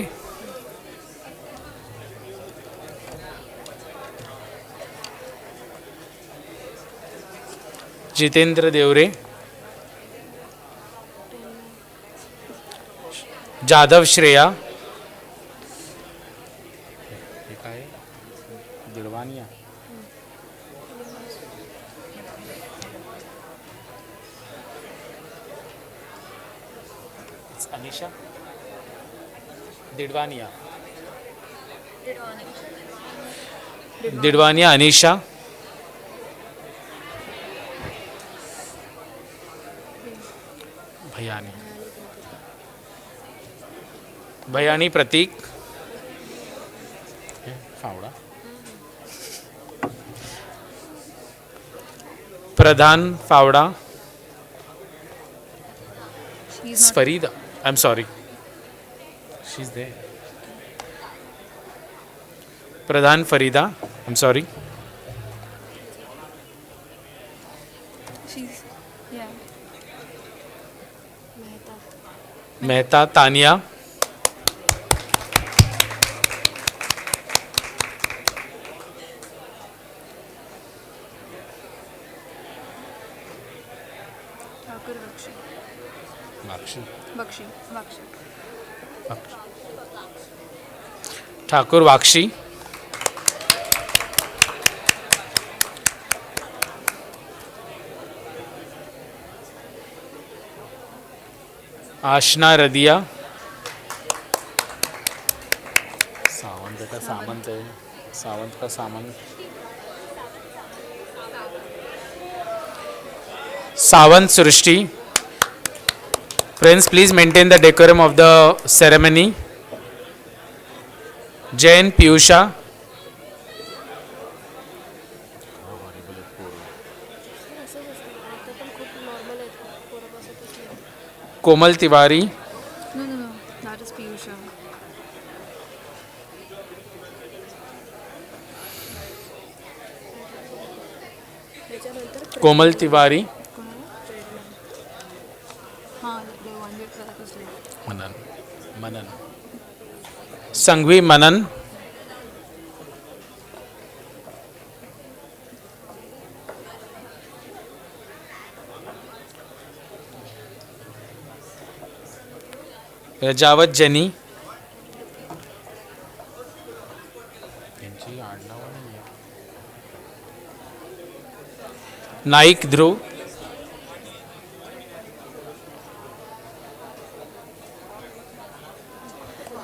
जितेंद्र देवरे, जाधव श्रेया, हे काय दिडवानिया अनिशा दिडवानिया, दिडवानिया अनिशा, भयानी भयानी प्रतीक, हे Phawda Pradhan Phawda, Farida, I am sorry, she is there Pradhan Farida, I am sorry, Mehta Tania, Thakur Bakshi Makshi Bakshi Bakshi Thakur Vakshi, Aashna Radiya, Sawant का सामंत है सावंत का Samant Sawant Srishti. Friends, please maintain the decorum of the ceremony. Jain Piyusha, Komal Tiwari, no that is Piyush Komal Tiwari, हां वन डेट करत असले मनन मनन संघवी मनन, रजावत जनी, त्यांची आडनावं नाही आहे नाइक ध्रुव,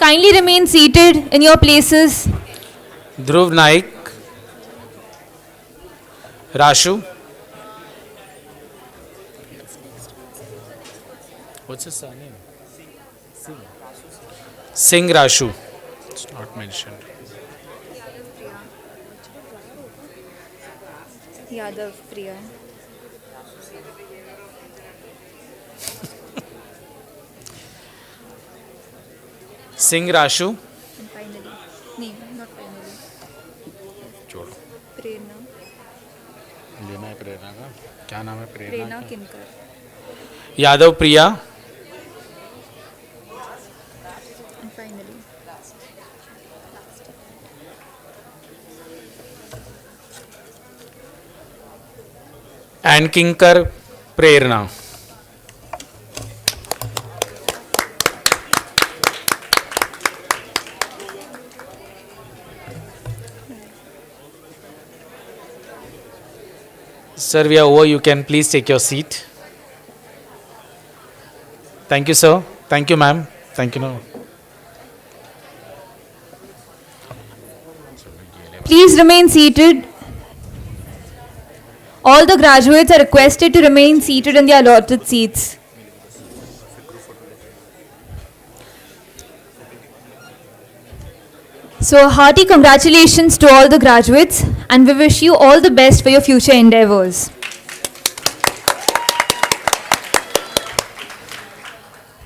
Kindly remain seated in your places. Dhruv Naik, Rashu, what's his surname Singh Rashu, it's not mentioned Yadav Priya Singh Rashu, finally क्या नाम है? प्रेरणा किनकर. Yadav Priya. And finally, And Kinkar Prerna. Sir, we are over. You can please take your seat. Thank you, sir. Thank you, ma'am. Thank you, no. Please remain seated. All the graduates are requested to remain seated in their allotted seats. So, hearty congratulations to all the graduates, and we wish you all the best for your future endeavors.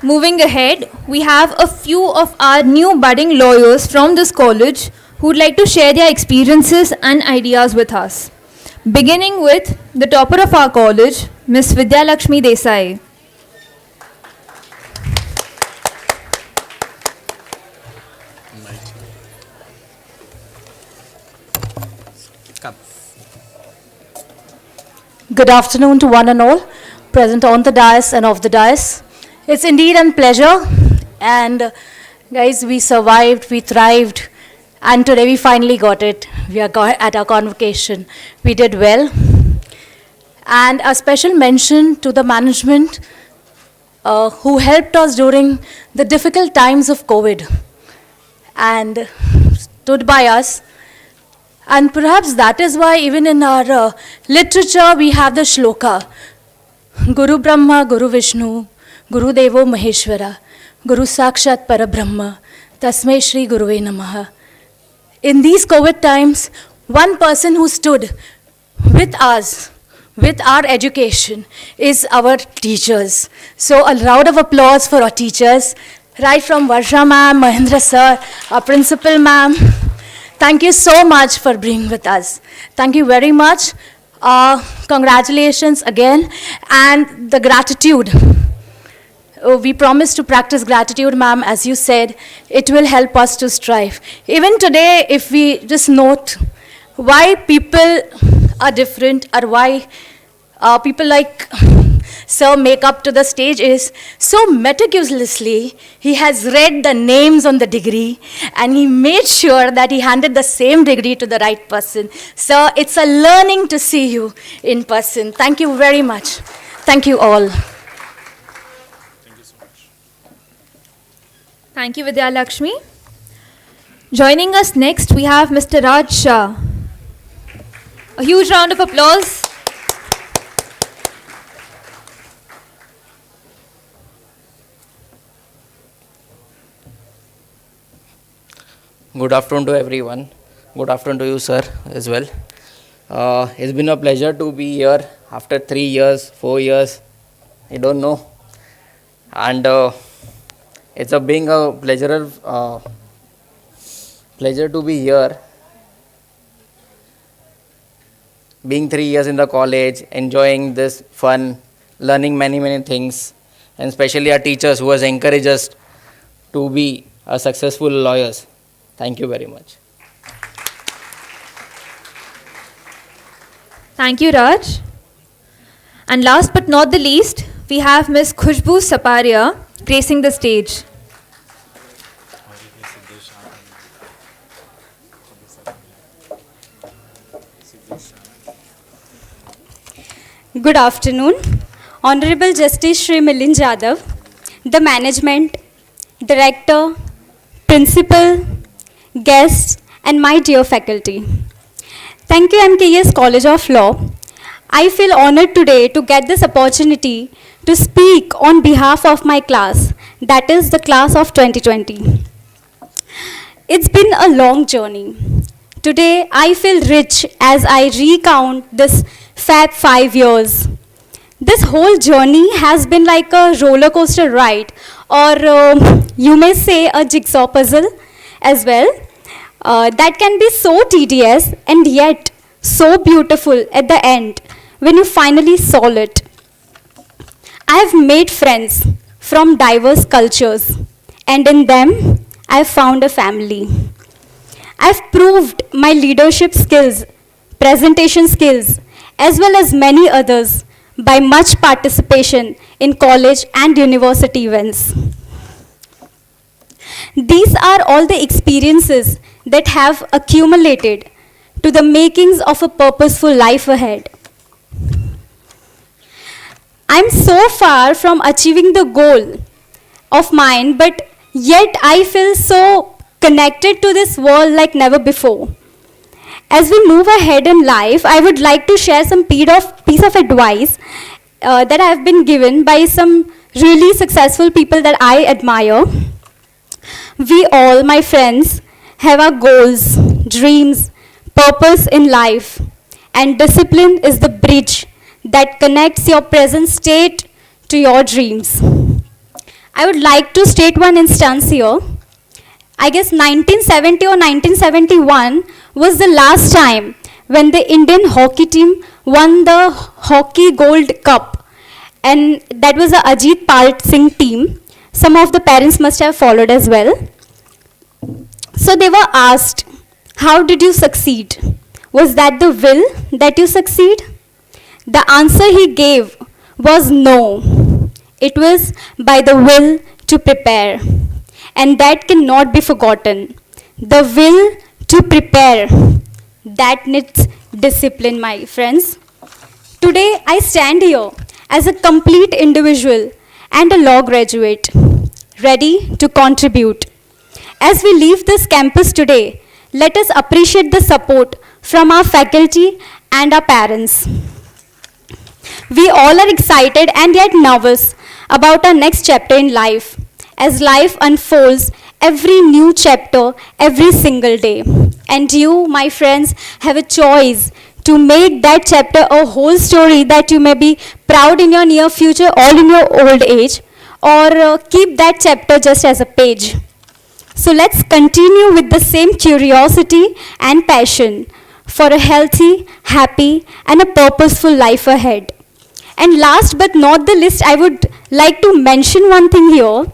Moving ahead, we have a few of our new budding lawyers from this college who would like to share their experiences and ideas with us. Beginning with the topper of our college, Ms. Vidya Lakshmi Desai. Good afternoon to one and all, present on the dais and off the dais. It's indeed a pleasure, and guys, we survived, we thrived, and today we finally got it. We are at our convocation. We did well. And a special mention to the management who helped us during the difficult times of COVID and stood by us. And perhaps that is why even in our literature we have the shloka, Guru Brahma, Guru Vishnu, Guru Devo Maheshwara, Guru Sakshat Parabrahma, Tasmai Shri Guruve Namaha. In these COVID times, one person who stood with us, with our education, is our teachers. So a round of applause for our teachers, right from Varsha ma'am, Mahendra sir, our principal ma'am. Thank you so much for being with us. Thank you very much. Congratulations again. And the gratitude. We promise to practice gratitude, ma'am, as you said. It will help us to strive. Even today, if we just note why people are different or why people like Sir make up to the stage is so meticulously he has read the names on the degree and he made sure that he handed the same degree to the right person. Sir, it's a learning to see you in person. Thank you very much. Thank you all. Thank you, Vidya Lakshmi. Joining us next, we have Mr. Raj Shah. A huge round of applause. Good afternoon to everyone. Good afternoon to you, sir, as well. It's been a pleasure to be here after 3 years, 4 years, I don't know. And it's being a pleasure to be here. Being 3 years in the college, enjoying this fun, learning many things, and especially our teachers who has encouraged us to be a successful lawyers. Thank you very much. Thank you, Raj. And last but not the least, we have Ms. Khushbu Saparia gracing the stage. Good afternoon, Honorable Justice Shri Milind Jadhav, the management, director, principal, guests, and my dear faculty. Thank you, M.K.E.S College of Law. I feel honored today to get this opportunity to speak on behalf of my class, that is the class of 2020. It's been a long journey. Today, I feel rich as I recount this fab 5 years. This whole journey has been like a roller coaster ride, or you may say a jigsaw puzzle as well. That can be so tedious and yet so beautiful at the end when you finally solve it. I have made friends from diverse cultures, and in them, I have found a family. I have proved my leadership skills, presentation skills, as well as many others by much participation in college and university events. These are all the experiences that have accumulated to the makings of a purposeful life ahead. I'm so far from achieving the goal of mine, but yet I feel so connected to this world like never before. As we move ahead in life, I would like to share some piece of advice that I have been given by some really successful people that I admire. We all, my friends, have our goals, dreams, purpose in life, and discipline is the bridge that connects your present state to your dreams. I would like to state one instance here. I guess 1970 or 1971 was the last time when the Indian hockey team won the Hockey Gold Cup, and that was the Ajit Pal Singh team. Some of the parents must have followed as well. So they were asked, how did you succeed? Was that the will that you succeed? The answer he gave was no. It was by the will to prepare. And that cannot be forgotten. The will to prepare, that needs discipline, my friends. Today, I stand here as a complete individual and a law graduate, ready to contribute. As we leave this campus today, let us appreciate the support from our faculty and our parents. We all are excited and yet nervous about our next chapter in life. As life unfolds, every new chapter, every single day. And you, my friends, have a choice to make that chapter a whole story that you may be proud in your near future or in your old age, or keep that chapter just as a page. So let's continue with the same curiosity and passion for a healthy, happy, and a purposeful life ahead. And last but not the least, I would like to mention one thing here.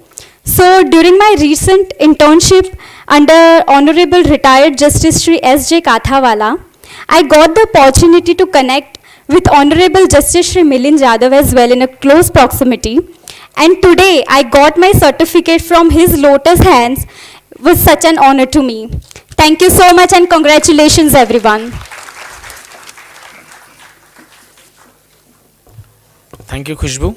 So during my recent internship under Honorable Retired Justice Shri S.J. Kathawala, I got the opportunity to connect with Honorable Justice Shri Milind Jadhav as well in a close proximity. And today I got my certificate from his lotus hands. It was such an honor to me. Thank you so much and congratulations everyone. Thank you, Khushbu.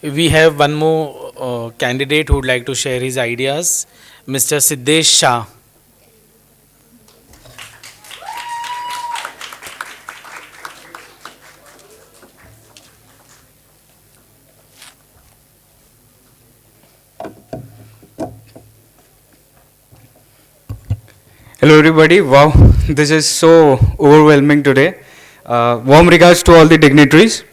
We have one more candidate who would like to share his ideas, Mr. Siddesh Shah. Hello everybody, wow, this is so overwhelming today. Warm regards to all the dignitaries.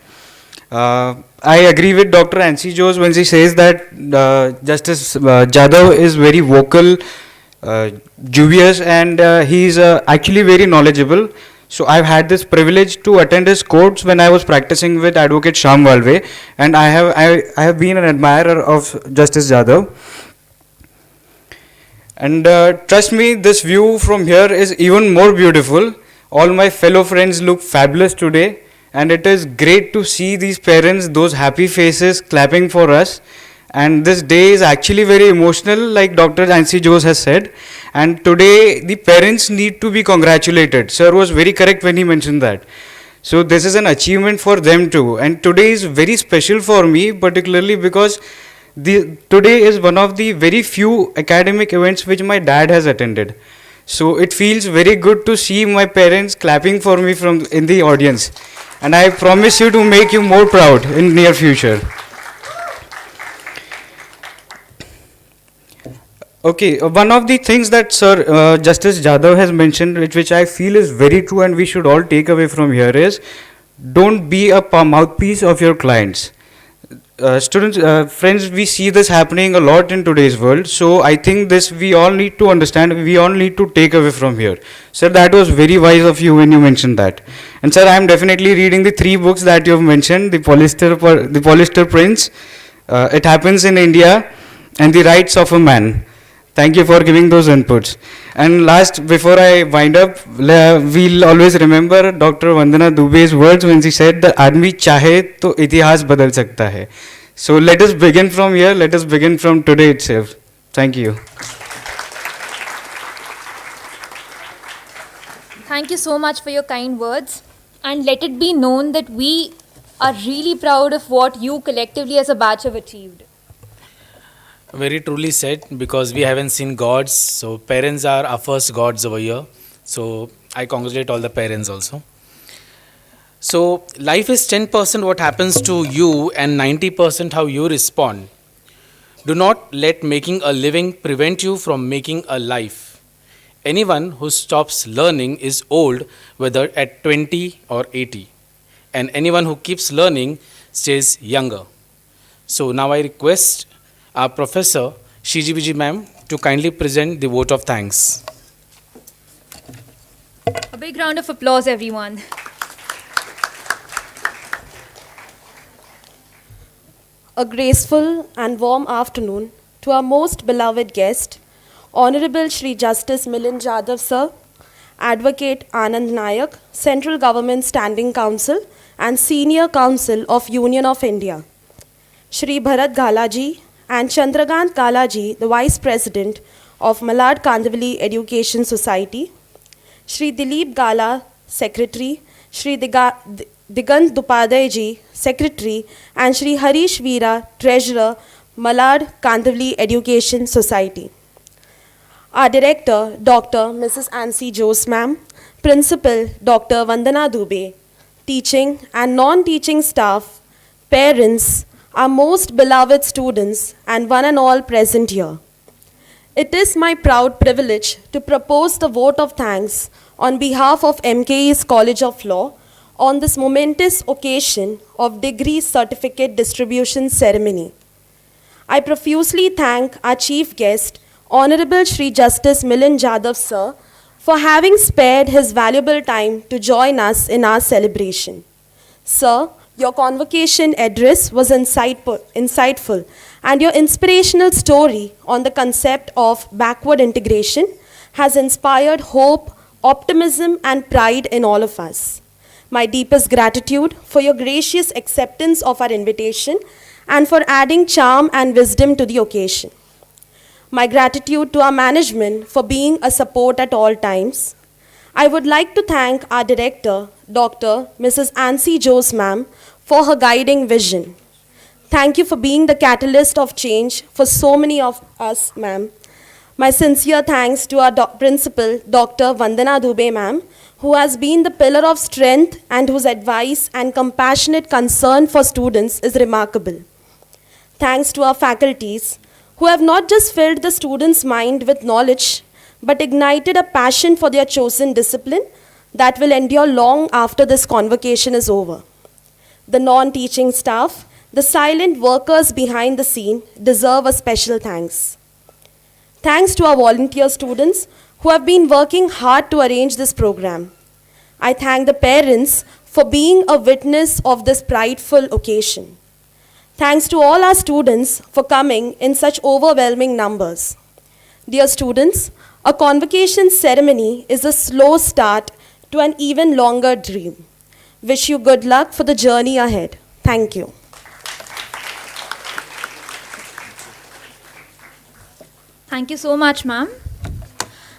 I agree with Dr. Nancy Jose when she says that Justice Jadhav is very vocal, dubious, and he is actually very knowledgeable. So I've had this privilege to attend his courts when I was practicing with Advocate Shyam Walve, and I have been an admirer of Justice Jadhav. And trust me, this view from here is even more beautiful. All my fellow friends look fabulous today, and it is great to see these parents, those happy faces clapping for us. And this day is actually very emotional, like Dr. Nancy Jose has said. And today, the parents need to be congratulated. Sir was very correct when he mentioned that. So this is an achievement for them too. And today is very special for me, particularly because today is one of the very few academic events which my dad has attended. So it feels very good to see my parents clapping for me from in the audience. And I promise you to make you more proud in near future. Okay, one of the things that Sir Justice Jadhav has mentioned, which I feel is very true and we should all take away from here is, don't be a mouthpiece of your clients. friends, we see this happening a lot in today's world. So I think this we all need to understand. We all need to take away from here. Sir, that was very wise of you when you mentioned that. And sir, I am definitely reading the 3 books that you have mentioned: the Polyester Prince, It Happens in India, and The Rights of a Man. Thank you for giving those inputs. And last, before I wind up, we'll always remember Dr. Vandana Dube's words when she said that आदमी चाहे तो इतिहास बदल सकता है. So let us begin from here. Let us begin from today itself. Thank you. Thank you so much for your kind words. And let it be known that we are really proud of what you collectively as a batch have achieved. Very truly said, because we haven't seen gods, so parents are our first gods over here. So I congratulate all the parents also. So life is 10% what happens to you and 90% how you respond. Do not let making a living prevent you from making a life. Anyone who stops learning is old, whether at 20 or 80. And anyone who keeps learning stays younger. So now I request our Professor Shiji ma'am to kindly present the vote of thanks. A big round of applause, everyone. A graceful and warm afternoon to our most beloved guest, Honorable Shri Justice Milind Jadhav Sir, Advocate Anand Nayak, Central Government Standing Counsel and Senior Counsel of Union of India, Shri Bharat Galaji and Chandrakant Galaji, the Vice President of Malad Kandavali Education Society, Shri Dilip Gala, Secretary, Shri Digant Dupadai ji, Secretary, and Shri Harish Veera, Treasurer, Malad Kandavali Education Society. Our Director, Dr. Mrs. Ansi Jose ma'am, Principal, Dr. Vandana Dubey, teaching and non-teaching staff, parents, our most beloved students, and one and all present here. It is my proud privilege to propose the vote of thanks on behalf of M.K.E.S College of Law on this momentous occasion of degree certificate distribution ceremony. I profusely thank our chief guest, Honorable Shri Justice Milind Jadhav Sir, for having spared his valuable time to join us in our celebration. Sir, your convocation address was insightful, and your inspirational story on the concept of backward integration has inspired hope, optimism, and pride in all of us. My deepest gratitude for your gracious acceptance of our invitation and for adding charm and wisdom to the occasion. My gratitude to our management for being a support at all times. I would like to thank our director, Dr. Mrs. Ansi Jose ma'am, for her guiding vision. Thank you for being the catalyst of change for so many of us, ma'am. My sincere thanks to our principal, Dr. Vandana Dubey ma'am, who has been the pillar of strength and whose advice and compassionate concern for students is remarkable. Thanks to our faculties, who have not just filled the students' mind with knowledge, but ignited a passion for their chosen discipline that will endure long after this convocation is over. The non-teaching staff, the silent workers behind the scene, deserve a special thanks. Thanks to our volunteer students who have been working hard to arrange this program. I thank the parents for being a witness of this prideful occasion. Thanks to all our students for coming in such overwhelming numbers. Dear students, a convocation ceremony is a slow start to an even longer dream. Wish you good luck for the journey ahead. Thank you. Thank you so much, ma'am.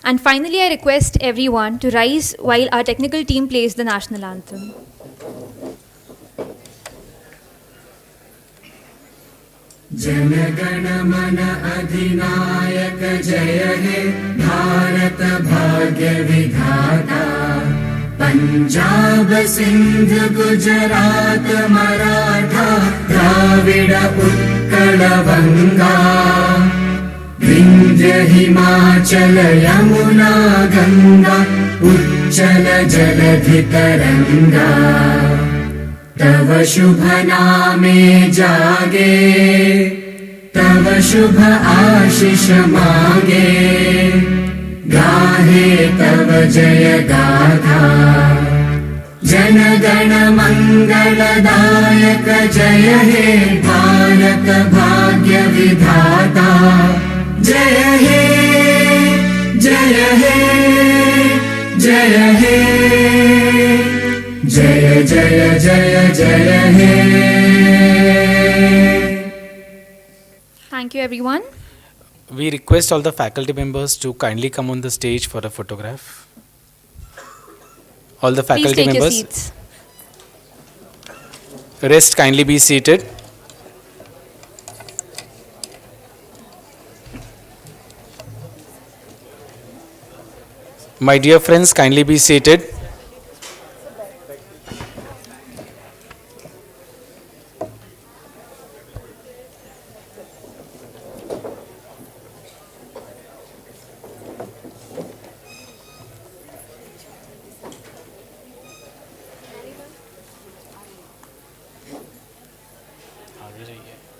And finally, I request everyone to rise while our technical team plays the national anthem. जनगण मन अधिनायक जय हे भारत भाग्य विधाता पंजाब सिंध गुजरात मराठा द्राविड उत्कल बंगा विंध्य हिमाचल यमुना गंगा उच्चल जलधि तरंगा तव शुभ नामे जागे, तव शुभ आशीष मागे, गाहे तव जय गाथा, जन गण मंगलदायक जय हे भारत भाग्य विधाता, जय हे जय हे जय हे, जय जय जय जय हे. Thank you, everyone. We request all the faculty members to kindly come on the stage for a photograph. All the Please faculty take your members. seats. Rest, kindly be seated. My dear friends, kindly be seated.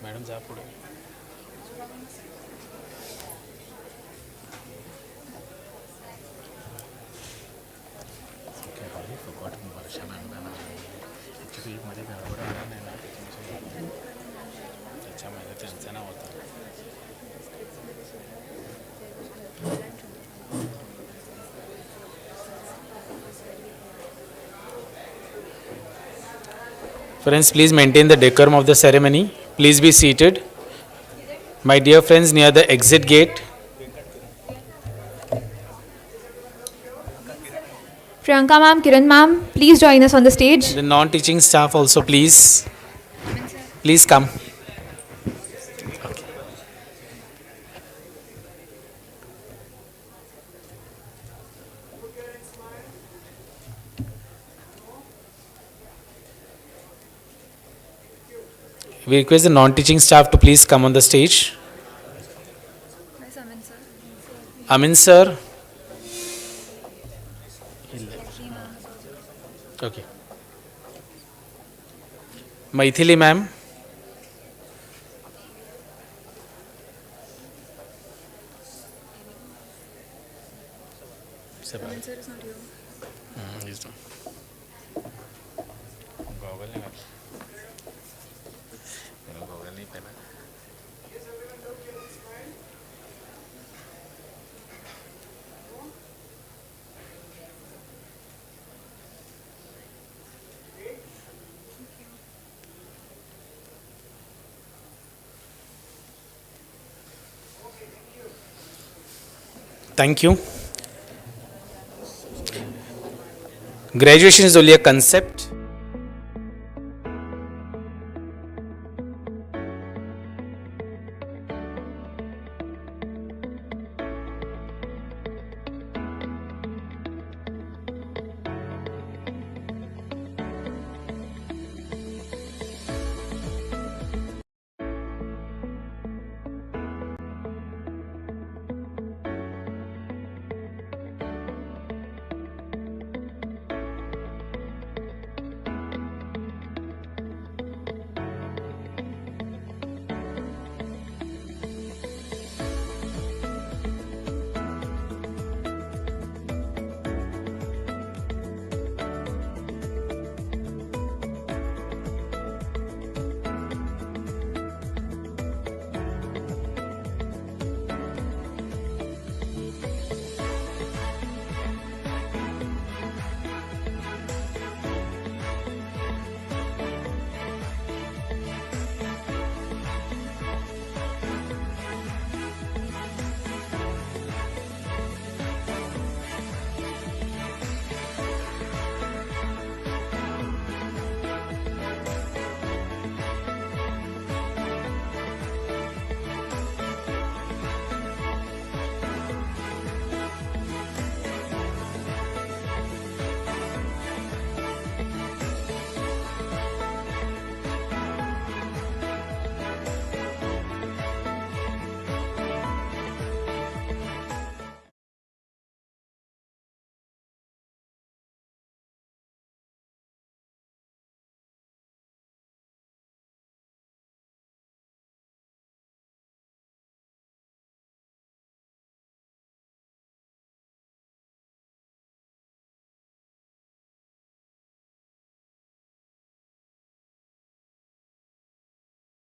Madam जा पुढे. Friends, please maintain the decorum of the ceremony. Please be seated. My dear friends, near the exit gate. Priyanka ma'am, Kiran ma'am, please join us on the stage. The non-teaching staff also, please. Please come. We request the non-teaching staff to please come on the stage. Amin sir. Okay. Maithili ma'am. Amin sir is not here. He's not. Goggle नहीं कर. मेरा goggle नहीं पहना. Thank you. Graduation is only a concept.